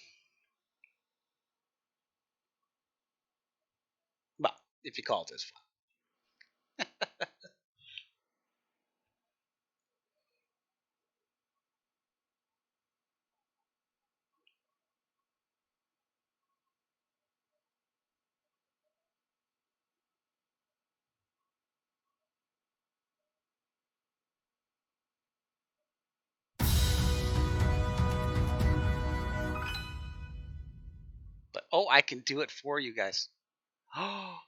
Well, if you call it this fun. But oh, I can do it for you guys. Oh,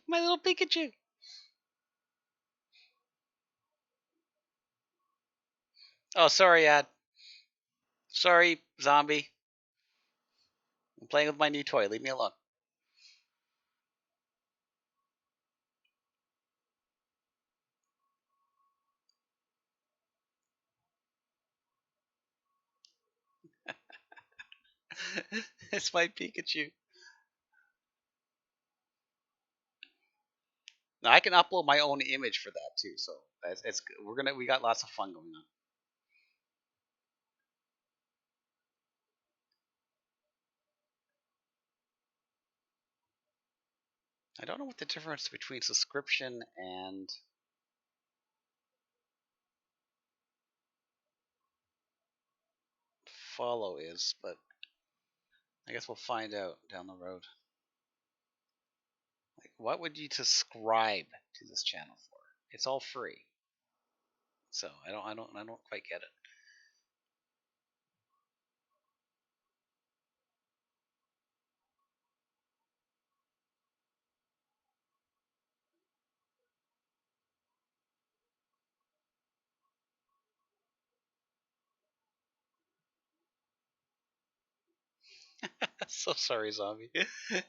my little Pikachu. Oh, sorry, Ad. Sorry, zombie. I'm playing with my new toy. Leave me alone. It's my Pikachu. Now I can upload my own image for that too. So it's we got lots of fun going on. I don't know what the difference between subscription and follow is, but I guess we'll find out down the road. Like, what would you subscribe to this channel for? It's all free, so I don't quite get it. So sorry, zombie.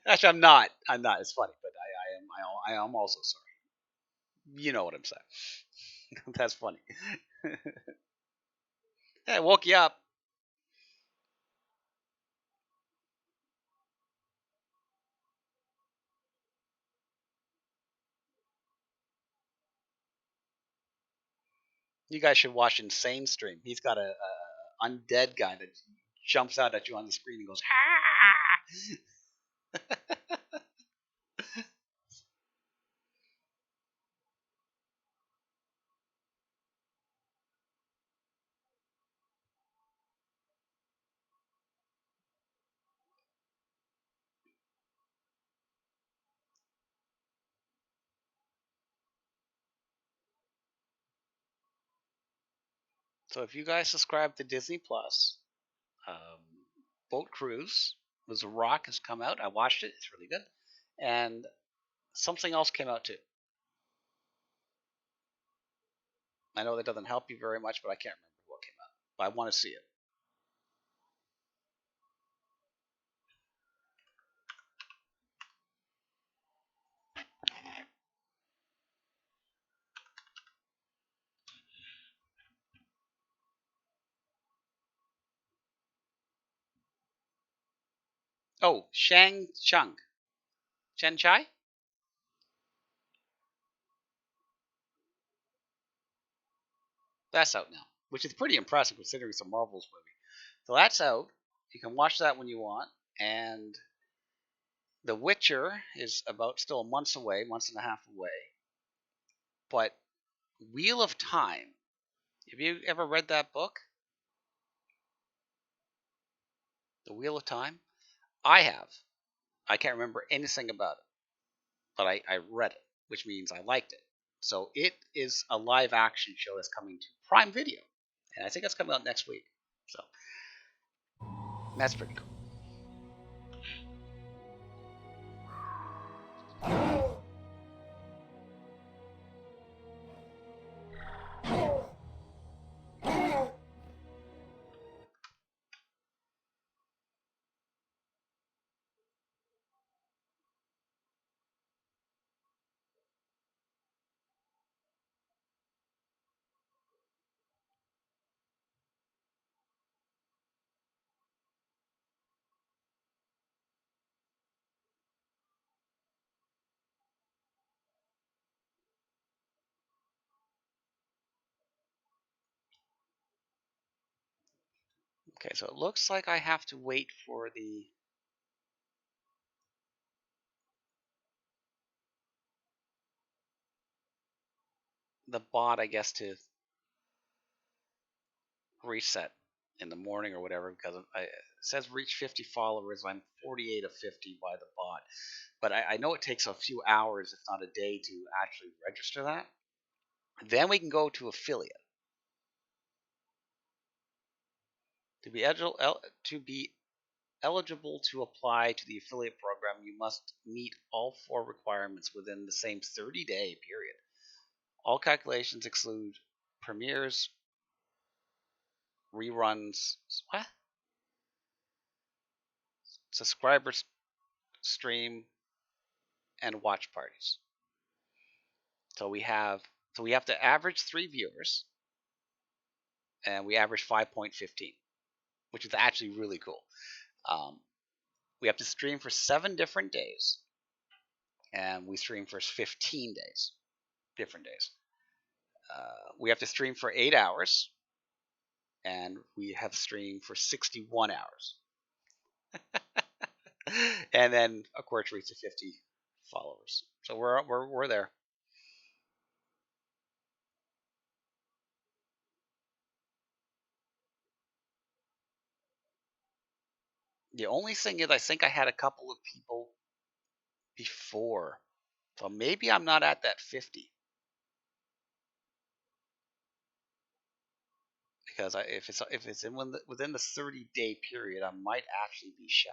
Actually, I'm not. I'm not. It's funny, but I am. I am also sorry. You know what I'm saying. That's funny. Hey, I woke you up. You guys should watch Insane stream. He's got a undead guy that jumps out at you on the screen and goes, "Ah!" So if you guys subscribe to Disney Plus, um, Boat Cruise was a rock has come out. I watched it. It's really good. And something else came out too. I know that doesn't help you very much, but I can't remember what came out. But I want to see it. Oh, Shang Chung. Chen Chai? That's out now, which is pretty impressive considering it's a Marvel's movie. So that's out. You can watch that when you want. And The Witcher is about still months away, months and a half away. But Wheel of Time. Have you ever read that book? The Wheel of Time? I have. I can't remember anything about it, but I read it, which means I liked it. So it is a live action show that's coming to Prime Video. And I think that's coming out next week. So that's pretty cool. Okay, so it looks like I have to wait for the bot, I guess, to reset in the morning or whatever because it says reach 50 followers. I'm 48 of 50 by the bot, but I know it takes a few hours, if not a day, to actually register that. Then we can go to affiliate. To be eligible to apply to the affiliate program, you must meet all four requirements within the same 30-day period. All calculations exclude premieres, reruns, what? Subscribers stream, and watch parties. So we have to average 3 viewers, and we average 5.15, which is actually really cool. We have to stream for 7 different days, and we stream for 15 days, different days. We have to stream for 8 hours, and we have streamed for 61 hours. And then, of course, reach the 50 followers. So we're there. The only thing is, I think I had a couple of people before, so maybe I'm not at that 50 because if it's within the 30-day period, I might actually be shy.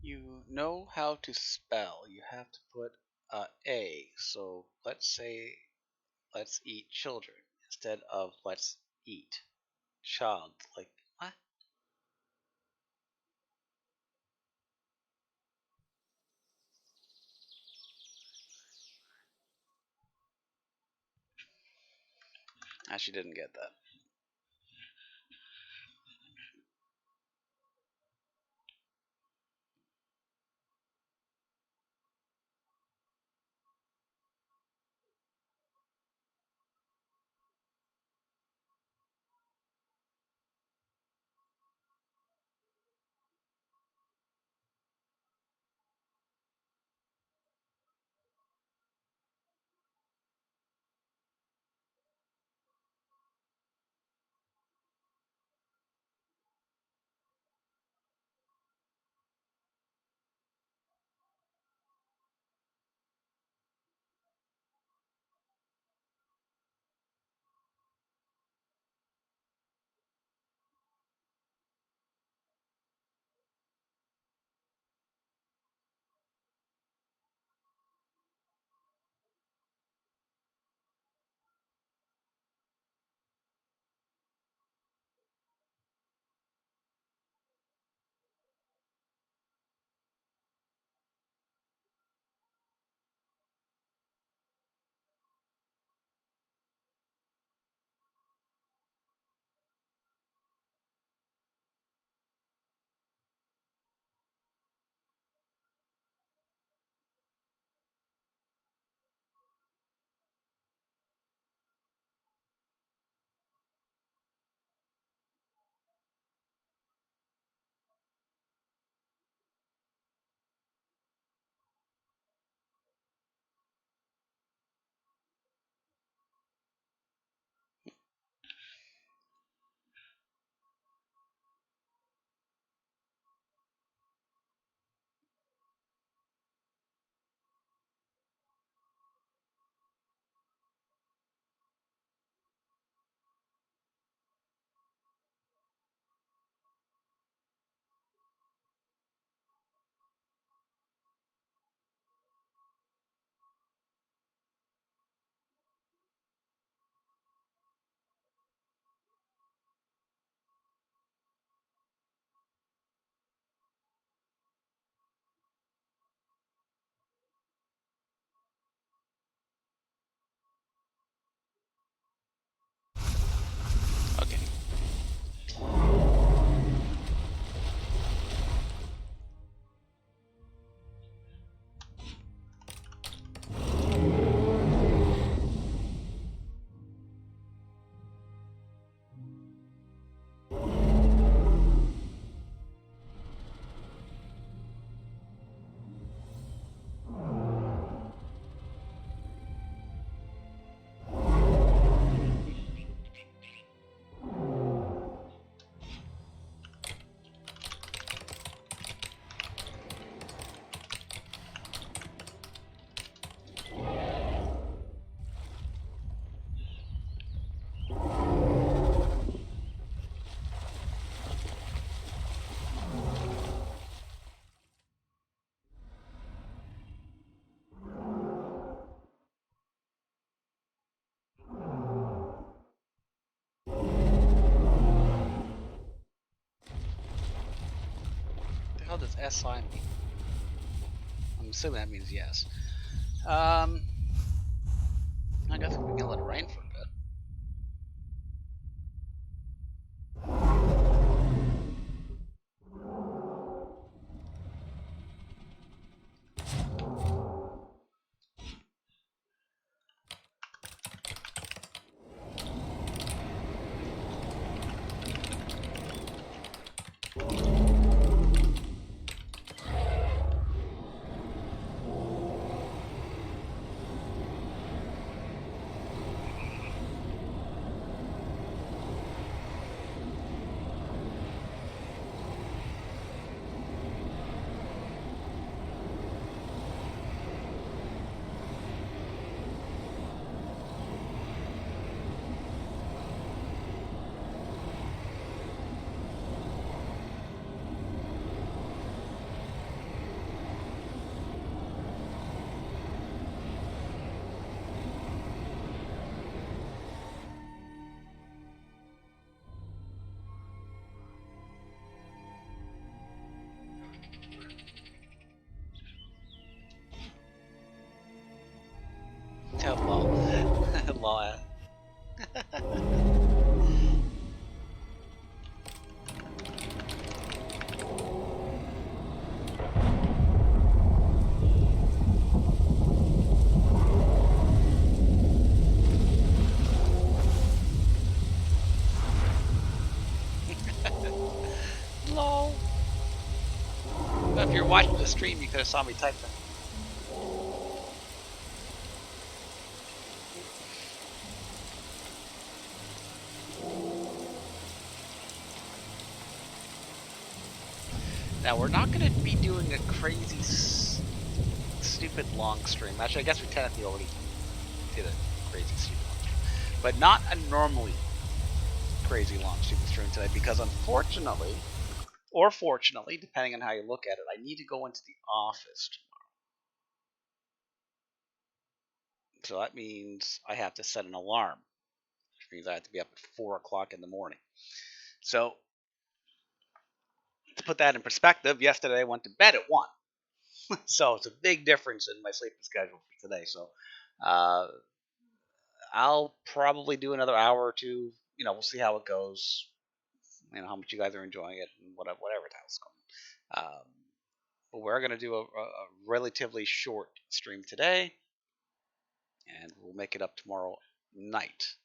you know how to spell, you have to put A. So let's say let's eat children instead of let's eat child. Like, what? Actually didn't get that. Okay. The hell does SI mean? I'm assuming that means yes. I guess we can let it rain for a bit. If you're watching the stream, you could have saw me type them. Now, we're not going to be doing a crazy, stupid long stream. Actually, I guess we technically already did a crazy, stupid long stream. But not a normally crazy long, stupid stream today, because unfortunately, or fortunately, depending on how you look at it, I need to go into the office tomorrow. So that means I have to set an alarm, which means I have to be up at 4 o'clock in the morning. So, to put that in perspective, yesterday I went to bed at 1. So it's a big difference in my sleeping schedule for today. So I'll probably do another hour or two. We'll see how it goes. How much you guys are enjoying it and whatever the hell's going on. But we're going to do a relatively short stream today, and we'll make it up tomorrow night,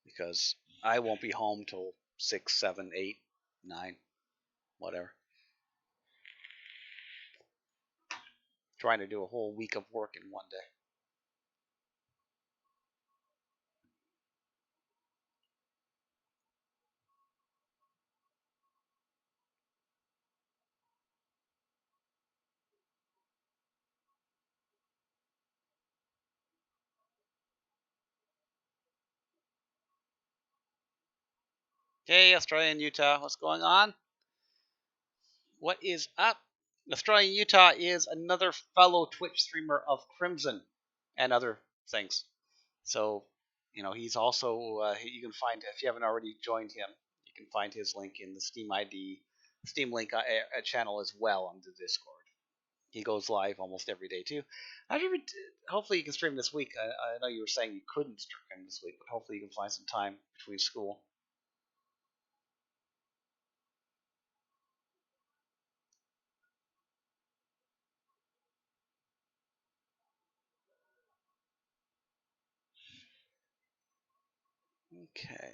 because I won't be home till 6, 7, 8, 9, whatever. Trying to do a whole week of work in one day. Hey, Australian Utah, what's going on? What is up? Australian Utah is another fellow Twitch streamer of Crimson and other things. So, he's also, you can find, if you haven't already joined him, you can find his link in the Steam link channel as well on the Discord. He goes live almost every day too. Hopefully you can stream this week. I know you were saying you couldn't stream this week, but hopefully you can find some time between school. Okay.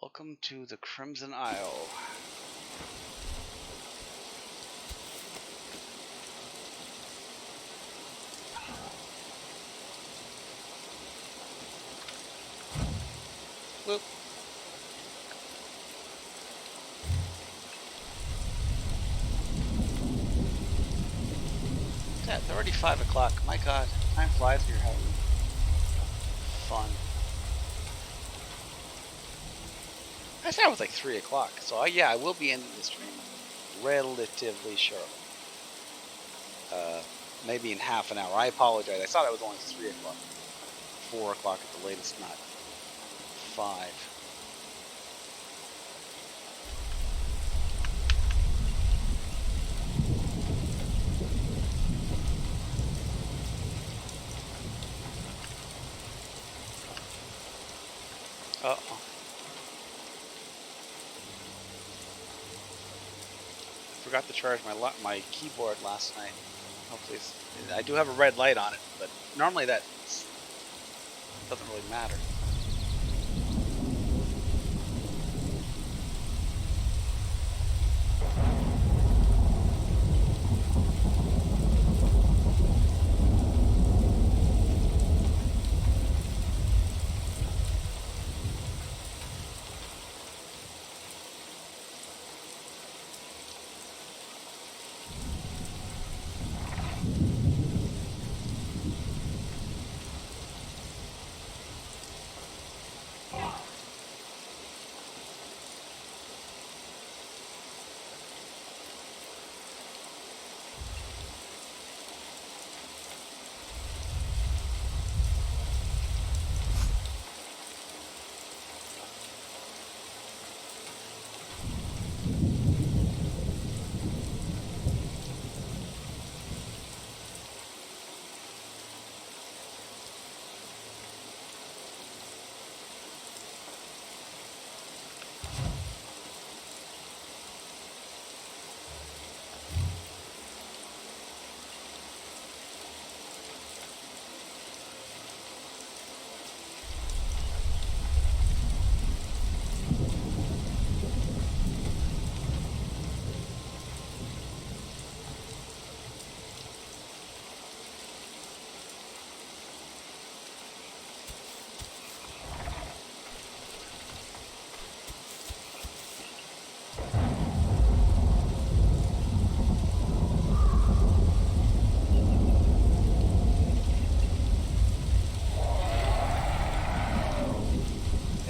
Welcome to the Crimson Isle. Whoop. It's already 5 o'clock. My God, time flies when you're having fun. I thought it was like 3 o'clock. So yeah, I will be ending the stream relatively shortly. Maybe in half an hour. I apologize. I thought it was only 3 o'clock. 4 o'clock at the latest, not 5. Uh-oh. I forgot to charge my keyboard last night. Hopefully I do have a red light on it, but normally that doesn't really matter.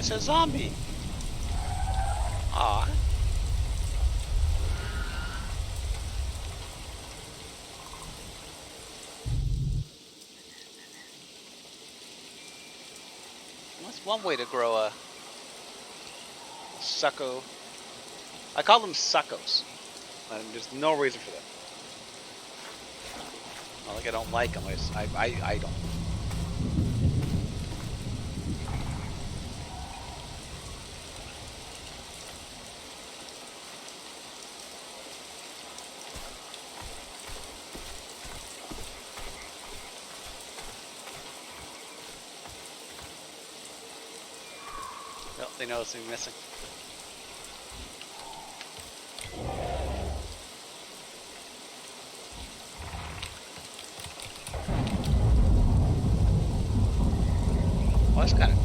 It's a zombie. Aw. That's one way to grow a succo. I call them succos. And there's no reason for that. Not like I don't like them. I don't. Well, they notice me missing. Well, that's kind of.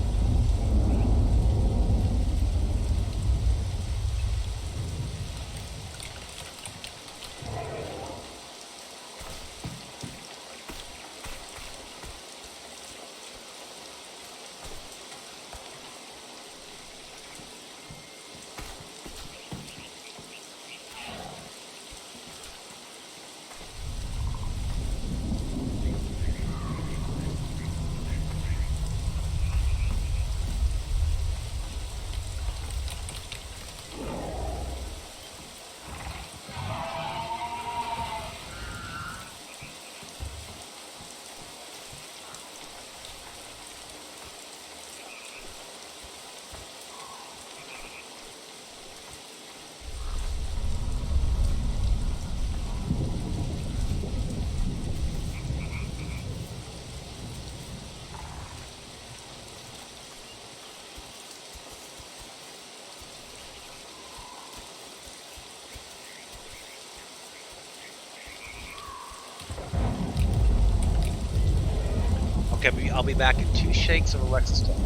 Okay, I'll be back in 2 shakes of Alexis stuff.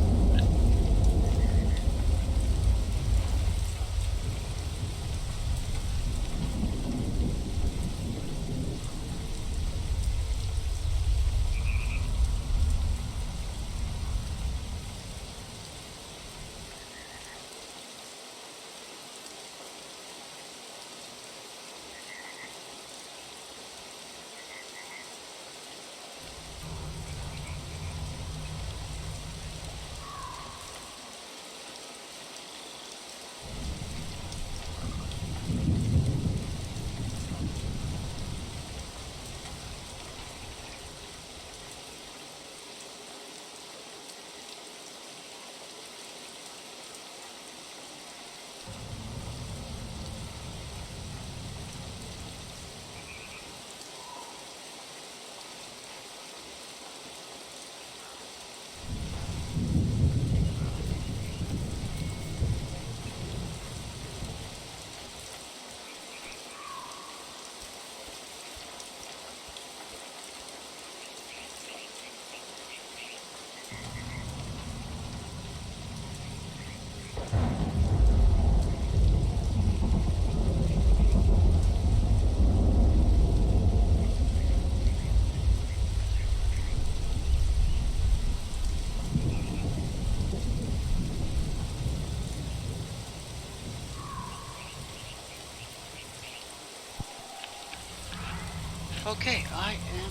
Okay, I am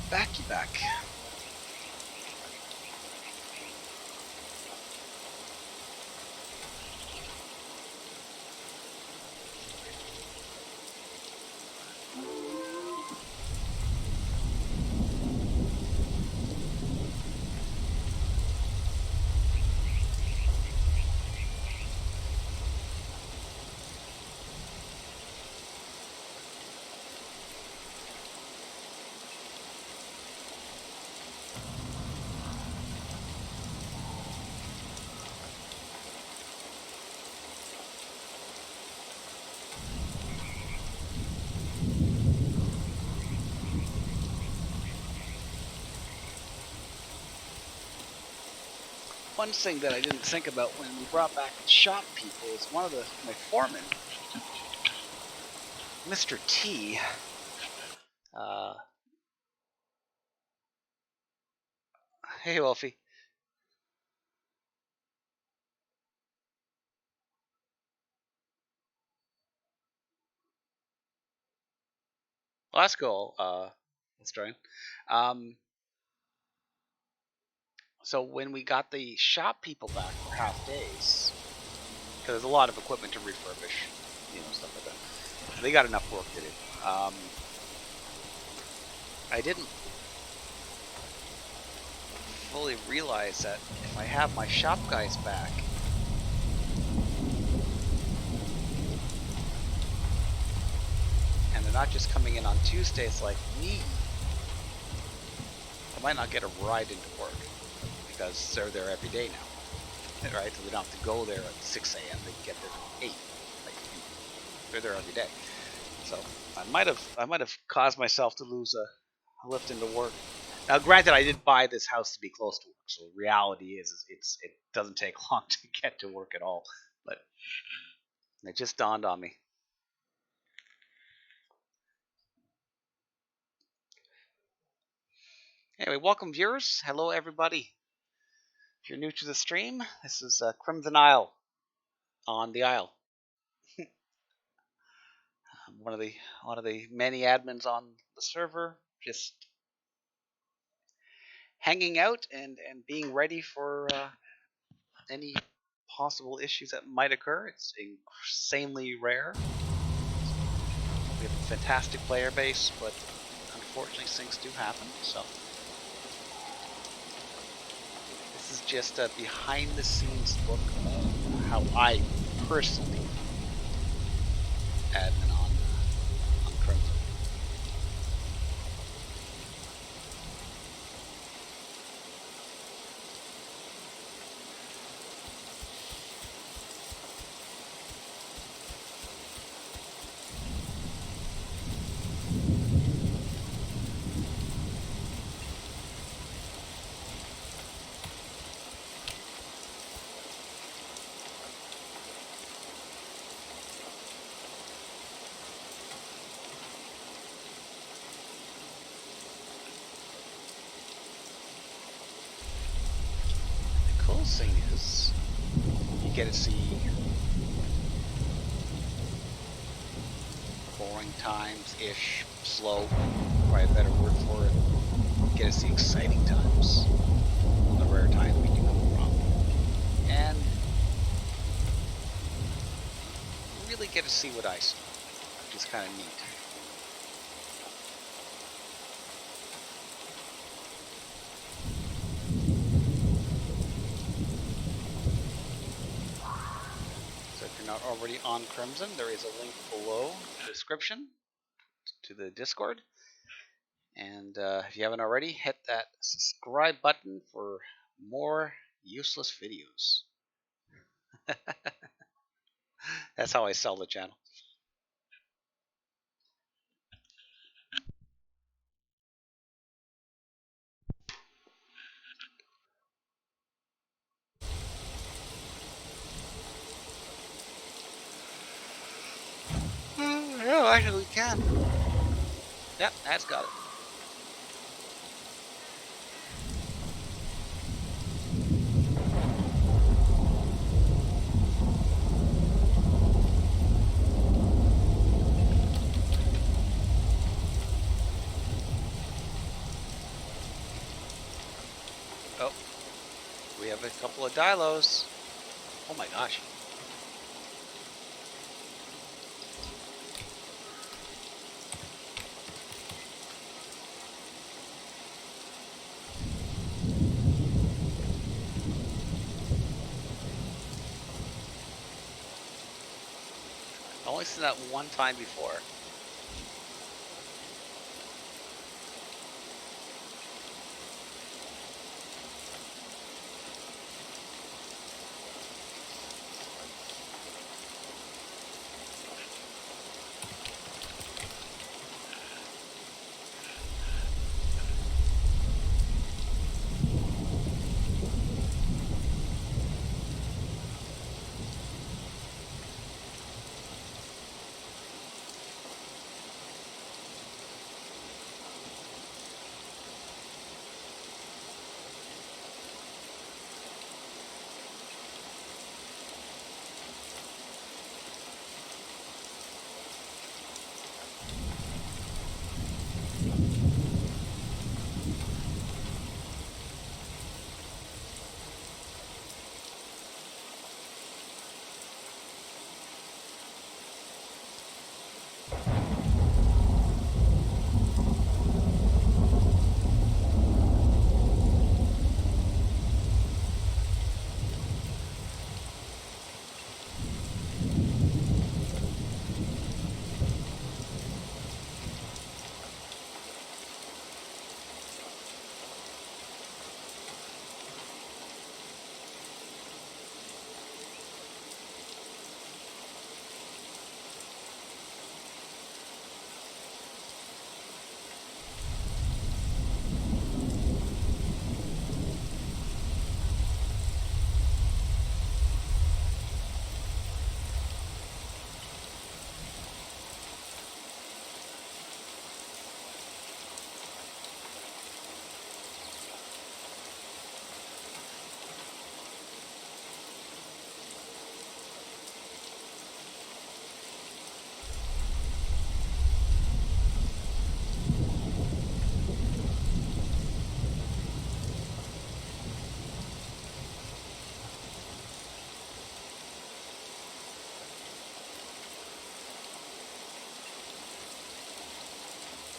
back. One thing that I didn't think about when we brought back the shop people is one of my foremen, Mr. T. Hey, Wolfie. Well, that's cool. Let's try. So when we got the shop people back for half days, because there's a lot of equipment to refurbish, stuff like that. So they got enough work to do. I didn't fully realize that if I have my shop guys back, and they're not just coming in on Tuesdays like me, I might not get a ride into work because they're there every day now, right? So they don't have to go there at 6 a.m. They can get there at 8. Like, they're there every day. So I might have caused myself to lose a lift into work. Now, granted, I did buy this house to be close to work, so the reality is it doesn't take long to get to work at all. But it just dawned on me. Anyway, welcome viewers. Hello everybody. If you're new to the stream, this is Crimson Isle on the Isle. one of the many admins on the server, just hanging out and being ready for any possible issues that might occur. It's insanely rare. We have a fantastic player base, but unfortunately things do happen. So this is just a behind the scenes look of how I personally admin on Crimson. Thing is, you get to see boring times ish, slow, probably a better word for it. You get to see exciting times, the rare times we do come from, and you really get to see what I see, which is kind of neat. Not already on Crimson, there is a link below in the description to the Discord. And if you haven't already, hit that subscribe button for more useless videos. That's how I sell the channel. Yeah, actually we can. Yep, that's got it. Oh, we have a couple of dilos. Oh my gosh. I've only seen that one time before.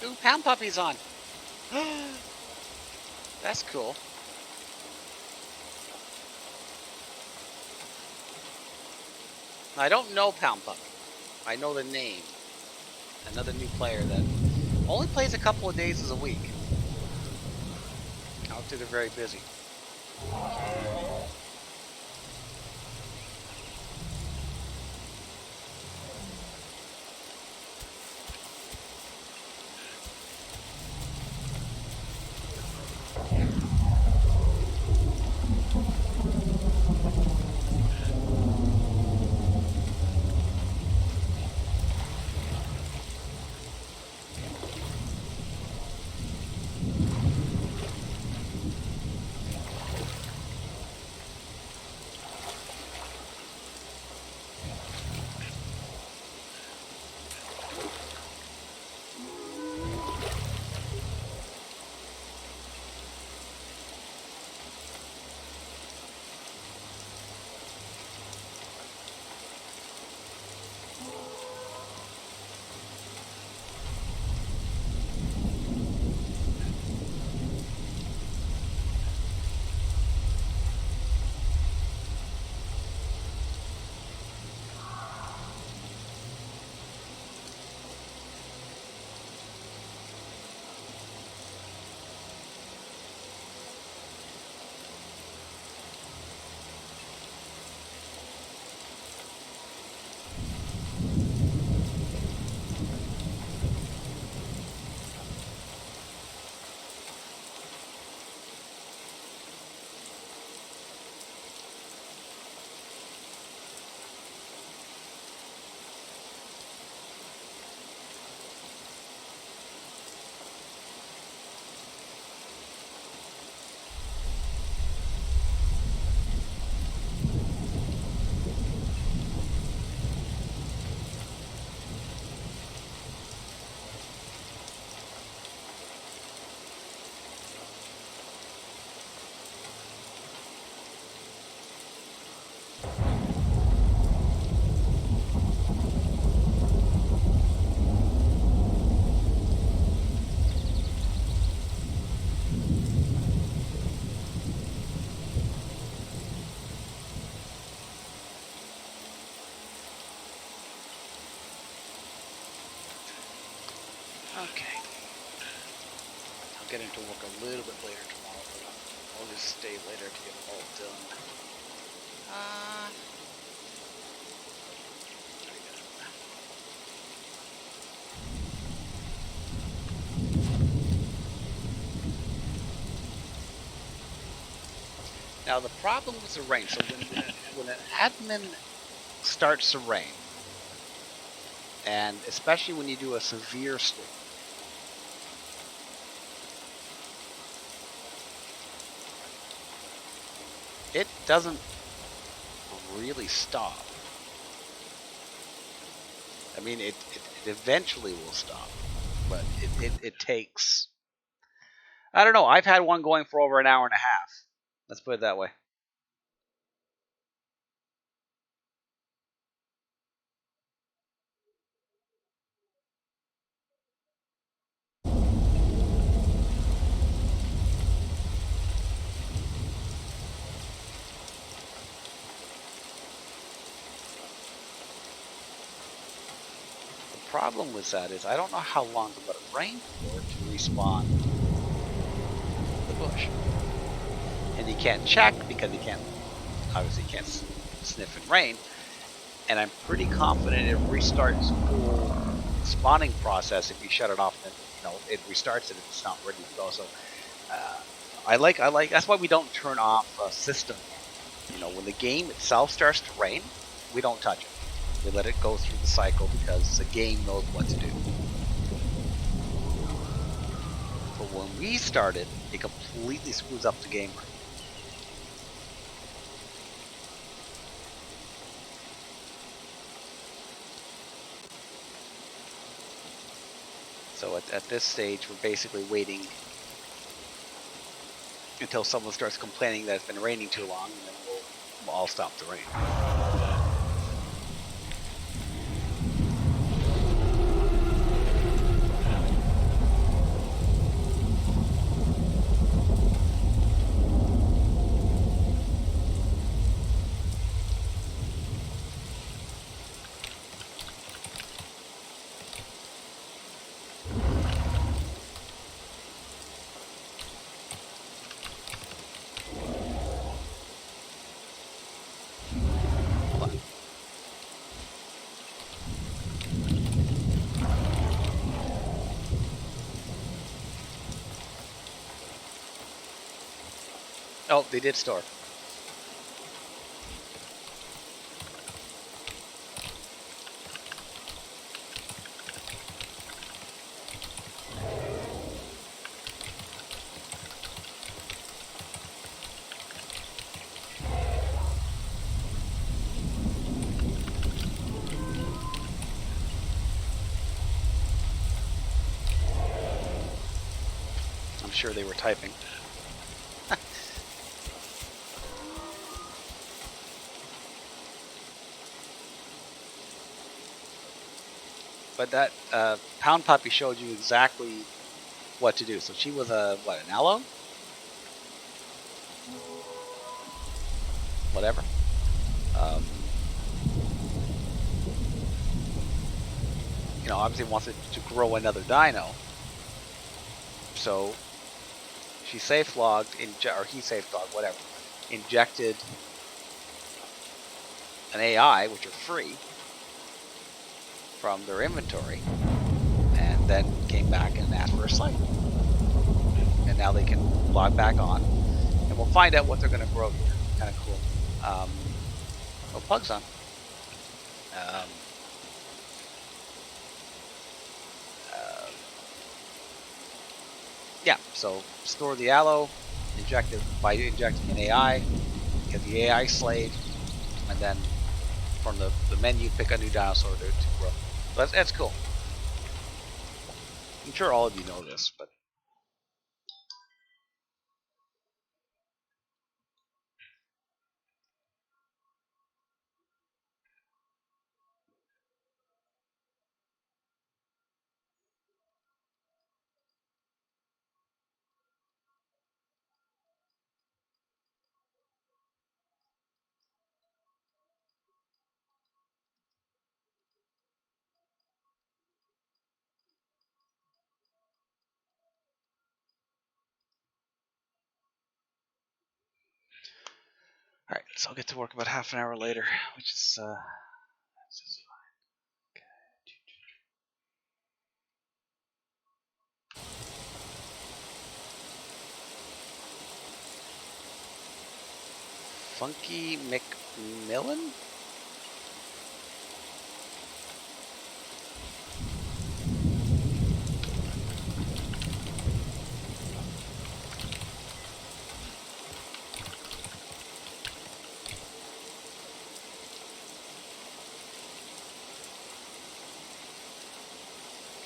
Ooh, Pound Puppy's on. That's cool. I don't know Pound Puppy. I know the name. Another new player that only plays a couple of days a week. Out there, they're very busy. Okay. I'll get into work a little bit later tomorrow, but I'll just stay later to get it all done. Now the problem with the rain, so when an admin starts to rain, and especially when you do a severe storm, it doesn't really stop. I mean, it eventually will stop, but it takes, I don't know, I've had one going for over an hour and a half. Let's put it that way. The problem with that is I don't know how long to let it rain for it to respawn the bush. And you can't check because you can't, obviously can't sniff and rain. And I'm pretty confident it restarts full spawning process if you shut it off. And it restarts it if it's not ready to go. So I like that's why we don't turn off a system. When the game itself starts to rain, we don't touch it. We let it go through the cycle because the game knows what to do. But when we start it, it completely screws up the game. So at this stage, we're basically waiting until someone starts complaining that it's been raining too long, and then we'll all stop the rain. Oh, they did store. I'm sure they were typing. But that Pound Puppy showed you exactly what to do. So she was an aloe? Whatever. Obviously wants it to grow another dino. So she safe logged, or he safe logged, whatever, injected an AI, which are free, from their inventory, and then came back and asked for a site. And now they can log back on, and we'll find out what they're going to grow here. Kind of cool. Oh, Pug's on. Yeah, so store the aloe, by injecting an AI, get the AI slayed, and then from the menu pick a new dinosaur to grow. So that's cool. I'm sure all of you know this, but all right. So I'll get to work about half an hour later, which is Funky McMillan.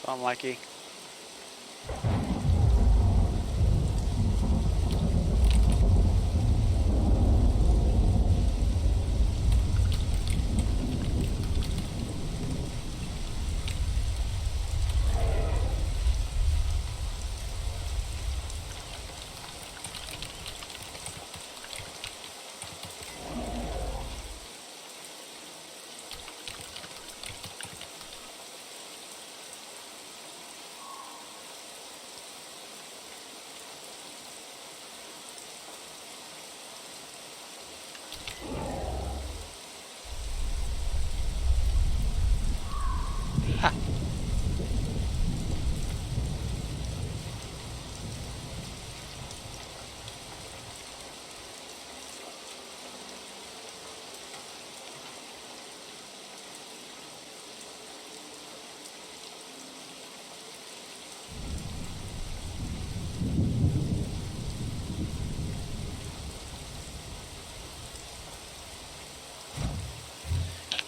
So I'm lucky.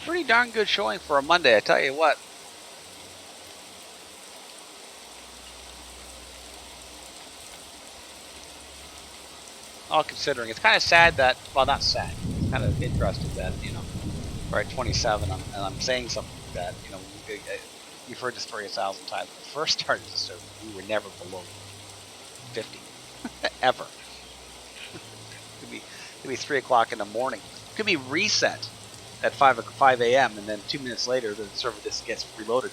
Pretty darn good showing for a Monday, I tell you what. All considering, it's kind of sad that, well, not sad. It's kind of interesting that we're at 27, and I'm saying something that you've heard the story 1,000 times. When we first started the server, we were never below 50, ever. Could be 3 o'clock in the morning. Could be reset at 5 a.m. and then 2 minutes later the server just gets reloaded.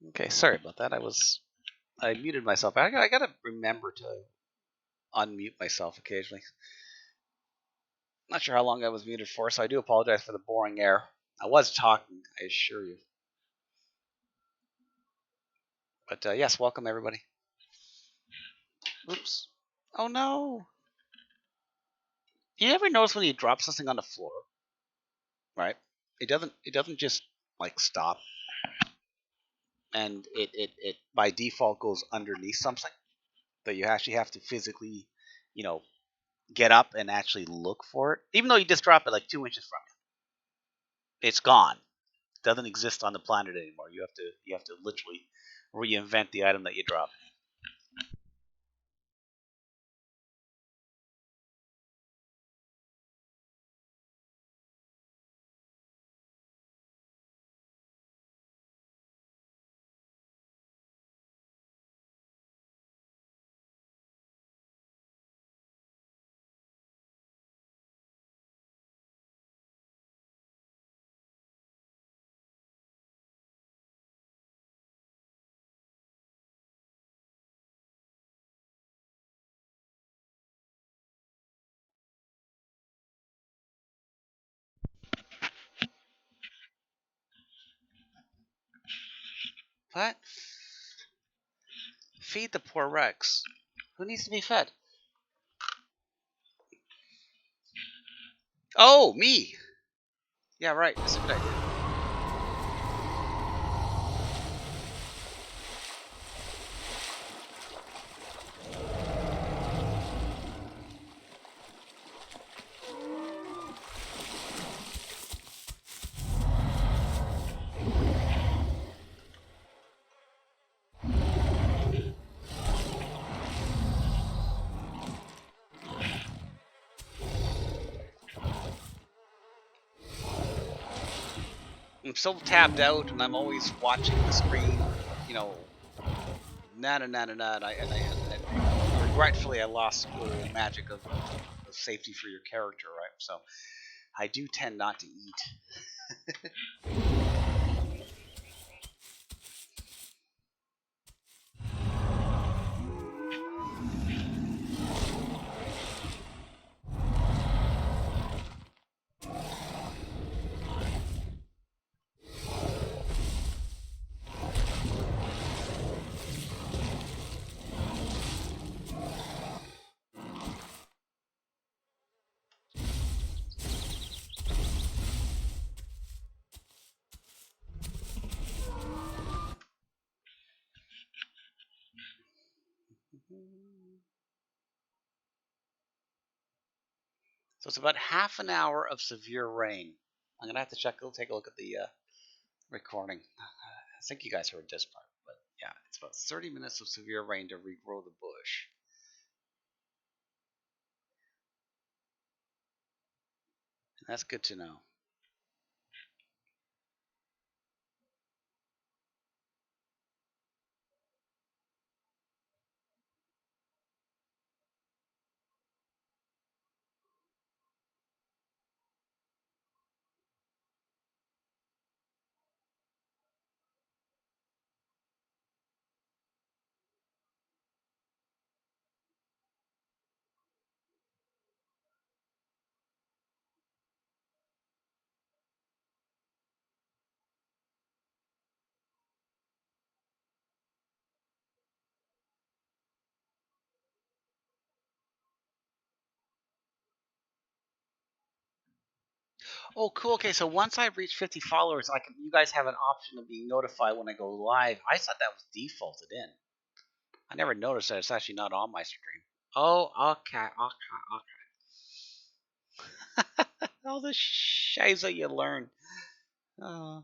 Okay, sorry about that. I muted myself. I gotta remember to unmute myself occasionally. Not sure how long I was muted for, so I do apologize for the boring air. I was talking, I assure you. But yes, welcome everybody. Oops. Oh no. You ever notice when you drop something on the floor, right? It doesn't just like stop and it by default goes underneath something that you actually have to physically, you know, get up and actually look for it. Even though you just drop it like 2 inches from you. It's gone. It doesn't exist on the planet anymore. You have to literally reinvent the item that you dropped. What? Feed the poor Rex. Who needs to be fed? Oh, me. Yeah, right. That's a good idea. I'm so tapped out, and I'm always watching the screen. You know, nada, nada, nada. And regretfully, I lost the magic of safety for your character, right? So I do tend not to eat. So it's about half an hour of severe rain. I'm gonna have to take a look at the recording. I think you guys heard this part, but yeah, it's about 30 minutes of severe rain to regrow the bush. And that's good to know. Oh, cool. Okay, so once I reach 50 followers, you guys have an option of being notified when I go live. I thought that was defaulted in. I never noticed that it's actually not on my stream. Oh, okay, okay. All the shiza you learn. Uh,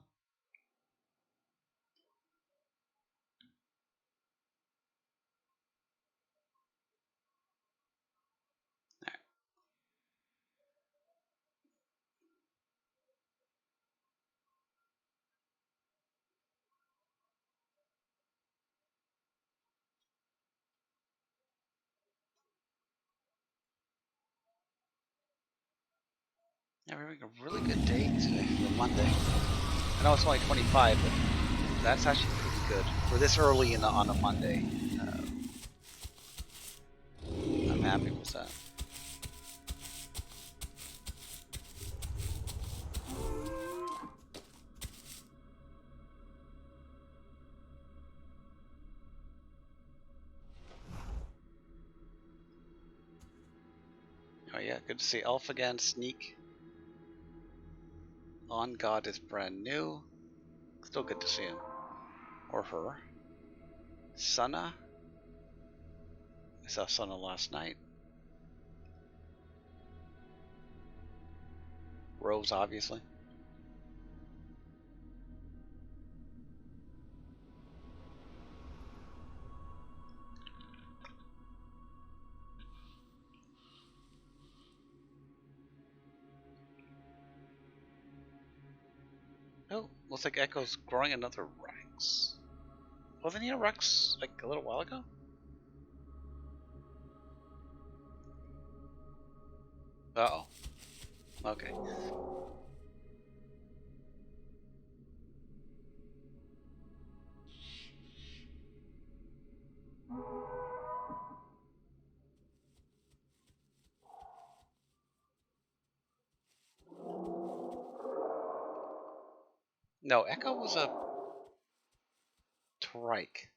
yeah, we're having a really good day today for Monday. I know it's only 25, but that's actually pretty good. good for this early on a Monday. I'm happy with that. Oh yeah, good to see Elf again. Sneak. On God is brand new. Still good to see him. Or her. Sana. I saw Sana last night. Rose, obviously. Oh, looks like Echo's growing another Rex. Wasn't he a Rex like a little while ago? Uh-oh. Okay. No, Echo was a trike.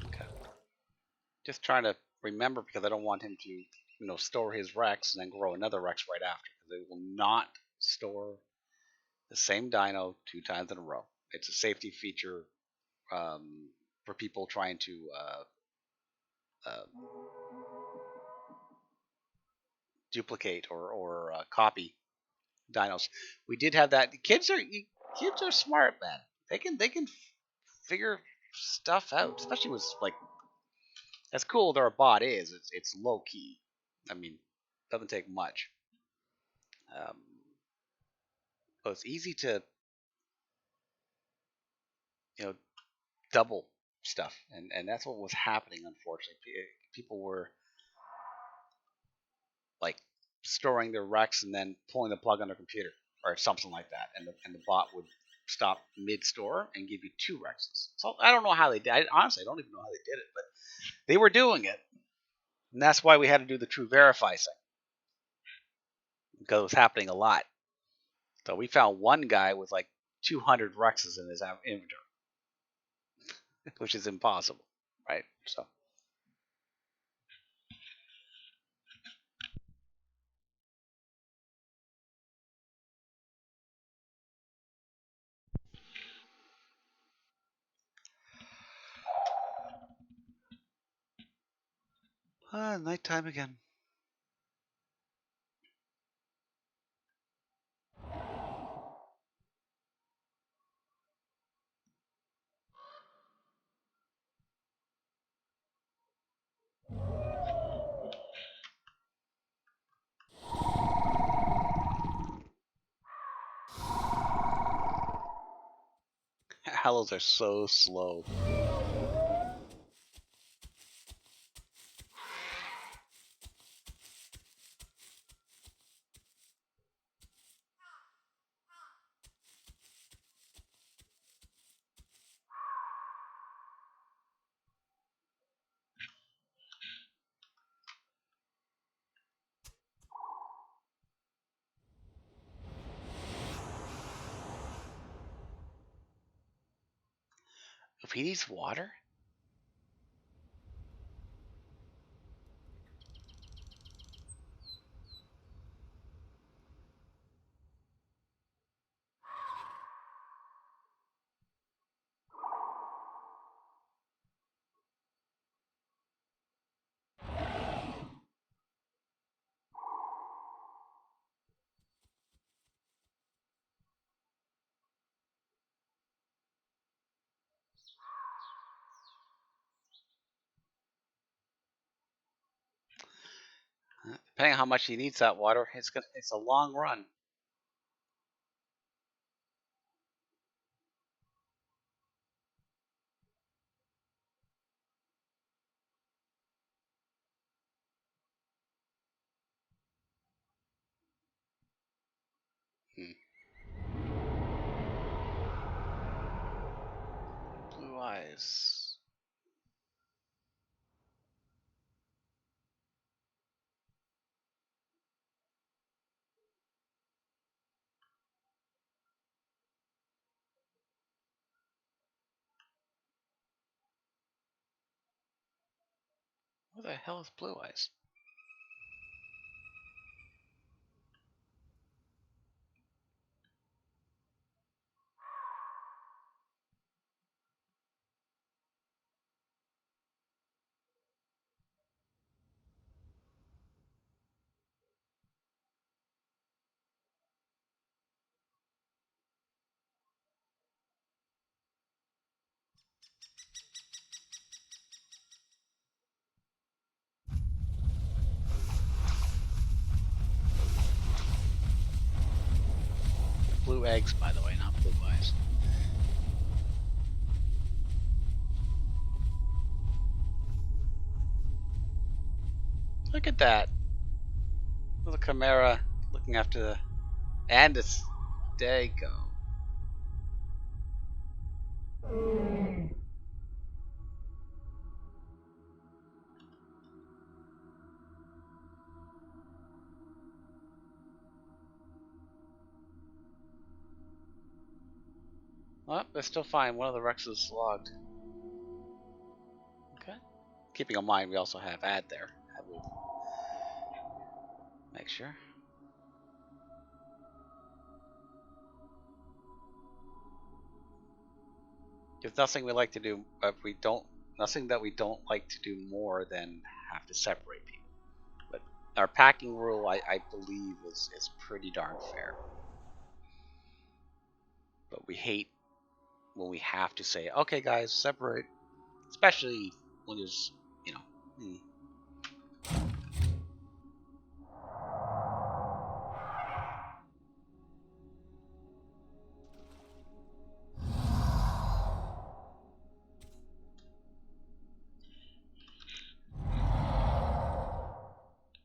Okay. Just trying to remember because I don't want him to, store his Rex and then grow another Rex right after. Because they will not store the same dino 2 times in a row. It's a safety feature for people trying to uh, duplicate or copy dinos. We did have that. Kids are smart, man. They can figure stuff out, especially with like as cool as our bot is. It's low key. I mean, doesn't take much. Um, but it's easy to you know double stuff, and that's what was happening. Unfortunately, people were like storing their Rex and then pulling the plug on their computer or something like that, and the bot would stop mid store and give you 2 Rexes. So I don't know how they did. Honestly, I don't even know how they did it, but they were doing it, and that's why we had to do the true verify thing because it was happening a lot. So we found one guy with like 200 Rexes in his inventory, which is impossible, right? So. Nighttime again. Hallows are so slow. If he needs water, depending on how much he needs that water, it's a long run. eyes. What the hell is blue eyes? Blue eggs, by the way, not blue eyes. Look at that. Little chimera looking after the... And it's... There you go. Well, they're still fine. One of the Rexes is logged. Okay. Keeping in mind we also have ad there. I will make sure. There's nothing we like to do, nothing that we don't like to do more than have to separate people. But our packing rule, I believe, is pretty darn fair. But we hate when we have to say, okay guys, separate. Especially when there's, you know,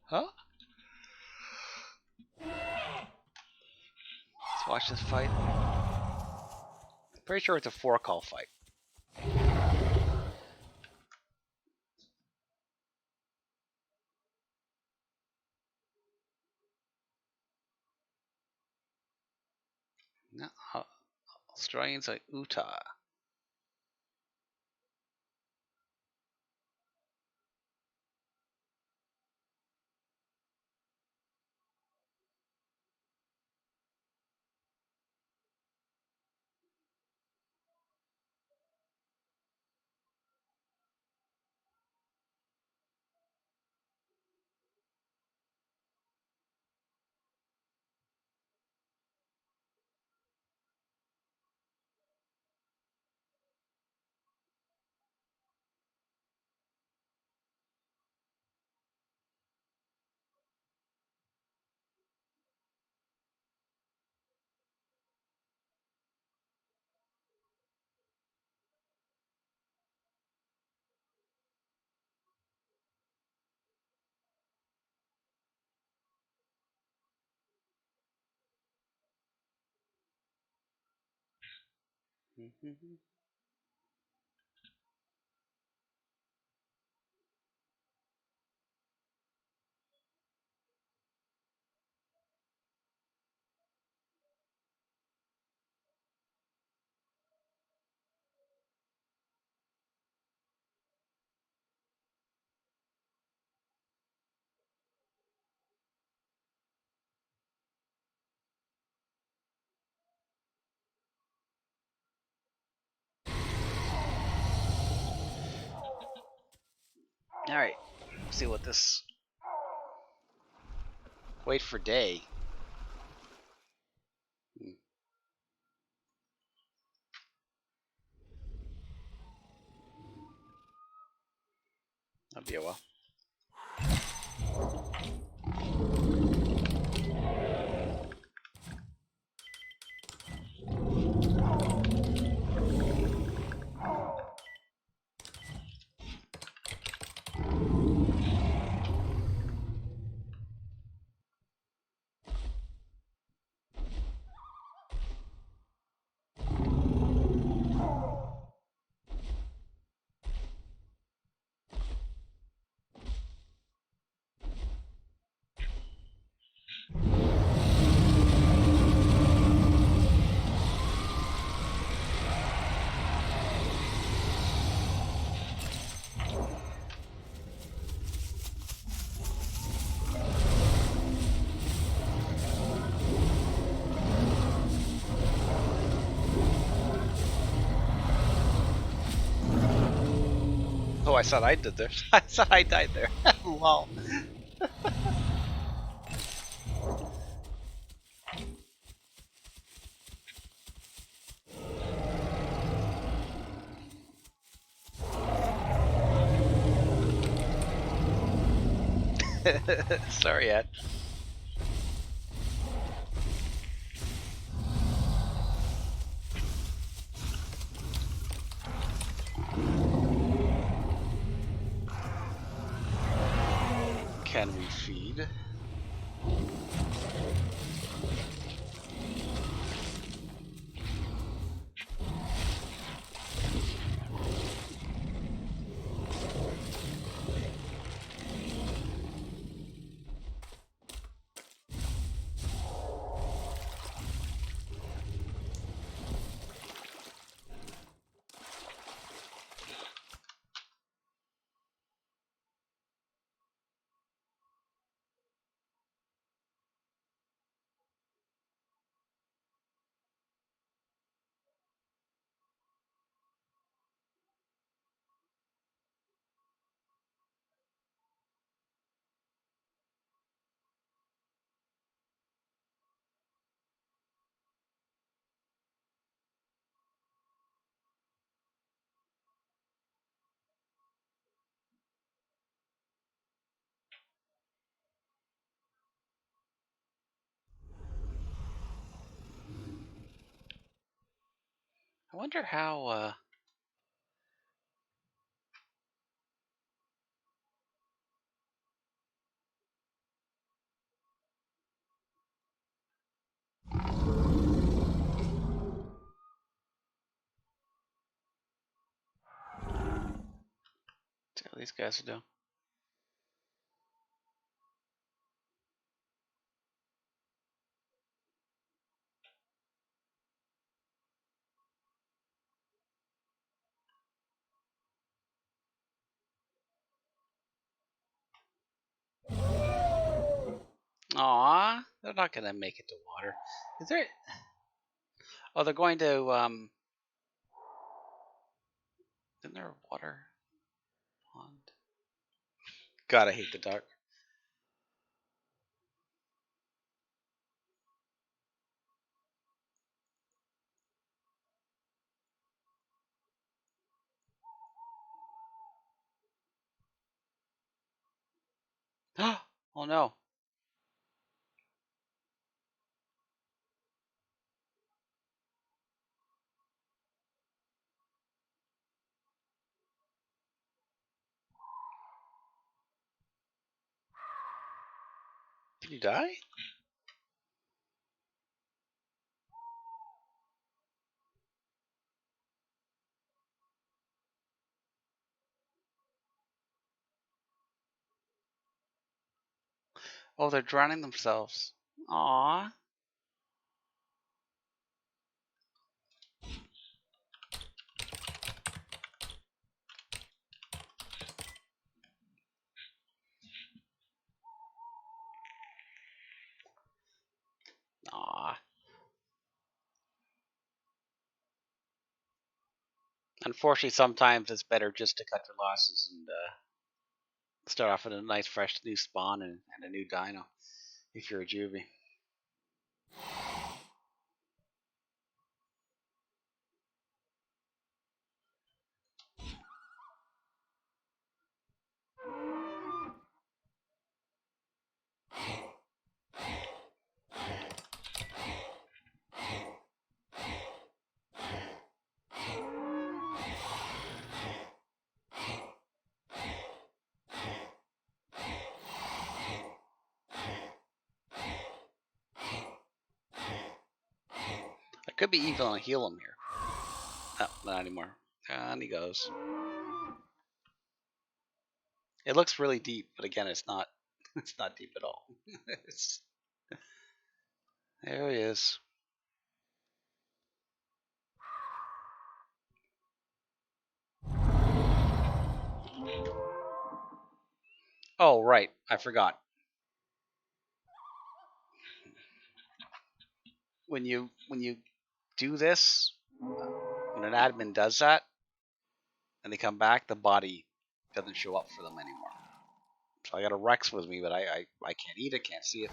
Huh? Let's watch this fight. Pretty sure it's a 4-call fight. No, Australians like Utah. Alright, let's see what this... Wait for day. That'll be a while. I thought I did there. I thought I died there. Lol. Sorry, Ed. Can we feed? I wonder how. See how these guys are doing. Aw, they're not gonna make it to water. Is there? Oh, they're going to. Isn't there a water pond? God, I hate the dark. Oh no. Did you die? Oh, they're drowning themselves. Aw. Aw. Unfortunately, sometimes it's better just to cut your losses and start off with a nice, fresh new spawn and a new dino if you're a juvie. I could be evil and heal him here. No, not anymore. And he goes. It looks really deep, but again, it's not. It's not deep at all. There he is. Oh right, I forgot. When you do this, when an admin does that and they come back, the body doesn't show up for them anymore. So I got a Rex with me, but I can't eat it, can't see it.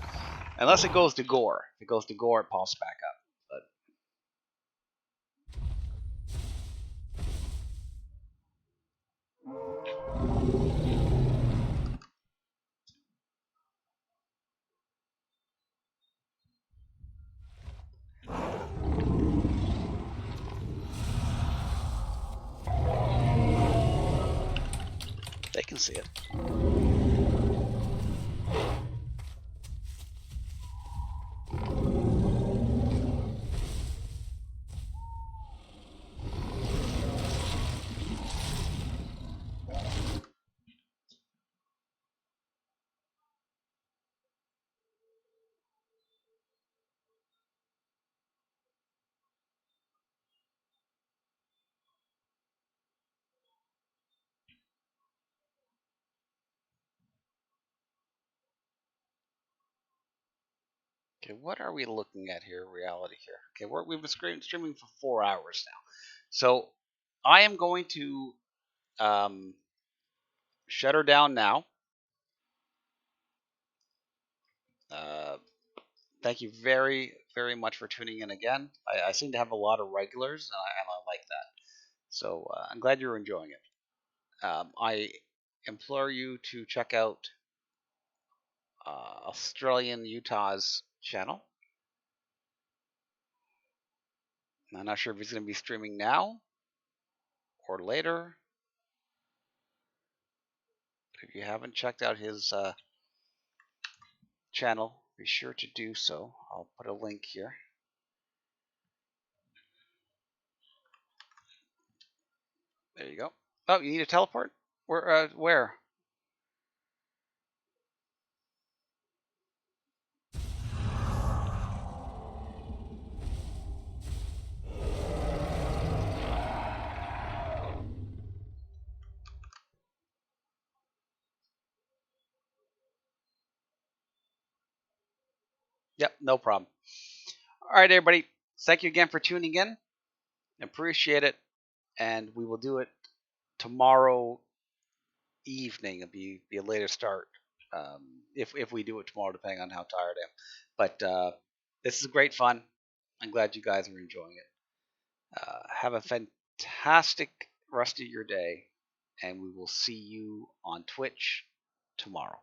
Unless it goes to gore. If it goes to gore, it pops back up. They can see it. Okay, what are we looking at here? Reality here. Okay, we've been streaming for 4 hours now. So I am going to shut her down now. Uh, Thank you very, very much for tuning in again. I seem to have a lot of regulars, and I like that. So I'm glad you're enjoying it. I implore you to check out Australian Utah's channel. I'm not sure if he's going to be streaming now or later. If you haven't checked out his channel, be sure to do so. I'll put a link here. There you go. Oh, you need a teleport? Where? Where? Yep, no problem. All right, everybody. Thank you again for tuning in. Appreciate it. And we will do it tomorrow evening. It'll be a later start if we do it tomorrow, depending on how tired I am. But this is great fun. I'm glad you guys are enjoying it. Have a fantastic rest of your day, and we will see you on Twitch tomorrow.